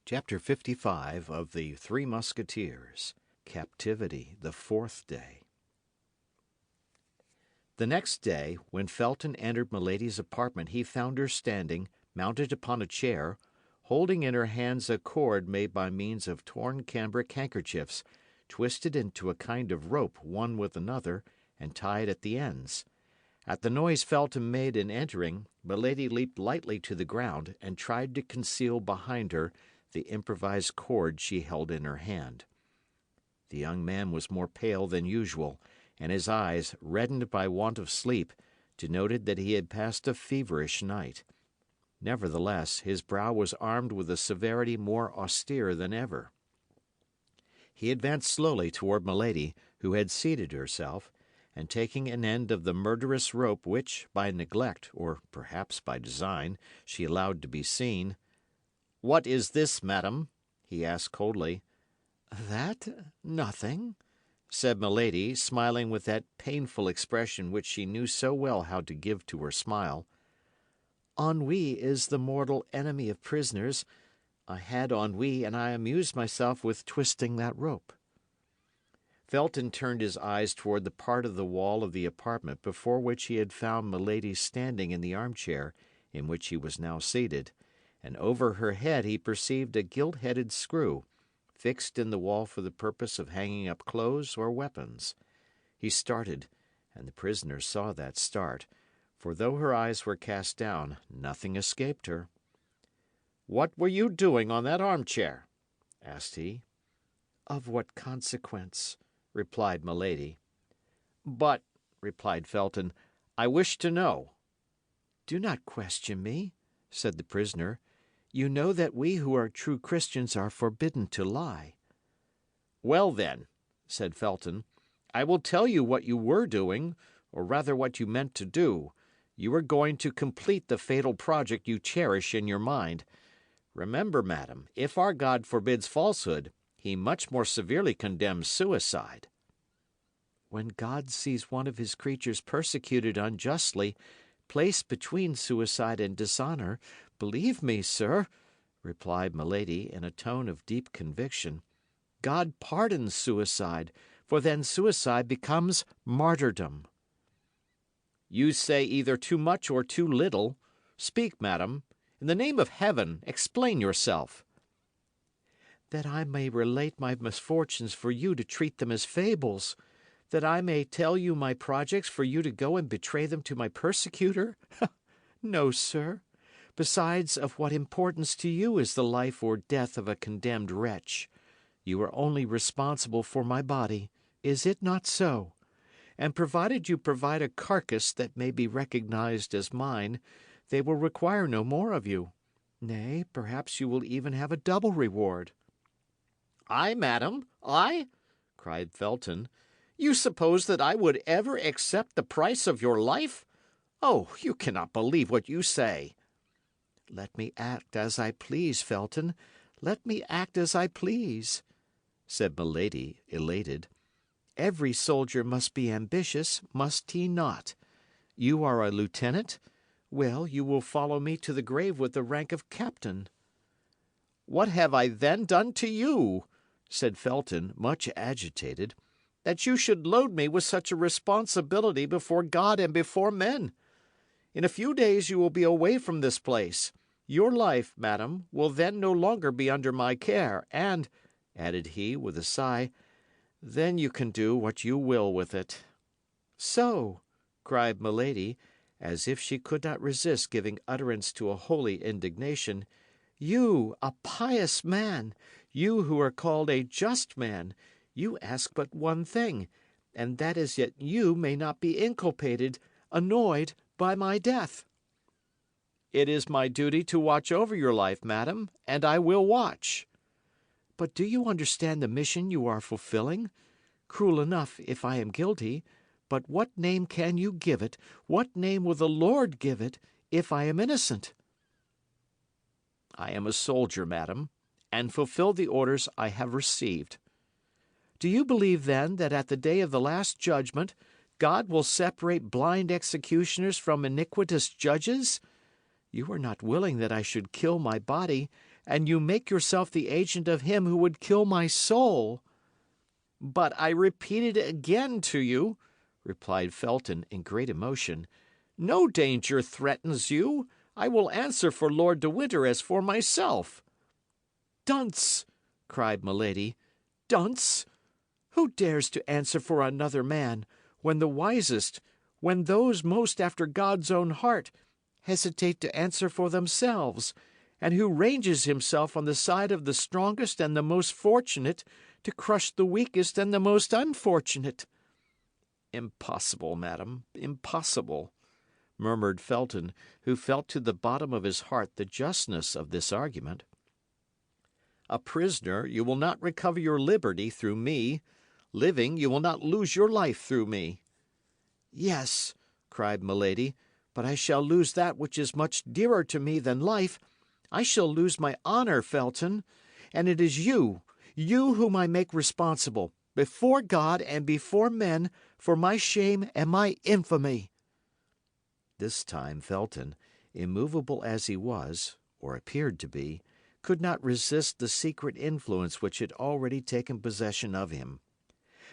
Chapter 55 of the Three Musketeers. Captivity, the fourth day. The next day, when Felton entered Milady's apartment, he found her standing, mounted upon a chair, holding in her hands a cord made by means of torn cambric handkerchiefs, twisted into a kind of rope one with another, and tied at the ends. At the noise Felton made in entering, Milady leaped lightly to the ground and tried to conceal behind her the improvised cord she held in her hand. The young man was more pale than usual, and his eyes, reddened by want of sleep, denoted that he had passed a feverish night. Nevertheless, his brow was armed with a severity more austere than ever. He advanced slowly toward Milady, who had seated herself, and taking an end of the murderous rope which, by neglect, or perhaps by design, she allowed to be seen, "What is this, madam?" he asked coldly. "That? Nothing," said Milady, smiling with that painful expression which she knew so well how to give to her smile. "Ennui is the mortal enemy of prisoners. I had ennui, and I amused myself with twisting that rope." Felton turned his eyes toward the part of the wall of the apartment before which he had found Milady standing in the armchair in which he was now seated, and over her head he perceived a gilt-headed screw, fixed in the wall for the purpose of hanging up clothes or weapons. He started, and the prisoner saw that start, for though her eyes were cast down, nothing escaped her. "What were you doing on that armchair?" asked he. "Of what consequence?" replied Milady. "But," replied Felton, "I wish to know." "Do not question me," said the prisoner. "You know that we who are true Christians are forbidden to lie." "Well, then," said Felton, "I will tell you what you were doing, or rather what you meant to do. You were going to complete the fatal project you cherish in your mind. Remember, madam, if our God forbids falsehood, he much more severely condemns suicide." "When God sees one of his creatures persecuted unjustly, placed between suicide and dishonor, believe me, sir," replied Milady in a tone of deep conviction, "God pardons suicide, for then suicide becomes martyrdom." "You say either too much or too little. Speak, madam. In the name of heaven, explain yourself." "That I may relate my misfortunes for you to treat them as fables, that I may tell you my projects for you to go and betray them to my persecutor? No, sir. Besides, of what importance to you is the life or death of a condemned wretch? You are only responsible for my body. Is it not so? And provided you provide a carcass that may be recognized as mine, they will require no more of you. Nay, perhaps you will even have a double reward." "I, madam, I?" cried Felton. "You suppose that I would ever accept the price of your life? Oh, you cannot believe what you say." "Let me act as I please, Felton. Let me act as I please," said Milady, elated. "Every soldier must be ambitious, must he not? You are a lieutenant? Well, you will follow me to the grave with the rank of captain." "What have I then done to you," said Felton, much agitated, "that you should load me with such a responsibility before God and before men? In a few days you will be away from this place. Your life, madam, will then no longer be under my care, and," added he, with a sigh, "then you can do what you will with it." "So!" cried Milady, as if she could not resist giving utterance to a holy indignation. "You, a pious man, you who are called a just man, you ask but one thing, and that is that you may not be inculpated, annoyed by my death." "It is my duty to watch over your life, madam, and I will watch." "But do you understand the mission you are fulfilling? Cruel enough, if I am guilty, but what name can you give it, what name will the Lord give it, if I am innocent?" "I am a soldier, madam, and fulfill the orders I have received." Do you believe, then, that at the day of the last judgment God will separate blind executioners from iniquitous judges? You are not willing that I should kill my body, and you make yourself the agent of him who would kill my soul. But I repeat it again to you, replied Felton in great emotion. No danger threatens you. I will answer for Lord de Winter as for myself. Dunce! cried Milady. Dunce! Who dares to answer for another man, when the wisest, when those most after God's own heart, hesitate to answer for themselves, and who ranges himself on the side of the strongest and the most fortunate to crush the weakest and the most unfortunate? Impossible, madam, impossible, murmured Felton, who felt to the bottom of his heart the justness of this argument. A prisoner, you will not recover your liberty through me. Living, you will not lose your life through me. Yes, cried Milady, but I shall lose that which is much dearer to me than life. I shall lose my honor, Felton, and it is you whom I make responsible, before God and before men, for my shame and my infamy. This time Felton, immovable as he was, or appeared to be, could not resist the secret influence which had already taken possession of him.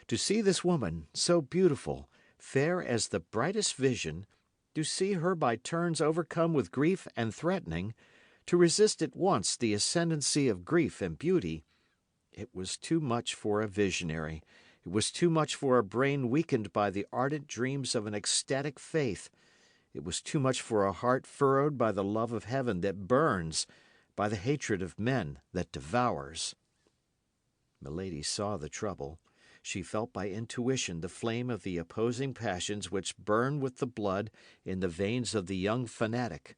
To see this woman, so beautiful, fair as the brightest vision, to see her by turns overcome with grief and threatening, to resist at once the ascendancy of grief and beauty, it was too much for a visionary. It was too much for a brain weakened by the ardent dreams of an ecstatic faith. It was too much for a heart furrowed by the love of heaven that burns, by the hatred of men that devours. Milady saw the trouble. She felt by intuition the flame of the opposing passions which burn with the blood in the veins of the young fanatic.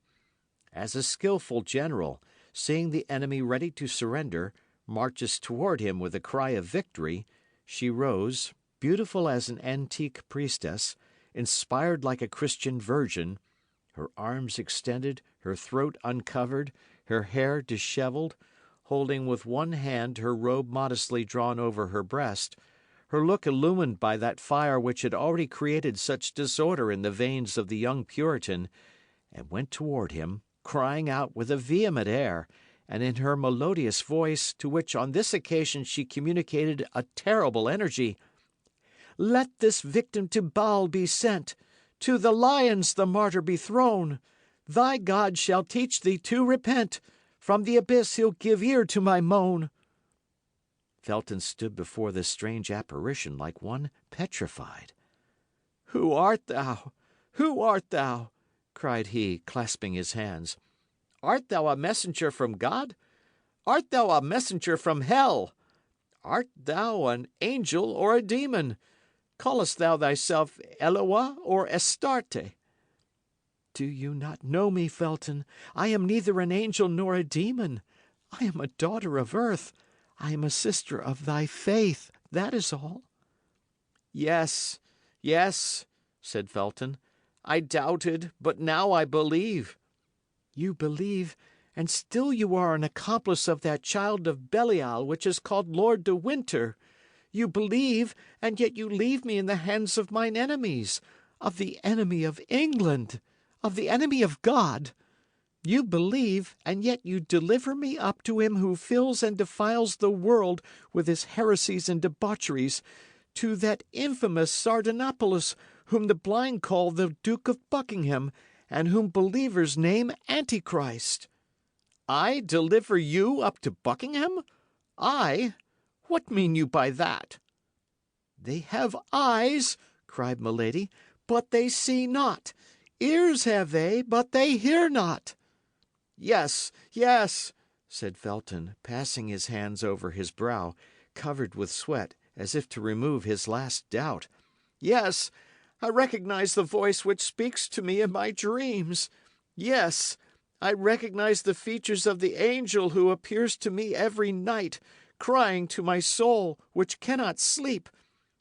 As a skilful general, seeing the enemy ready to surrender, marches toward him with a cry of victory, she rose, beautiful as an antique priestess, inspired like a Christian virgin, her arms extended, her throat uncovered, her hair disheveled, holding with one hand her robe modestly drawn over her breast, her look illumined by that fire which had already created such disorder in the veins of the young Puritan, and went toward him, crying out with a vehement air, and in her melodious voice, to which on this occasion she communicated a terrible energy, "Let this victim to Baal be sent, to the lions the martyr be thrown. Thy God shall teach thee to repent. From the abyss he'll give ear to my moan." Felton stood before this strange apparition like one petrified. "Who art thou? Who art thou?" cried he, clasping his hands. "Art thou a messenger from God? Art thou a messenger from hell? Art thou an angel or a demon? Callest thou thyself Eloa or Astarte?" "Do you not know me, Felton? I am neither an angel nor a demon. I am a daughter of earth. I am a sister of thy faith, that is all." "Yes, yes," said Felton. "I doubted, but now I believe." "You believe, and still you are an accomplice of that child of Belial which is called Lord de Winter. You believe, and yet you leave me in the hands of mine enemies, of the enemy of England, of the enemy of God. You believe, and yet you deliver me up to him who fills and defiles the world with his heresies and debaucheries, to that infamous Sardanapalus, whom the blind call the Duke of Buckingham, and whom believers name Antichrist." "I deliver you up to Buckingham? I? What mean you by that?" "They have eyes," cried Milady, "but they see not. Ears have they, but they hear not." "Yes, yes," said Felton, passing his hands over his brow, covered with sweat, as if to remove his last doubt. "Yes, I recognize the voice which speaks to me in my dreams. Yes, I recognize the features of the angel who appears to me every night, crying to my soul, which cannot sleep,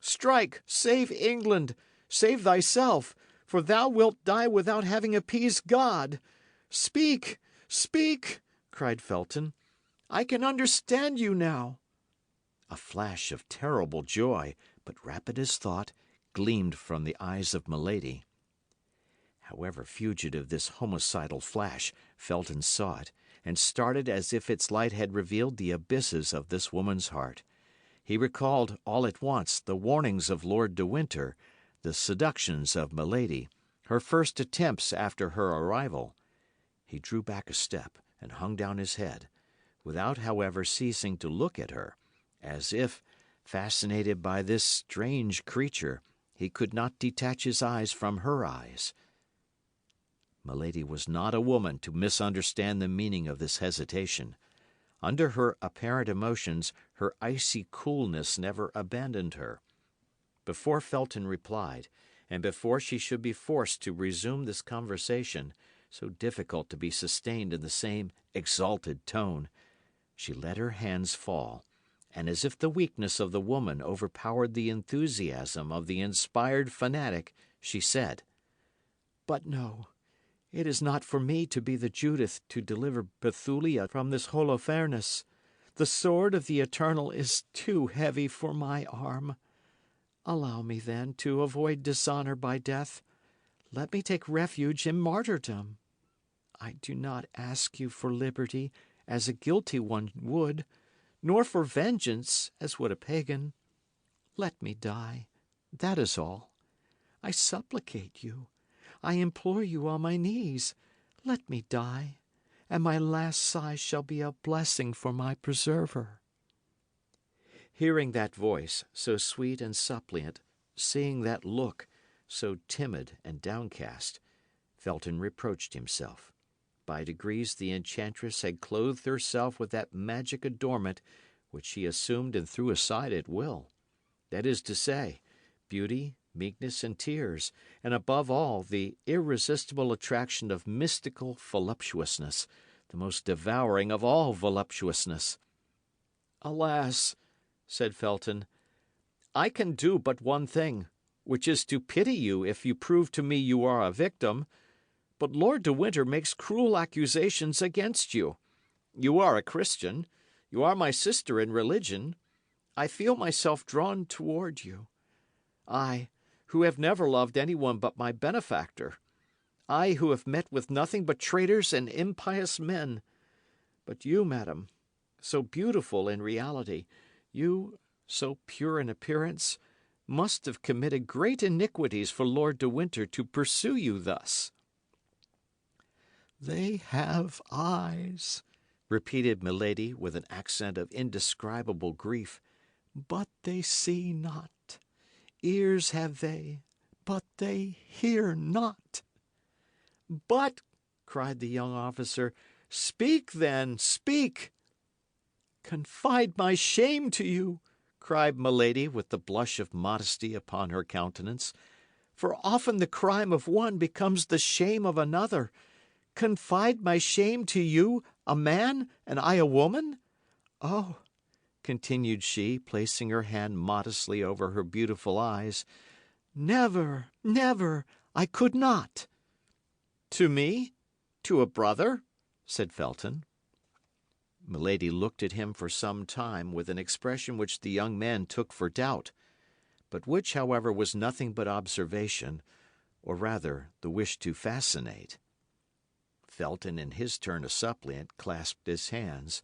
'Strike, save England, save thyself, for thou wilt die without having appeased God.' Speak, speak," cried Felton. "I can understand you now." A flash of terrible joy, but rapid as thought, gleamed from the eyes of Milady. However fugitive this homicidal flash, Felton saw it, and started as if its light had revealed the abysses of this woman's heart. He recalled all at once the warnings of Lord de Winter, the seductions of Milady, her first attempts after her arrival. He drew back a step and hung down his head, without, however, ceasing to look at her, as if, fascinated by this strange creature, he could not detach his eyes from her eyes. Milady was not a woman to misunderstand the meaning of this hesitation. Under her apparent emotions, her icy coolness never abandoned her. Before Felton replied, and before she should be forced to resume this conversation, so difficult to be sustained in the same exalted tone, she let her hands fall, and as if the weakness of the woman overpowered the enthusiasm of the inspired fanatic, she said, "But no, it is not for me to be the Judith to deliver Bethulia from this Holofernes. The sword of the Eternal is too heavy for my arm. Allow me, then, to avoid dishonour by death. Let me take refuge in martyrdom. I do not ask you for liberty, as a guilty one would, nor for vengeance, as would a pagan. Let me die, that is all. I supplicate you. I implore you on my knees. Let me die, and my last sigh shall be a blessing for my preserver." Hearing that voice, so sweet and suppliant, seeing that look, so timid and downcast, Felton reproached himself. By degrees the enchantress had clothed herself with that magic adornment which she assumed and threw aside at will. That is to say, beauty, meekness, and tears, and above all the irresistible attraction of mystical voluptuousness, the most devouring of all voluptuousness. "Alas," said Felton, "I can do but one thing, which is to pity you if you prove to me you are a victim. But Lord de Winter makes cruel accusations against you. You are a Christian. You are my sister in religion. I feel myself drawn toward you. I, who have never loved anyone but my benefactor. I, who have met with nothing but traitors and impious men. But you, madam, so beautiful in reality, you, so pure in appearance, must have committed great iniquities for Lord de Winter to pursue you thus." "They have eyes," repeated Milady with an accent of indescribable grief, "but they see not. Ears have they, but they hear not." "But," cried the young officer, "speak then, speak!" "Confide my shame to you," cried Milady, with the blush of modesty upon her countenance. "For often the crime of one becomes the shame of another. Confide my shame to you, a man, and I a woman? Oh," continued she, placing her hand modestly over her beautiful eyes, "never, never! I could not." "To me? To a brother?" said Felton. Milady looked at him for some time with an expression which the young man took for doubt, but which, however, was nothing but observation, or rather the wish to fascinate. Felton, in his turn a suppliant, clasped his hands.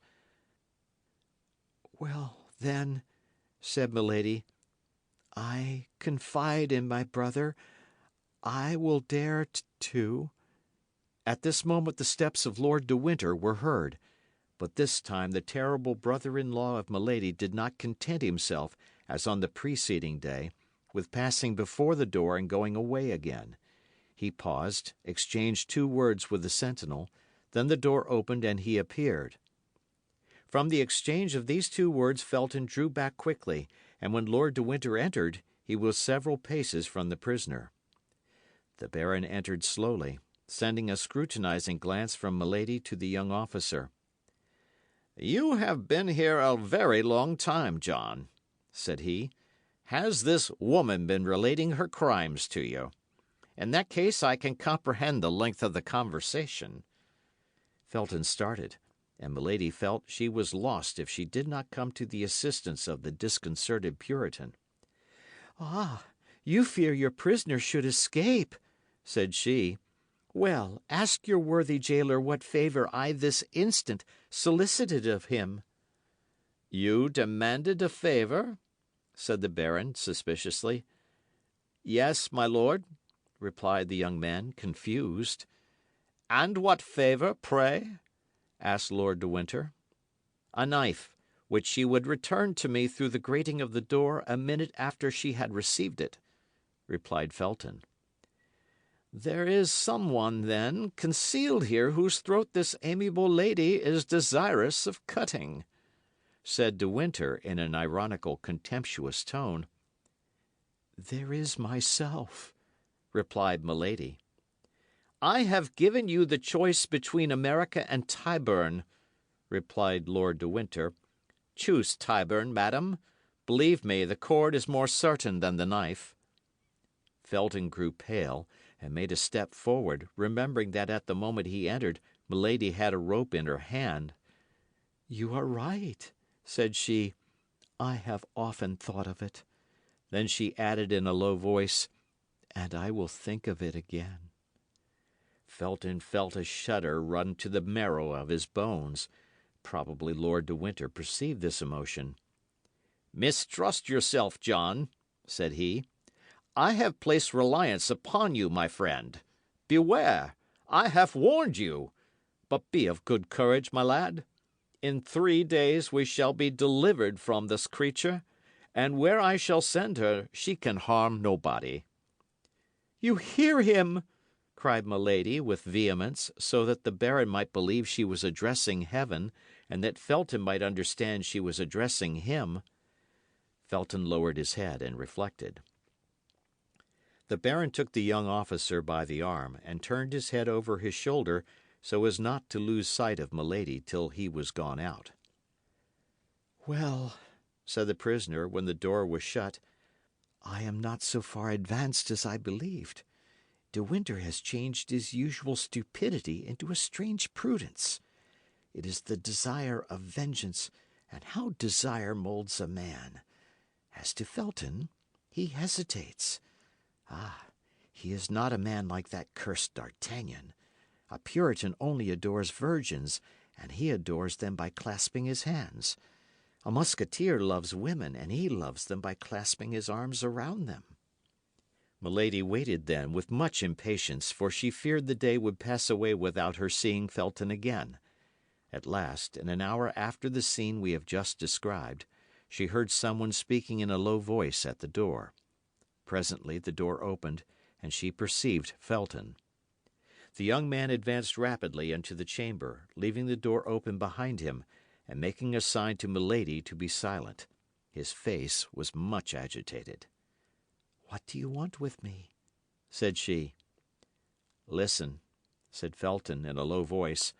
"Well, then," said Milady, "I confide in my brother. I will dare to—" At this moment the steps of Lord de Winter were heard, but this time the terrible brother-in-law of Milady did not content himself, as on the preceding day, with passing before the door and going away again. He paused, exchanged 2 words with the sentinel, then the door opened and he appeared. From the exchange of these 2 words Felton drew back quickly, and when Lord de Winter entered, he was several paces from the prisoner. The baron entered slowly, sending a scrutinizing glance from Milady to the young officer. "You have been here a very long time, John," said he. "Has this woman been relating her crimes to you? In that case, I can comprehend the length of the conversation." Felton started. and Milady felt she was lost if she did not come to the assistance of the disconcerted Puritan. Ah, you fear your prisoner should escape, said she. Well, ask your worthy jailer what favour I this instant solicited of him. You demanded a favour? Said the baron suspiciously. Yes, my lord, replied the young man, confused. And what favour, pray? Asked Lord de Winter. A knife, which she would return to me through the grating of the door a minute after she had received it, replied Felton. There is some one, then, concealed here whose throat this amiable lady is desirous of cutting, said de Winter in an ironical, contemptuous tone. There is myself, replied Milady. I have given you the choice between America and Tyburn, replied Lord de Winter. Choose Tyburn, madam. Believe me, the cord is more certain than the knife. Felton grew pale and made a step forward, remembering that at the moment he entered, Milady had a rope in her hand. You are right, said she. I have often thought of it. Then she added in a low voice, And I will think of it again. Felton felt a shudder run to the marrow of his bones. Probably Lord de Winter perceived this emotion. Mistrust yourself, John, said he. I have placed reliance upon you, my friend. Beware! I have warned you. But be of good courage, my lad. In 3 days we shall be delivered from this creature, and where I shall send her, she can harm nobody. You hear him, cried Milady with vehemence, so that the baron might believe she was addressing heaven, and that Felton might understand she was addressing him. Felton lowered his head and reflected. The baron took the young officer by the arm and turned his head over his shoulder so as not to lose sight of Milady till he was gone out. Well, said the prisoner when the door was shut, I am not so far advanced as I believed. De Winter has changed his usual stupidity into a strange prudence. It is the desire of vengeance, and how desire moulds a man. As to Felton, he hesitates. Ah, he is not a man like that cursed D'Artagnan. A Puritan only adores virgins, and he adores them by clasping his hands. A musketeer loves women, and he loves them by clasping his arms around them. Milady waited then with much impatience, for she feared the day would pass away without her seeing Felton again. At last, in an hour after the scene we have just described, she heard someone speaking in a low voice at the door. Presently the door opened, and she perceived Felton. The young man advanced rapidly into the chamber, leaving the door open behind him, and making a sign to Milady to be silent. His face was much agitated. What do you want with me? Said she. Listen, said Felton in a low voice.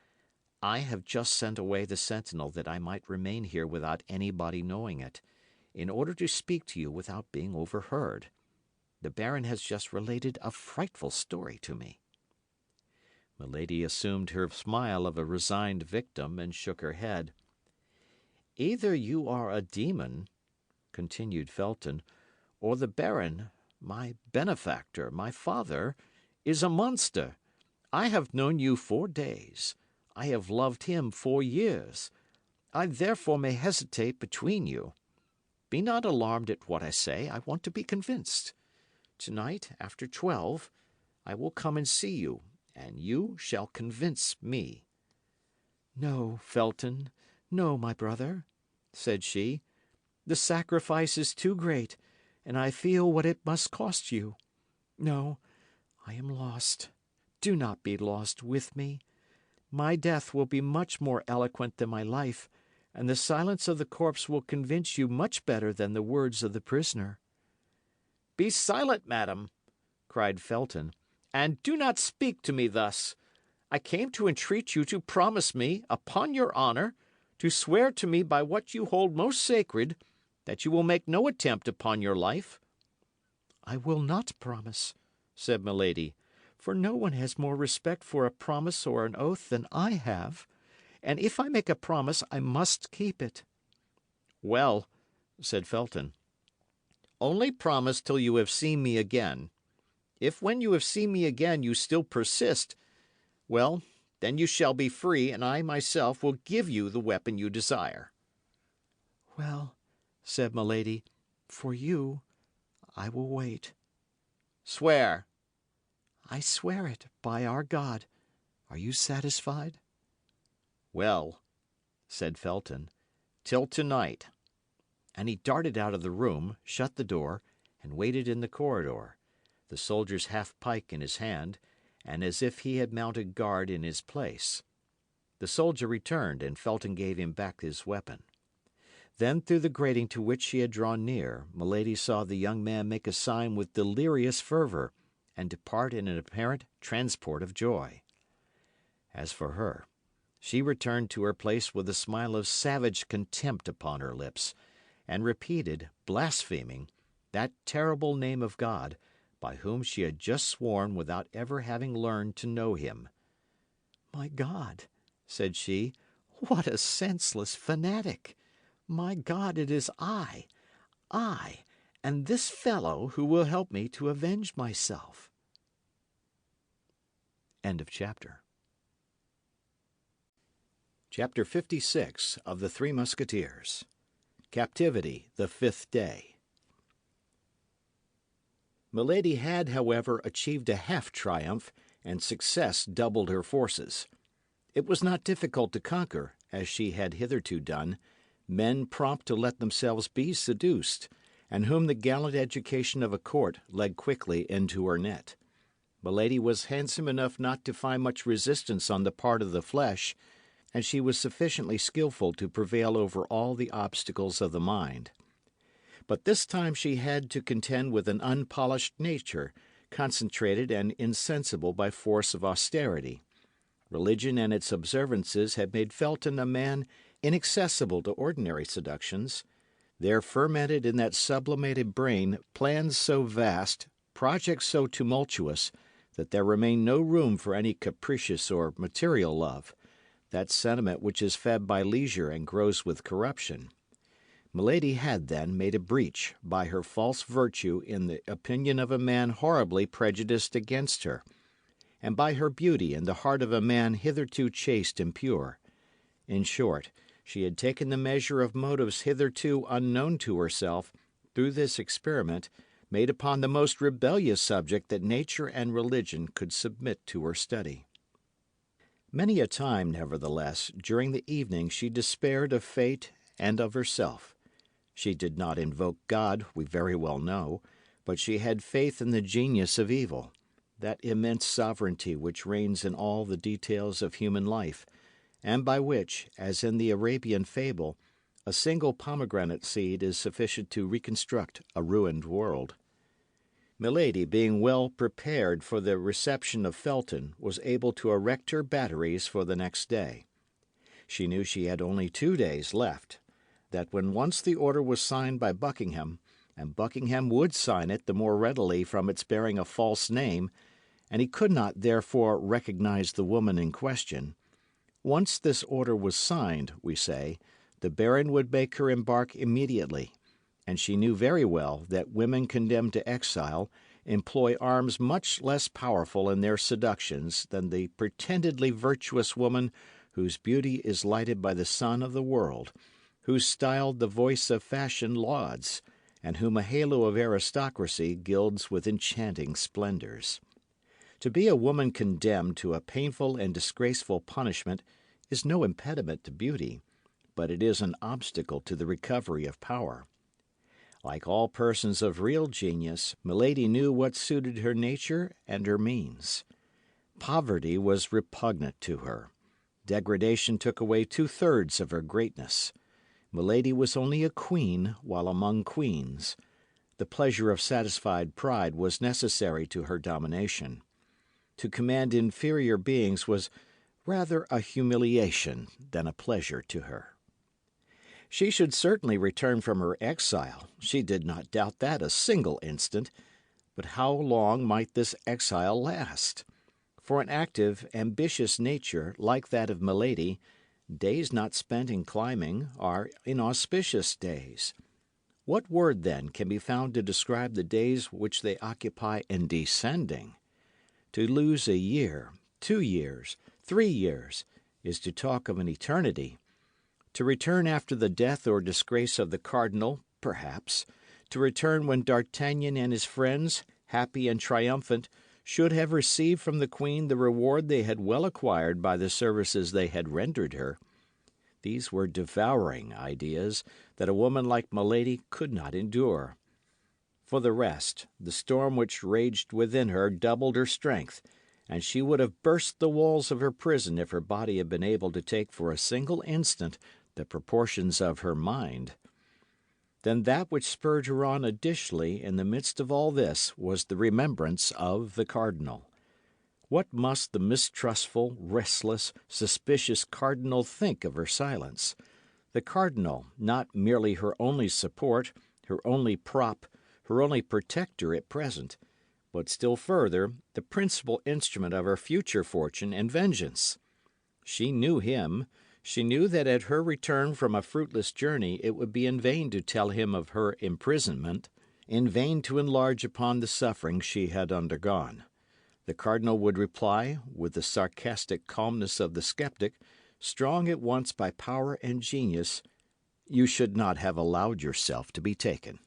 I have just sent away the sentinel that I might remain here without anybody knowing it, in order to speak to you without being overheard. The baron has just related a frightful story to me. Milady assumed her smile of a resigned victim and shook her head. Either you are a demon, continued Felton, or the baron, my benefactor, my father, is a monster. I have known you 4 days. I have loved him 4 years. I therefore may hesitate between you. Be not alarmed at what I say. I want to be convinced. Tonight, after 12, I will come and see you, and you shall convince me. No, Felton, no, my brother, said she. The sacrifice is too great, and I feel what it must cost you. No, I am lost. Do not be lost with me. My death will be much more eloquent than my life, and the silence of the corpse will convince you much better than the words of the prisoner. Be silent, madam, cried Felton, and do not speak to me thus. I came to entreat you to promise me, upon your honour, to swear to me by what you hold most sacred, that you will make no attempt upon your life. I will not promise, said Milady, for no one has more respect for a promise or an oath than I have. and if I make a promise, I must keep it." "Well," said Felton, "only promise till you have seen me again. If when you have seen me again you still persist, well, then you shall be free, and I myself will give you the weapon you desire." "Well," said Milady, "for you I will wait." "Swear." "I swear it, by our God. Are you satisfied?" "Well," said Felton, "till tonight." And he darted out of the room, shut the door, and waited in the corridor, the soldier's half pike in his hand, and as if he had mounted guard in his place. The soldier returned, and Felton gave him back his weapon. Then through the grating to which she had drawn near, Milady saw the young man make a sign with delirious fervour, and depart in an apparent transport of joy. As for her, she returned to her place with a smile of savage contempt upon her lips, and repeated, blaspheming, that terrible name of God, by whom she had just sworn without ever having learned to know him. "My God," said she, "what a senseless fanatic! My God, it is I, and this fellow who will help me to avenge myself." End of chapter. Chapter 56 of the Three Musketeers. Captivity, the Fifth Day. Milady had, however, achieved a half triumph, and success doubled her forces. It was not difficult to conquer, as she had hitherto done, men prompt to let themselves be seduced, and whom the gallant education of a court led quickly into her net. Milady was handsome enough not to find much resistance on the part of the flesh, and she was sufficiently skilful to prevail over all the obstacles of the mind. But this time she had to contend with an unpolished nature, concentrated and insensible by force of austerity. Religion and its observances had made Felton a man inaccessible to ordinary seductions. There fermented in that sublimated brain plans so vast, projects so tumultuous, that there remained no room for any capricious or material love, that sentiment which is fed by leisure and grows with corruption. Milady had, then, made a breach by her false virtue in the opinion of a man horribly prejudiced against her, and by her beauty in the heart of a man hitherto chaste and pure. In short, she had taken the measure of motives hitherto unknown to herself through this experiment made upon the most rebellious subject that nature and religion could submit to her study. Many a time, nevertheless, during the evening she despaired of fate and of herself. She did not invoke God, we very well know, but she had faith in the genius of evil, that immense sovereignty which reigns in all the details of human life, and by which, as in the Arabian fable, a single pomegranate seed is sufficient to reconstruct a ruined world. Milady, being well prepared for the reception of Felton, was able to erect her batteries for the next day. She knew she had only 2 days left, that when once the order was signed by Buckingham, and Buckingham would sign it the more readily from its bearing a false name, and he could not therefore recognize the woman in question, once this order was signed, we say, the baron would make her embark immediately, and she knew very well that women condemned to exile employ arms much less powerful in their seductions than the pretendedly virtuous woman whose beauty is lighted by the sun of the world, whose style the voice of fashion lauds, and whom a halo of aristocracy gilds with enchanting splendours. To be a woman condemned to a painful and disgraceful punishment is no impediment to beauty, but it is an obstacle to the recovery of power. Like all persons of real genius, Milady knew what suited her nature and her means. Poverty was repugnant to her. Degradation took away 2/3 of her greatness. Milady was only a queen while among queens. The pleasure of satisfied pride was necessary to her domination. To command inferior beings was rather a humiliation than a pleasure to her. She should certainly return from her exile, she did not doubt that a single instant, but how long might this exile last? For an active, ambitious nature, like that of Milady, Days not spent in climbing are inauspicious days. What word, then, can be found to describe the days which they occupy in descending? To lose a year, 2 years, 3 years, is to talk of an eternity. To return after the death or disgrace of the cardinal, perhaps. To return when D'Artagnan and his friends, happy and triumphant, should have received from the queen the reward they had well acquired by the services they had rendered her. These were devouring ideas that a woman like Milady could not endure. For the rest, the storm which raged within her doubled her strength, and she would have burst the walls of her prison if her body had been able to take for a single instant the proportions of her mind. Then that which spurred her on additionally in the midst of all this was the remembrance of the cardinal. What must the mistrustful, restless, suspicious cardinal think of her silence? The cardinal, not merely her only support, her only prop, her only protector at present, but still further, the principal instrument of her future fortune and vengeance. She knew him. She knew that at her return from a fruitless journey it would be in vain to tell him of her imprisonment, in vain to enlarge upon the suffering she had undergone. The cardinal would reply, with the sarcastic calmness of the sceptic, strong at once by power and genius, "You should not have allowed yourself to be taken."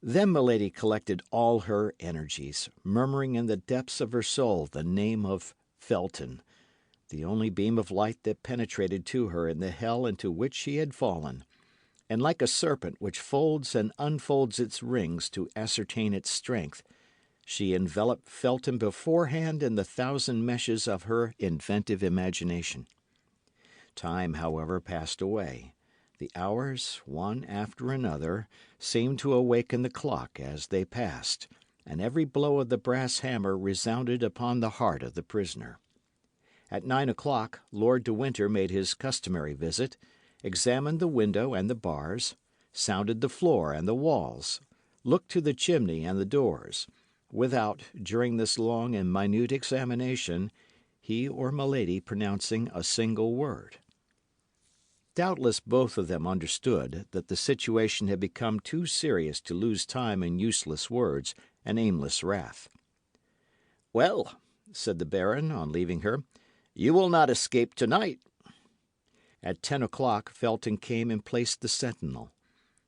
Then Milady collected all her energies, murmuring in the depths of her soul the name of Felton, the only beam of light that penetrated to her in the hell into which she had fallen, and like a serpent which folds and unfolds its rings to ascertain its strength, she enveloped Felton beforehand in the thousand meshes of her inventive imagination. Time, however, passed away. The hours, one after another, seemed to awaken the clock as they passed, and every blow of the brass hammer resounded upon the heart of the prisoner. At 9 o'clock, Lord de Winter made his customary visit, examined the window and the bars, sounded the floor and the walls, looked to the chimney and the doors, without, during this long and minute examination, he or Milady pronouncing a single word. Doubtless both of them understood that the situation had become too serious to lose time in useless words and aimless wrath. "Well," said the baron, on leaving her, "you will not escape tonight." At 10 o'clock Felton came and placed the sentinel.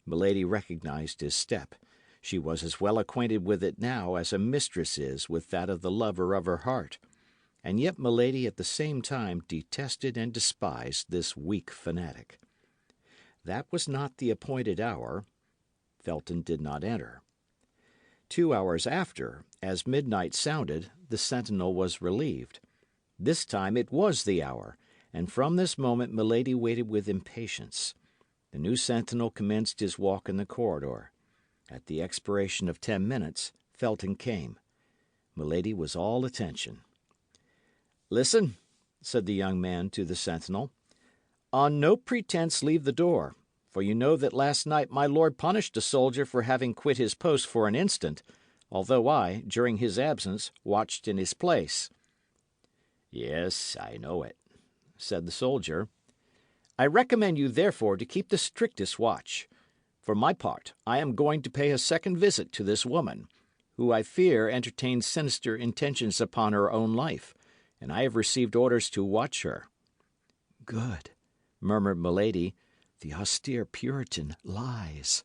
Milady recognised his step. She was as well acquainted with it now as a mistress is with that of the lover of her heart. And yet Milady at the same time detested and despised this weak fanatic. That was not the appointed hour. Felton did not enter. 2 hours after, as midnight sounded, the sentinel was relieved. This time it was the hour, and from this moment Milady waited with impatience. The new sentinel commenced his walk in the corridor. At the expiration of 10 minutes, Felton came. Milady was all attention. "Listen," said the young man to the sentinel. "On no pretence leave the door, for you know that last night my lord punished a soldier for having quit his post for an instant, although I, during his absence, watched in his place." "Yes, I know it," said the soldier. "I recommend you, therefore, to keep the strictest watch. For my part, I am going to pay a second visit to this woman, who I fear entertains sinister intentions upon her own life, and I have received orders to watch her." "Good," murmured Milady. "The austere Puritan lies."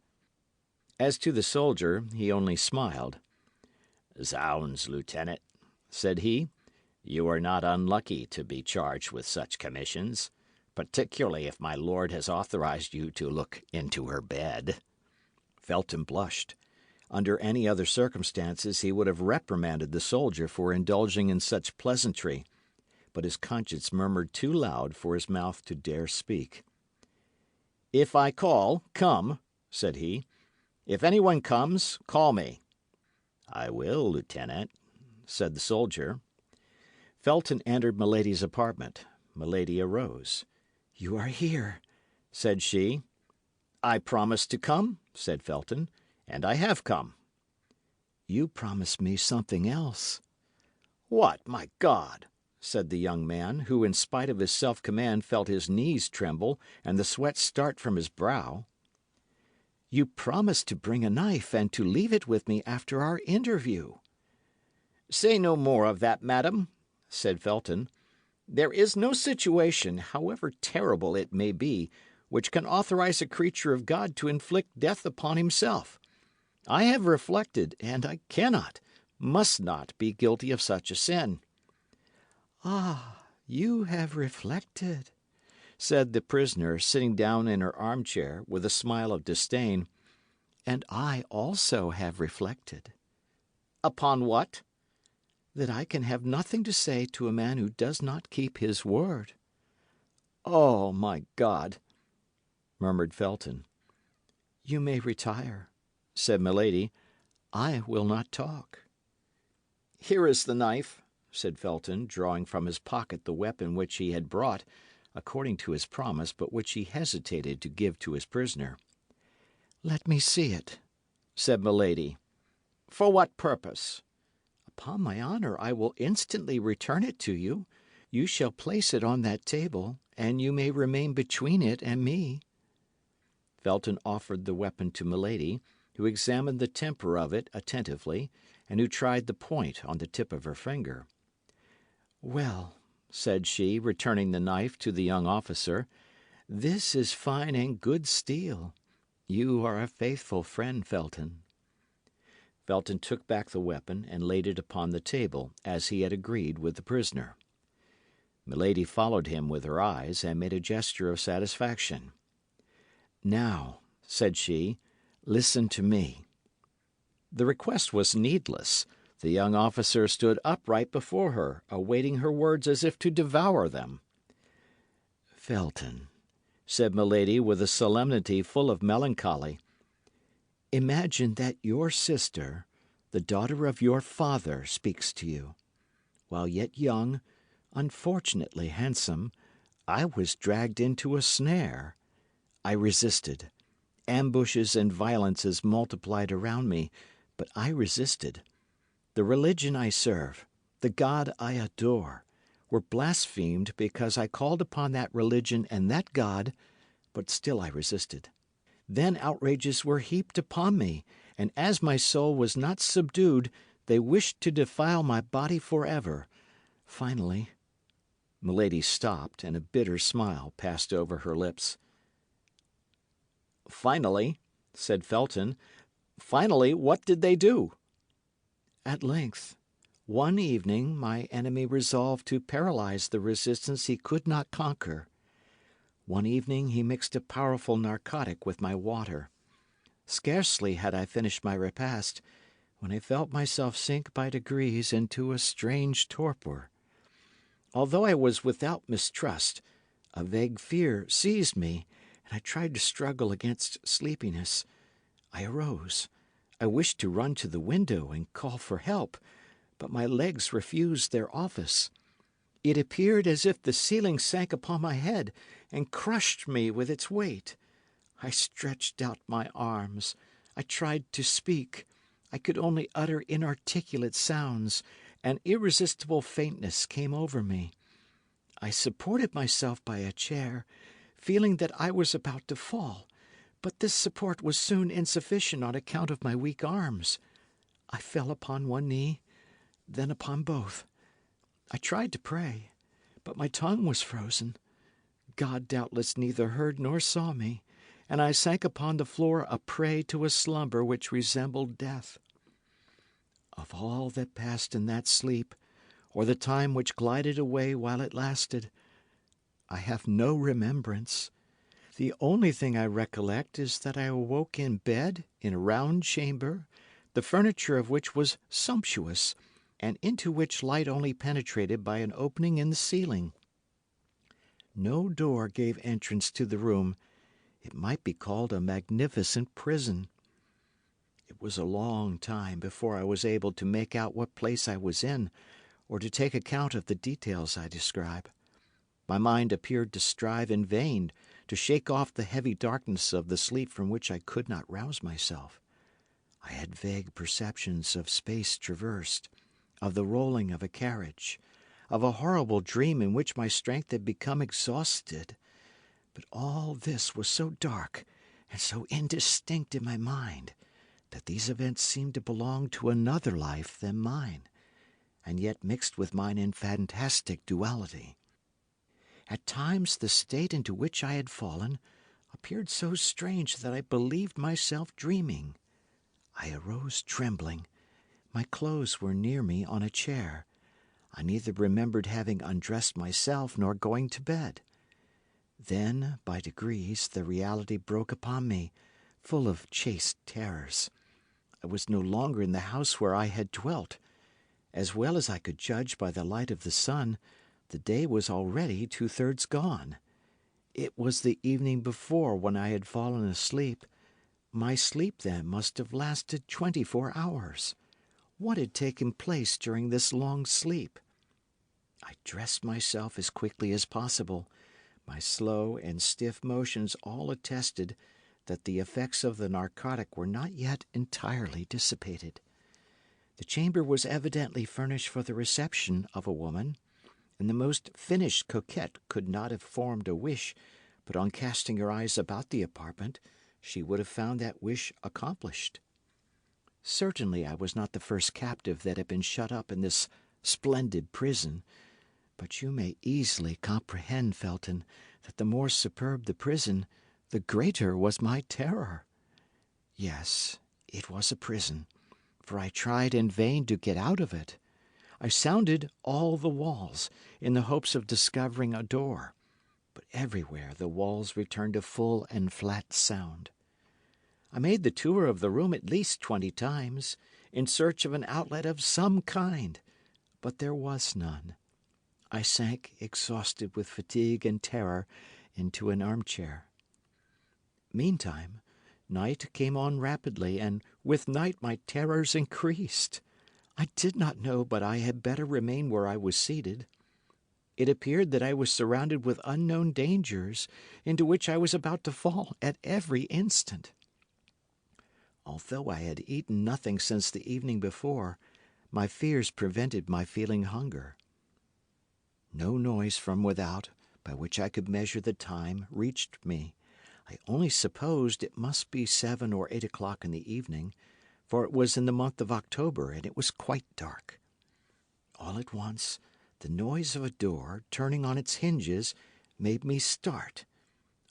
As to the soldier, he only smiled. "Zounds, lieutenant," said he, "you are not unlucky to be charged with such commissions, particularly if my lord has authorized you to look into her bed." Felton blushed. Under any other circumstances he would have reprimanded the soldier for indulging in such pleasantry, but his conscience murmured too loud for his mouth to dare speak. "If I call, come," said he. "If anyone comes, call me." "I will, lieutenant," said the soldier. Felton entered Milady's apartment. Milady arose. "You are here," said she. "I promised to come," said Felton, "and I have come." "You promised me something else." "What, my God!" said the young man, who, in spite of his self-command, felt his knees tremble and the sweat start from his brow. You promised to bring a knife and to leave it with me after our interview. Say no more of that, madam, said Felton. There is no situation, however terrible it may be, which can authorize a creature of God to inflict death upon himself. I have reflected, and I cannot, must not be guilty of such a sin. Ah, you have reflected, said the prisoner, sitting down in her armchair with a smile of disdain. And I also have reflected. Upon what? That I can have nothing to say to a man who does not keep his word. Oh, my God, murmured Felton. You may retire, said Milady. I will not talk. Here is the knife, said Felton, drawing from his pocket the weapon which he had brought, according to his promise, but which he hesitated to give to his prisoner. Let me see it, said Milady. For what purpose? Upon my honour, I will instantly return it to you. You shall place it on that table, and you may remain between it and me. Felton offered the weapon to Milady, who examined the temper of it attentively, and who tried the point on the tip of her finger. Well, said she, returning the knife to the young officer, this is fine and good steel. You are a faithful friend, Felton. Felton took back the weapon and laid it upon the table, as he had agreed with the prisoner. Milady followed him with her eyes and made a gesture of satisfaction. Now, said she, listen to me. The request was needless. The young officer stood upright before her, awaiting her words as if to devour them. Felton, said Milady with a solemnity full of melancholy, imagine that your sister, the daughter of your father, speaks to you. While yet young, unfortunately handsome, I was dragged into a snare. I resisted. Ambushes and violences multiplied around me, but I resisted. The religion I serve, the God I adore, were blasphemed because I called upon that religion and that God, but still I resisted. Then outrages were heaped upon me, and as my soul was not subdued, they wished to defile my body forever. Finally, Milady stopped, and a bitter smile passed over her lips. Finally, said Felton, finally, what did they do? At length, one evening, my enemy resolved to paralyze the resistance he could not conquer. One evening he mixed a powerful narcotic with my water. Scarcely had I finished my repast when I felt myself sink by degrees into a strange torpor. Although I was without mistrust, a vague fear seized me, and I tried to struggle against sleepiness. I arose. I wished to run to the window and call for help, but my legs refused their office. It appeared as if the ceiling sank upon my head and crushed me with its weight. I stretched out my arms. I tried to speak. I could only utter inarticulate sounds. An irresistible faintness came over me. I supported myself by a chair, feeling that I was about to fall, but this support was soon insufficient on account of my weak arms. I fell upon one knee, then upon both. I tried to pray, but my tongue was frozen. God doubtless neither heard nor saw me, and I sank upon the floor a prey to a slumber which resembled death. Of all that passed in that sleep, or the time which glided away while it lasted, I have no remembrance. The only thing I recollect is that I awoke in bed in a round chamber, the furniture of which was sumptuous, and into which light only penetrated by an opening in the ceiling. No door gave entrance to the room. It might be called a magnificent prison. It was a long time before I was able to make out what place I was in, or to take account of the details I describe. My mind appeared to strive in vain to shake off the heavy darkness of the sleep from which I could not rouse myself. I had vague perceptions of space traversed, of the rolling of a carriage, of a horrible dream in which my strength had become exhausted. But all this was so dark and so indistinct in my mind that these events seemed to belong to another life than mine, and yet mixed with mine in fantastic duality. At times the state into which I had fallen appeared so strange that I believed myself dreaming. I arose trembling. My clothes were near me on a chair. I neither remembered having undressed myself nor going to bed. Then, by degrees, the reality broke upon me, full of chaste terrors. I was no longer in the house where I had dwelt. As well as I could judge by the light of the sun, the day was already 2/3 gone. It was the evening before when I had fallen asleep. My sleep then must have lasted 24 hours. What had taken place during this long sleep? I dressed myself as quickly as possible. My slow and stiff motions all attested that the effects of the narcotic were not yet entirely dissipated. The chamber was evidently furnished for the reception of a woman, and the most finished coquette could not have formed a wish, but on casting her eyes about the apartment, she would have found that wish accomplished. Certainly I was not the first captive that had been shut up in this splendid prison, but you may easily comprehend, Felton, that the more superb the prison, the greater was my terror. Yes, it was a prison, for I tried in vain to get out of it. I sounded all the walls, in the hopes of discovering a door, but everywhere the walls returned a full and flat sound. I made the tour of the room at least 20 times, in search of an outlet of some kind, but there was none. I sank, exhausted with fatigue and terror, into an armchair. Meantime, night came on rapidly, and with night my terrors increased. I did not know but I had better remain where I was seated. It appeared that I was surrounded with unknown dangers, into which I was about to fall at every instant. Although I had eaten nothing since the evening before, my fears prevented my feeling hunger. No noise from without, by which I could measure the time, reached me. I only supposed it must be 7 or 8 o'clock in the evening, for it was in the month of October and it was quite dark. All at once, the noise of a door turning on its hinges made me start.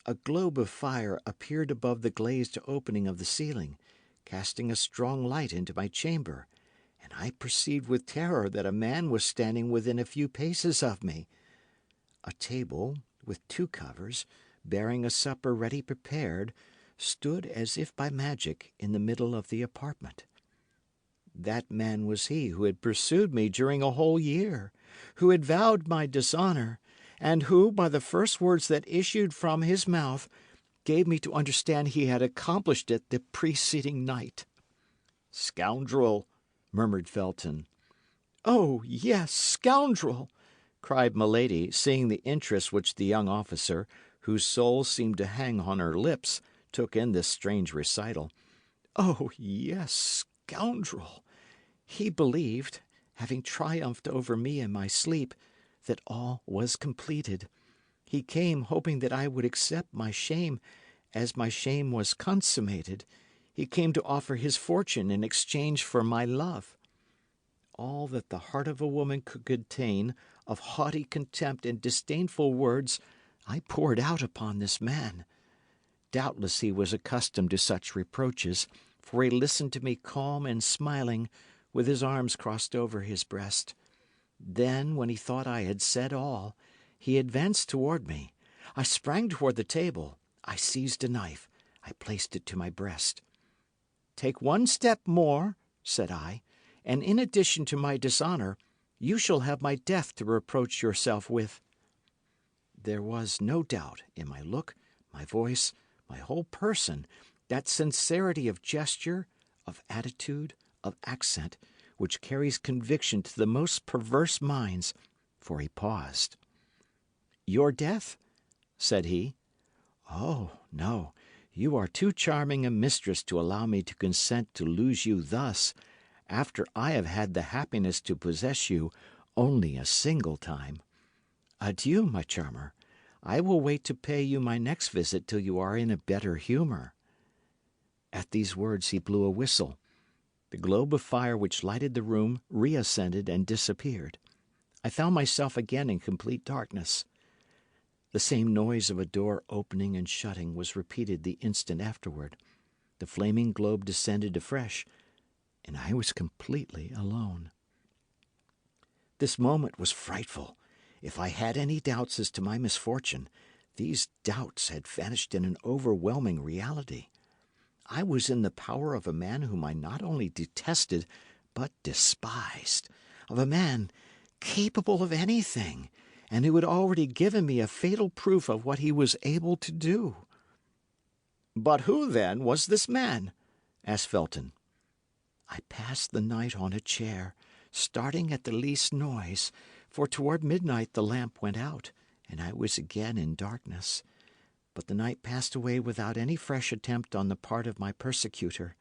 A globe of fire appeared above the glazed opening of the ceiling, casting a strong light into my chamber, and I perceived with terror that a man was standing within a few paces of me. A table, with 2 covers, bearing a supper ready prepared, stood as if by magic in the middle of the apartment. That man was he who had pursued me during a whole year, who had vowed my dishonour, and who, by the first words that issued from his mouth, gave me to understand he had accomplished it the preceding night. "Scoundrel!" murmured Felton. "Oh, yes, scoundrel!" cried Milady, seeing the interest which the young officer, whose soul seemed to hang on her lips, took in this strange recital. "Oh, yes, scoundrel! He believed, having triumphed over me in my sleep, that all was completed. He came hoping that I would accept my shame, as my shame was consummated. He came to offer his fortune in exchange for my love. All that the heart of a woman could contain of haughty contempt and disdainful words I poured out upon this man. Doubtless he was accustomed to such reproaches, for he listened to me calm and smiling, with his arms crossed over his breast. Then, when he thought I had said all, he advanced toward me. I sprang toward the table. I seized a knife. I placed it to my breast. "Take 1 step more," said I, "and in addition to my dishonour, you shall have my death to reproach yourself with." There was no doubt in my look, my voice, my whole person, that sincerity of gesture, of attitude, of accent, which carries conviction to the most perverse minds, for he paused. "Your death?" said he. "Oh, no, you are too charming a mistress to allow me to consent to lose you thus, after I have had the happiness to possess you only a single time. Adieu, my charmer. I will wait to pay you my next visit till you are in a better humour." At these words he blew a whistle. The globe of fire which lighted the room reascended and disappeared. I found myself again in complete darkness. The same noise of a door opening and shutting was repeated the instant afterward. The flaming globe descended afresh, and I was completely alone. This moment was frightful. If I had any doubts as to my misfortune, these doubts had vanished in an overwhelming reality. I was in the power of a man whom I not only detested, but despised, of a man capable of anything, and who had already given me a fatal proof of what he was able to do. "But who, then, was this man?" asked Felton. I passed the night on a chair, starting at the least noise, for toward midnight the lamp went out, and I was again in darkness. But the night passed away without any fresh attempt on the part of my persecutor.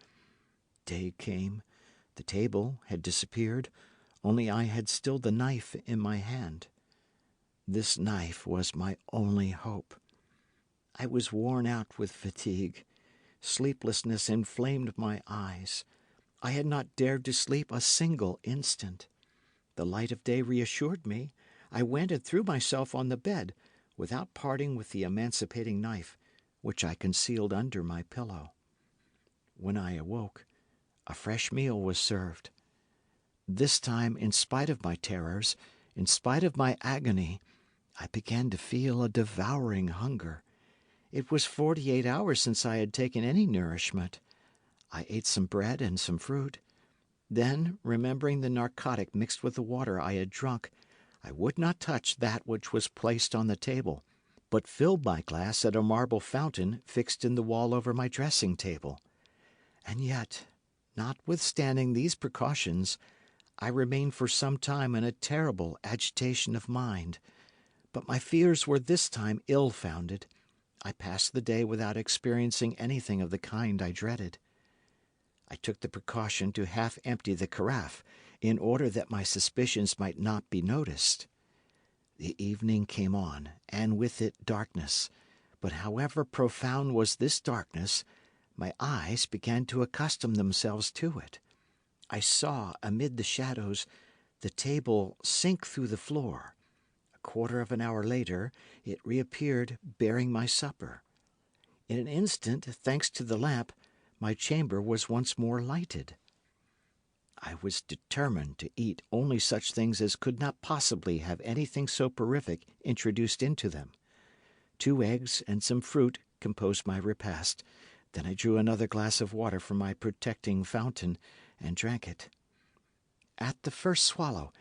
Day came. The table had disappeared, only I had still the knife in my hand. This knife was my only hope. I was worn out with fatigue. Sleeplessness inflamed my eyes. I had not dared to sleep a single instant. The light of day reassured me. I went and threw myself on the bed, without parting with the emancipating knife, which I concealed under my pillow. When I awoke, a fresh meal was served. This time, in spite of my terrors, in spite of my agony, I began to feel a devouring hunger. It was 48 hours since I had taken any nourishment. I ate some bread and some fruit. Then, remembering the narcotic mixed with the water I had drunk, I would not touch that which was placed on the table, but filled my glass at a marble fountain fixed in the wall over my dressing table. And yet, notwithstanding these precautions, I remained for some time in a terrible agitation of mind. But my fears were this time ill-founded. I passed the day without experiencing anything of the kind I dreaded. I took the precaution to half empty the carafe, in order that my suspicions might not be noticed. The evening came on, and with it darkness. But however profound was this darkness, my eyes began to accustom themselves to it. I saw, amid the shadows, the table sink through the floor. A quarter of an hour later, it reappeared bearing my supper. In an instant, thanks to the lamp, my chamber was once more lighted. I was determined to eat only such things as could not possibly have anything so horrific introduced into them. 2 eggs and some fruit composed my repast. Then I drew another glass of water from my protecting fountain and drank it. At the first swallow,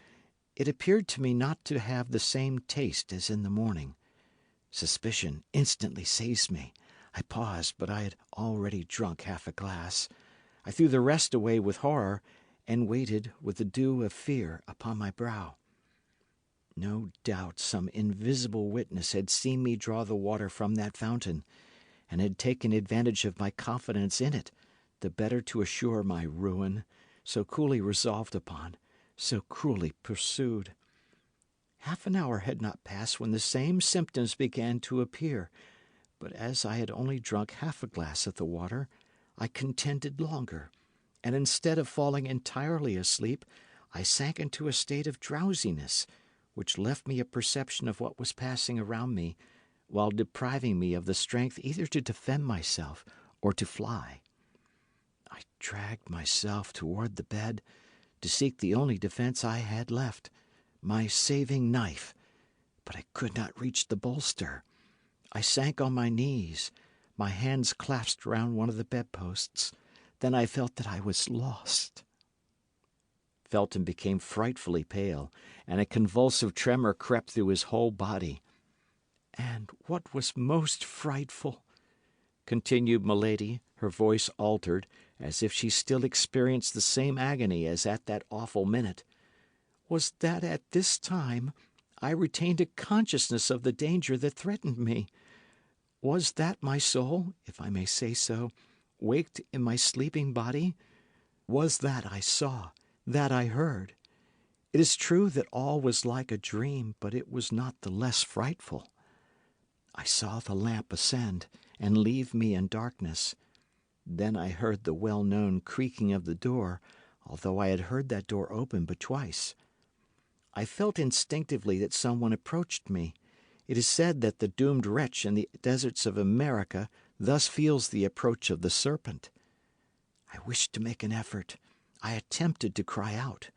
it appeared to me not to have the same taste as in the morning. Suspicion instantly seized me. I paused, but I had already drunk half a glass. I threw the rest away with horror, and waited with the dew of fear upon my brow. No doubt some invisible witness had seen me draw the water from that fountain, and had taken advantage of my confidence in it, the better to assure my ruin, so coolly resolved upon, so cruelly pursued. Half an hour had not passed when the same symptoms began to appear, but as I had only drunk half a glass of the water, I contended longer, and instead of falling entirely asleep, I sank into a state of drowsiness, which left me a perception of what was passing around me, while depriving me of the strength either to defend myself or to fly. I dragged myself toward the bed to seek the only defence I had left, my saving knife, but I could not reach the bolster. I sank on my knees, my hands clasped round one of the bedposts. Then I felt that I was lost. Felton became frightfully pale, and a convulsive tremor crept through his whole body. And what was most frightful, continued Milady, her voice altered, as if she still experienced the same agony as at that awful minute, was that at this time I retained a consciousness of the danger that threatened me. Was that my soul, if I may say so, waked in my sleeping body? Was that I saw, that I heard? It is true that all was like a dream, but it was not the less frightful. I saw the lamp ascend and leave me in darkness. Then I heard the well-known creaking of the door, although I had heard that door open but twice. I felt instinctively that someone approached me. It is said that the doomed wretch in the deserts of America thus feels the approach of the serpent. I wished to make an effort. I attempted to cry out.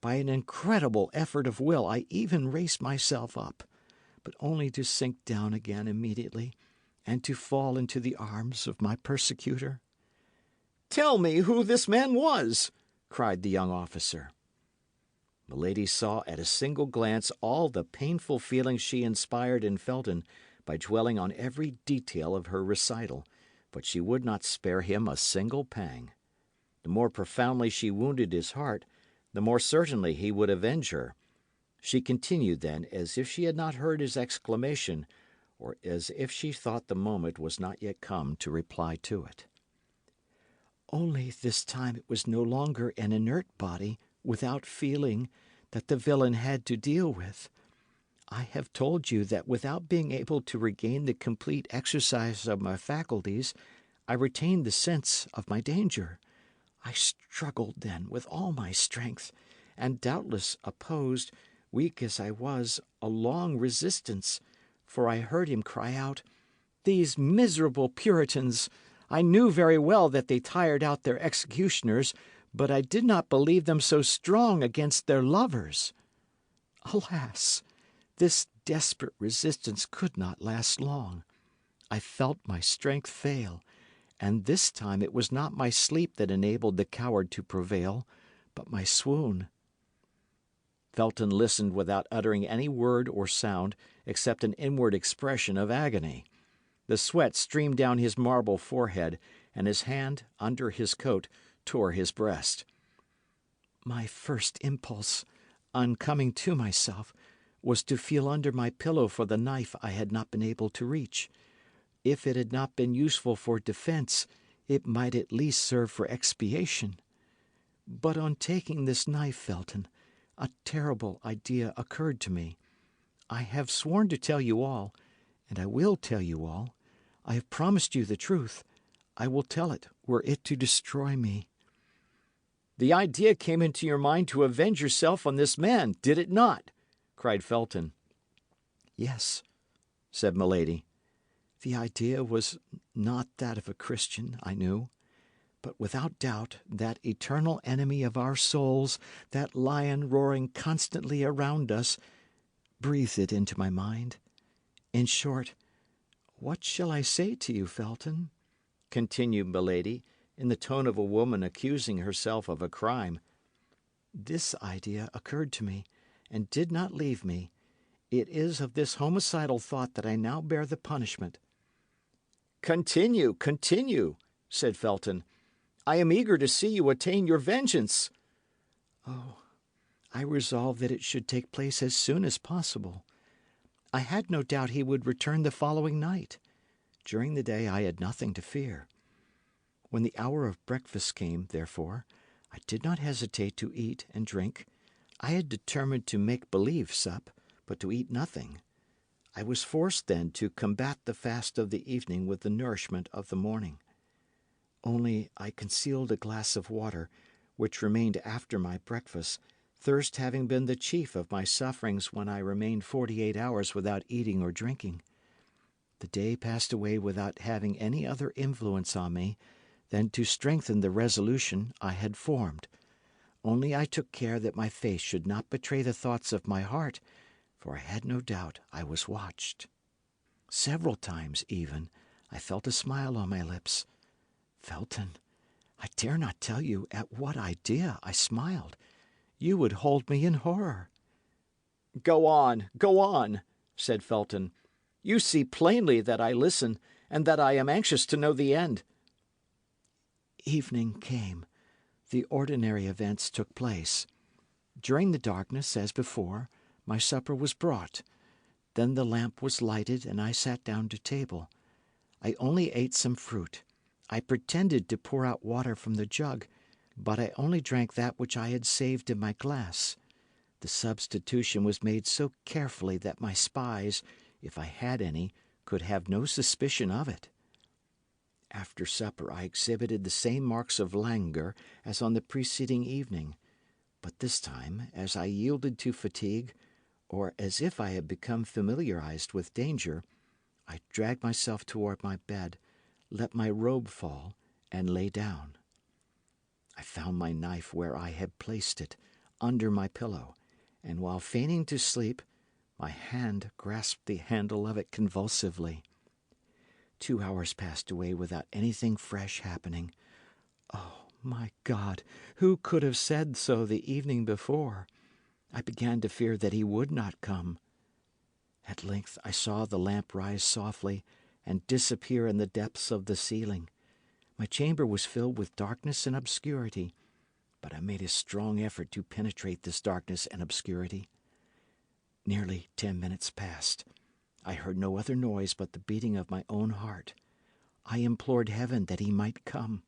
By an incredible effort of will, I even raised myself up, but only to sink down again immediately and to fall into the arms of my persecutor. "Tell me who this man was," cried the young officer. Milady saw at a single glance all the painful feelings she inspired in Felton by dwelling on every detail of her recital, but she would not spare him a single pang. The more profoundly she wounded his heart, the more certainly he would avenge her. She continued then, as if she had not heard his exclamation, or as if she thought the moment was not yet come to reply to it. Only this time it was no longer an inert body without feeling that the villain had to deal with. I have told you that without being able to regain the complete exercise of my faculties, I retained the sense of my danger. I struggled then with all my strength, and doubtless opposed, weak as I was, a long resistance, for I heard him cry out, "These miserable Puritans! I knew very well that they tired out their executioners, but I did not believe them so strong against their lovers." Alas! This desperate resistance could not last long. I felt my strength fail, and this time it was not my sleep that enabled the coward to prevail, but my swoon. Felton listened without uttering any word or sound except an inward expression of agony. The sweat streamed down his marble forehead, and his hand, under his coat, tore his breast. My first impulse, on coming to myself, was to feel under my pillow for the knife I had not been able to reach. If it had not been useful for defence, it might at least serve for expiation. But on taking this knife, Felton, a terrible idea occurred to me. I have sworn to tell you all, and I will tell you all. I have promised you the truth. I will tell it, were it to destroy me. "The idea came into your mind to avenge yourself on this man, did it not?" cried Felton. "Yes," said Milady. "The idea was not that of a Christian, I knew, but without doubt that eternal enemy of our souls, that lion roaring constantly around us, breathed it into my mind. In short, what shall I say to you, Felton?" continued Milady, in the tone of a woman accusing herself of a crime. "This idea occurred to me, and did not leave me. It is of this homicidal thought that I now bear the punishment." "Continue, continue," said Felton. "I am eager to see you attain your vengeance." "Oh, I resolved that it should take place as soon as possible. I had no doubt he would return the following night. During the day I had nothing to fear. When the hour of breakfast came, therefore, I did not hesitate to eat and drink. I had determined to make believe sup, but to eat nothing. I was forced then to combat the fast of the evening with the nourishment of the morning. Only I concealed a glass of water, which remained after my breakfast, thirst having been the chief of my sufferings when I remained 48 hours without eating or drinking. The day passed away without having any other influence on me than to strengthen the resolution I had formed. Only I took care that my face should not betray the thoughts of my heart, for I had no doubt I was watched. Several times, even, I felt a smile on my lips. Felton, I dare not tell you at what idea I smiled. You would hold me in horror. Go on," said Felton. "You see plainly that I listen, and that I am anxious to know the end." Evening came. The ordinary events took place. During the darkness, as before, my supper was brought. Then the lamp was lighted, and I sat down to table. I only ate some fruit. I pretended to pour out water from the jug, but I only drank that which I had saved in my glass. The substitution was made so carefully that my spies, if I had any, could have no suspicion of it. After supper I exhibited the same marks of languor as on the preceding evening, but this time, as I yielded to fatigue, or as if I had become familiarized with danger, I dragged myself toward my bed, let my robe fall, and lay down. I found my knife where I had placed it, under my pillow, and while feigning to sleep, my hand grasped the handle of it convulsively. 2 hours passed away without anything fresh happening. Oh, my God, who could have said so the evening before? I began to fear that he would not come. At length I saw the lamp rise softly and disappear in the depths of the ceiling. My chamber was filled with darkness and obscurity, but I made a strong effort to penetrate this darkness and obscurity. Nearly 10 minutes passed. I heard no other noise but the beating of my own heart. I implored heaven that he might come.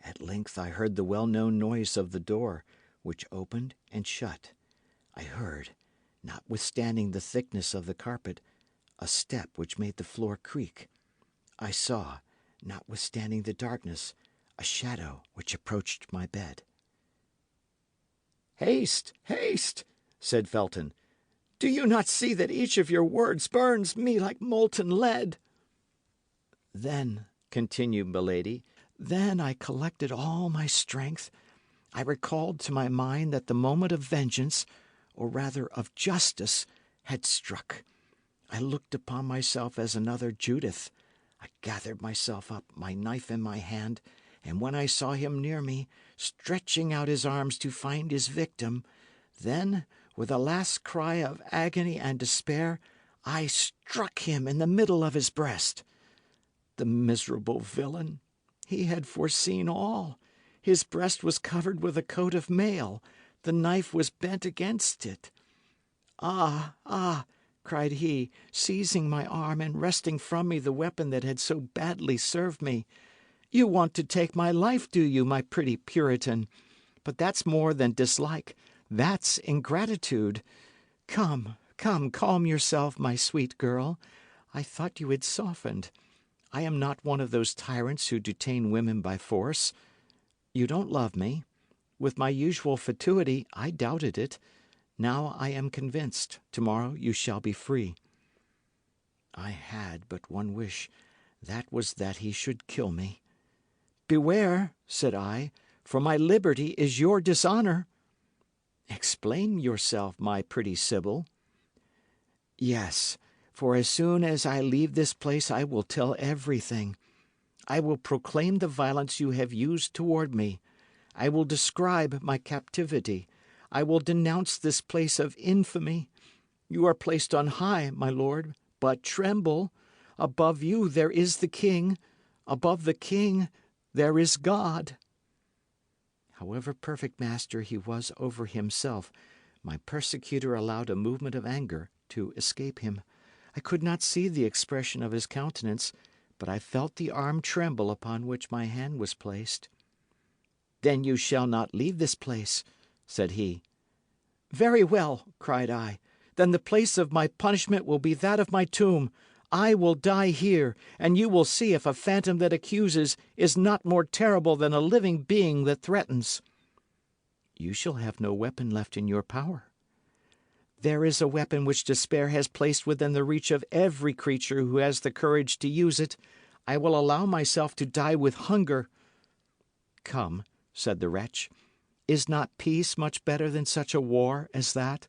At length I heard the well-known noise of the door, which opened and shut. I heard, notwithstanding the thickness of the carpet, a step which made the floor creak. I saw, notwithstanding the darkness, a shadow which approached my bed. "Haste, haste!" said Felton. "Do you not see that each of your words burns me like molten lead?" Then, continued Milady, then I collected all my strength. I recalled to my mind that the moment of vengeance, or rather of justice, had struck. I looked upon myself as another Judith. I gathered myself up, my knife in my hand, and when I saw him near me, stretching out his arms to find his victim, then, with a last cry of agony and despair, I struck him in the middle of his breast. The miserable villain! He had foreseen all. His breast was covered with a coat of mail. The knife was bent against it. "Ah, ah!" cried he, seizing my arm and wresting from me the weapon that had so badly served me. "You want to take my life, do you, my pretty Puritan? But that's more than dislike. That's ingratitude. Come, come, calm yourself, my sweet girl. I thought you had softened. I am not one of those tyrants who detain women by force. You don't love me. With my usual fatuity, I doubted it. Now I am convinced. Tomorrow you shall be free." I had but one wish. That was that he should kill me. "Beware," said I, "for my liberty is your dishonour." "Explain yourself, my pretty Sibyl." "Yes, for as soon as I leave this place I will tell everything. I will proclaim the violence you have used toward me. I will describe my captivity. I will denounce this place of infamy. You are placed on high, my lord, but tremble. Above you there is the king. Above the king there is God." However perfect master he was over himself, my persecutor allowed a movement of anger to escape him. I could not see the expression of his countenance, but I felt the arm tremble upon which my hand was placed. "Then you shall not leave this place," said he. "Very well," cried I. "Then the place of my punishment will be that of my tomb. I will die here, and you will see if a phantom that accuses is not more terrible than a living being that threatens." "You shall have no weapon left in your power." "There is a weapon which despair has placed within the reach of every creature who has the courage to use it. I will allow myself to die with hunger." "Come," said the wretch, "is not peace much better than such a war as that?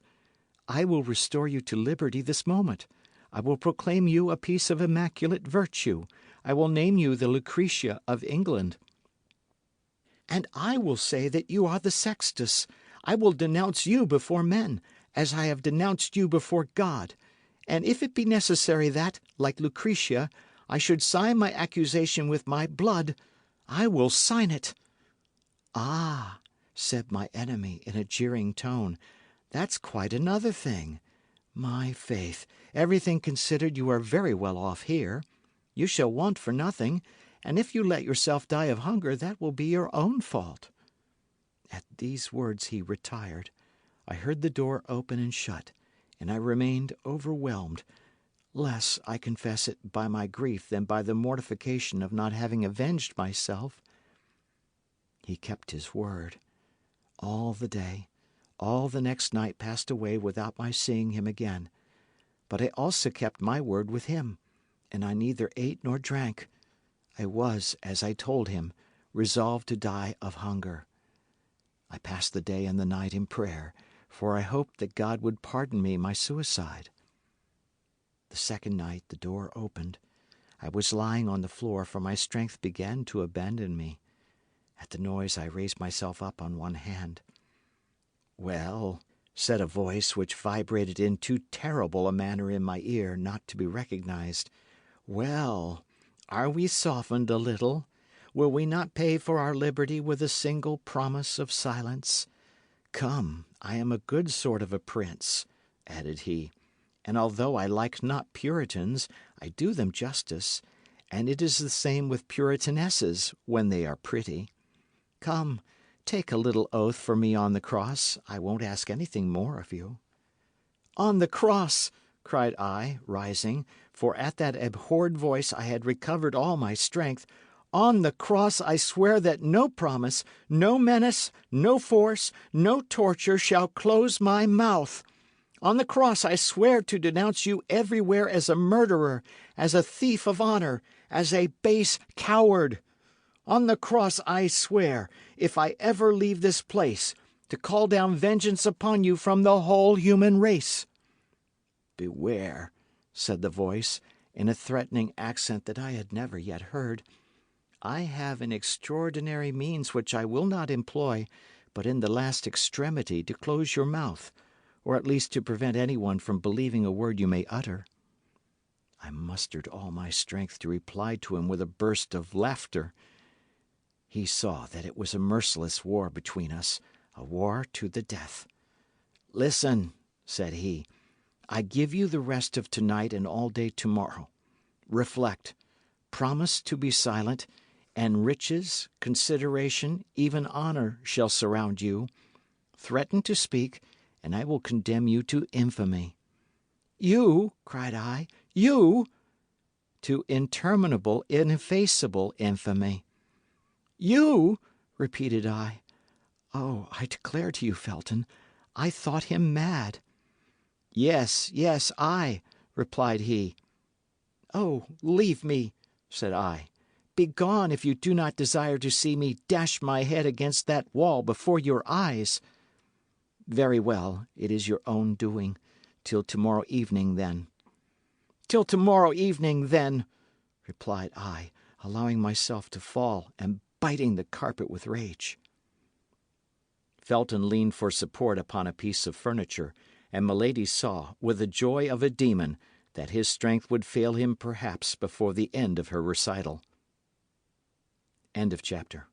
I will restore you to liberty this moment. I will proclaim you a piece of immaculate virtue. I will name you the Lucretia of England. And I will say that you are the Sextus. I will denounce you before men, as I have denounced you before God. And if it be necessary that, like Lucretia, I should sign my accusation with my blood, I will sign it." "Ah," said my enemy in a jeering tone, "that's quite another thing. My faith, everything considered, you are very well off here. You shall want for nothing, and if you let yourself die of hunger, that will be your own fault." At these words he retired. I heard the door open and shut, and I remained overwhelmed, less, I confess it, by my grief than by the mortification of not having avenged myself. He kept his word. All the day, all the next night passed away without my seeing him again. But I also kept my word with him, and I neither ate nor drank. I was, as I told him, resolved to die of hunger. I passed the day and the night in prayer, for I hoped that God would pardon me my suicide. The second night the door opened. I was lying on the floor, for my strength began to abandon me. At the noise I raised myself up on one hand. "Well," said a voice which vibrated in too terrible a manner in my ear not to be recognized. "Well, are we softened a little? Will we not pay for our liberty with a single promise of silence? Come, I am a good sort of a prince," added he, "and although I like not Puritans, I do them justice, and it is the same with Puritanesses when they are pretty. Come, take a little oath for me on the cross. I won't ask anything more of you." "On the cross!" cried I, rising, for at that abhorred voice I had recovered all my strength. "On the cross I swear that no promise, no menace, no force, no torture shall close my mouth. On the cross I swear to denounce you everywhere as a murderer, as a thief of honour, as a base coward. On the cross I swear, if I ever leave this place, to call down vengeance upon you from the whole human race." "Beware," said the voice, in a threatening accent that I had never yet heard. "I have an extraordinary means which I will not employ, but in the last extremity to close your mouth, or at least to prevent anyone from believing a word you may utter." I mustered all my strength to reply to him with a burst of laughter. He saw that it was a merciless war between us, a war to the death. "Listen," said he. "I give you the rest of tonight and all day tomorrow. Reflect. Promise to be silent, and riches, consideration, even honour shall surround you. Threaten to speak, and I will condemn you to infamy." "You!" cried I. "You!" "To interminable, ineffaceable infamy." "You!" repeated I. Oh, I declare to you, Felton, I thought him mad. "Yes, yes, I," replied he. "Oh, leave me," said I. "Begone if you do not desire to see me dash my head against that wall before your eyes." "Very well, it is your own doing. Till tomorrow evening, then." "Till tomorrow evening, then," replied I, allowing myself to fall and biting the carpet with rage. Felton leaned for support upon a piece of furniture, and Milady saw, with the joy of a demon, that his strength would fail him perhaps before the end of her recital. End of chapter.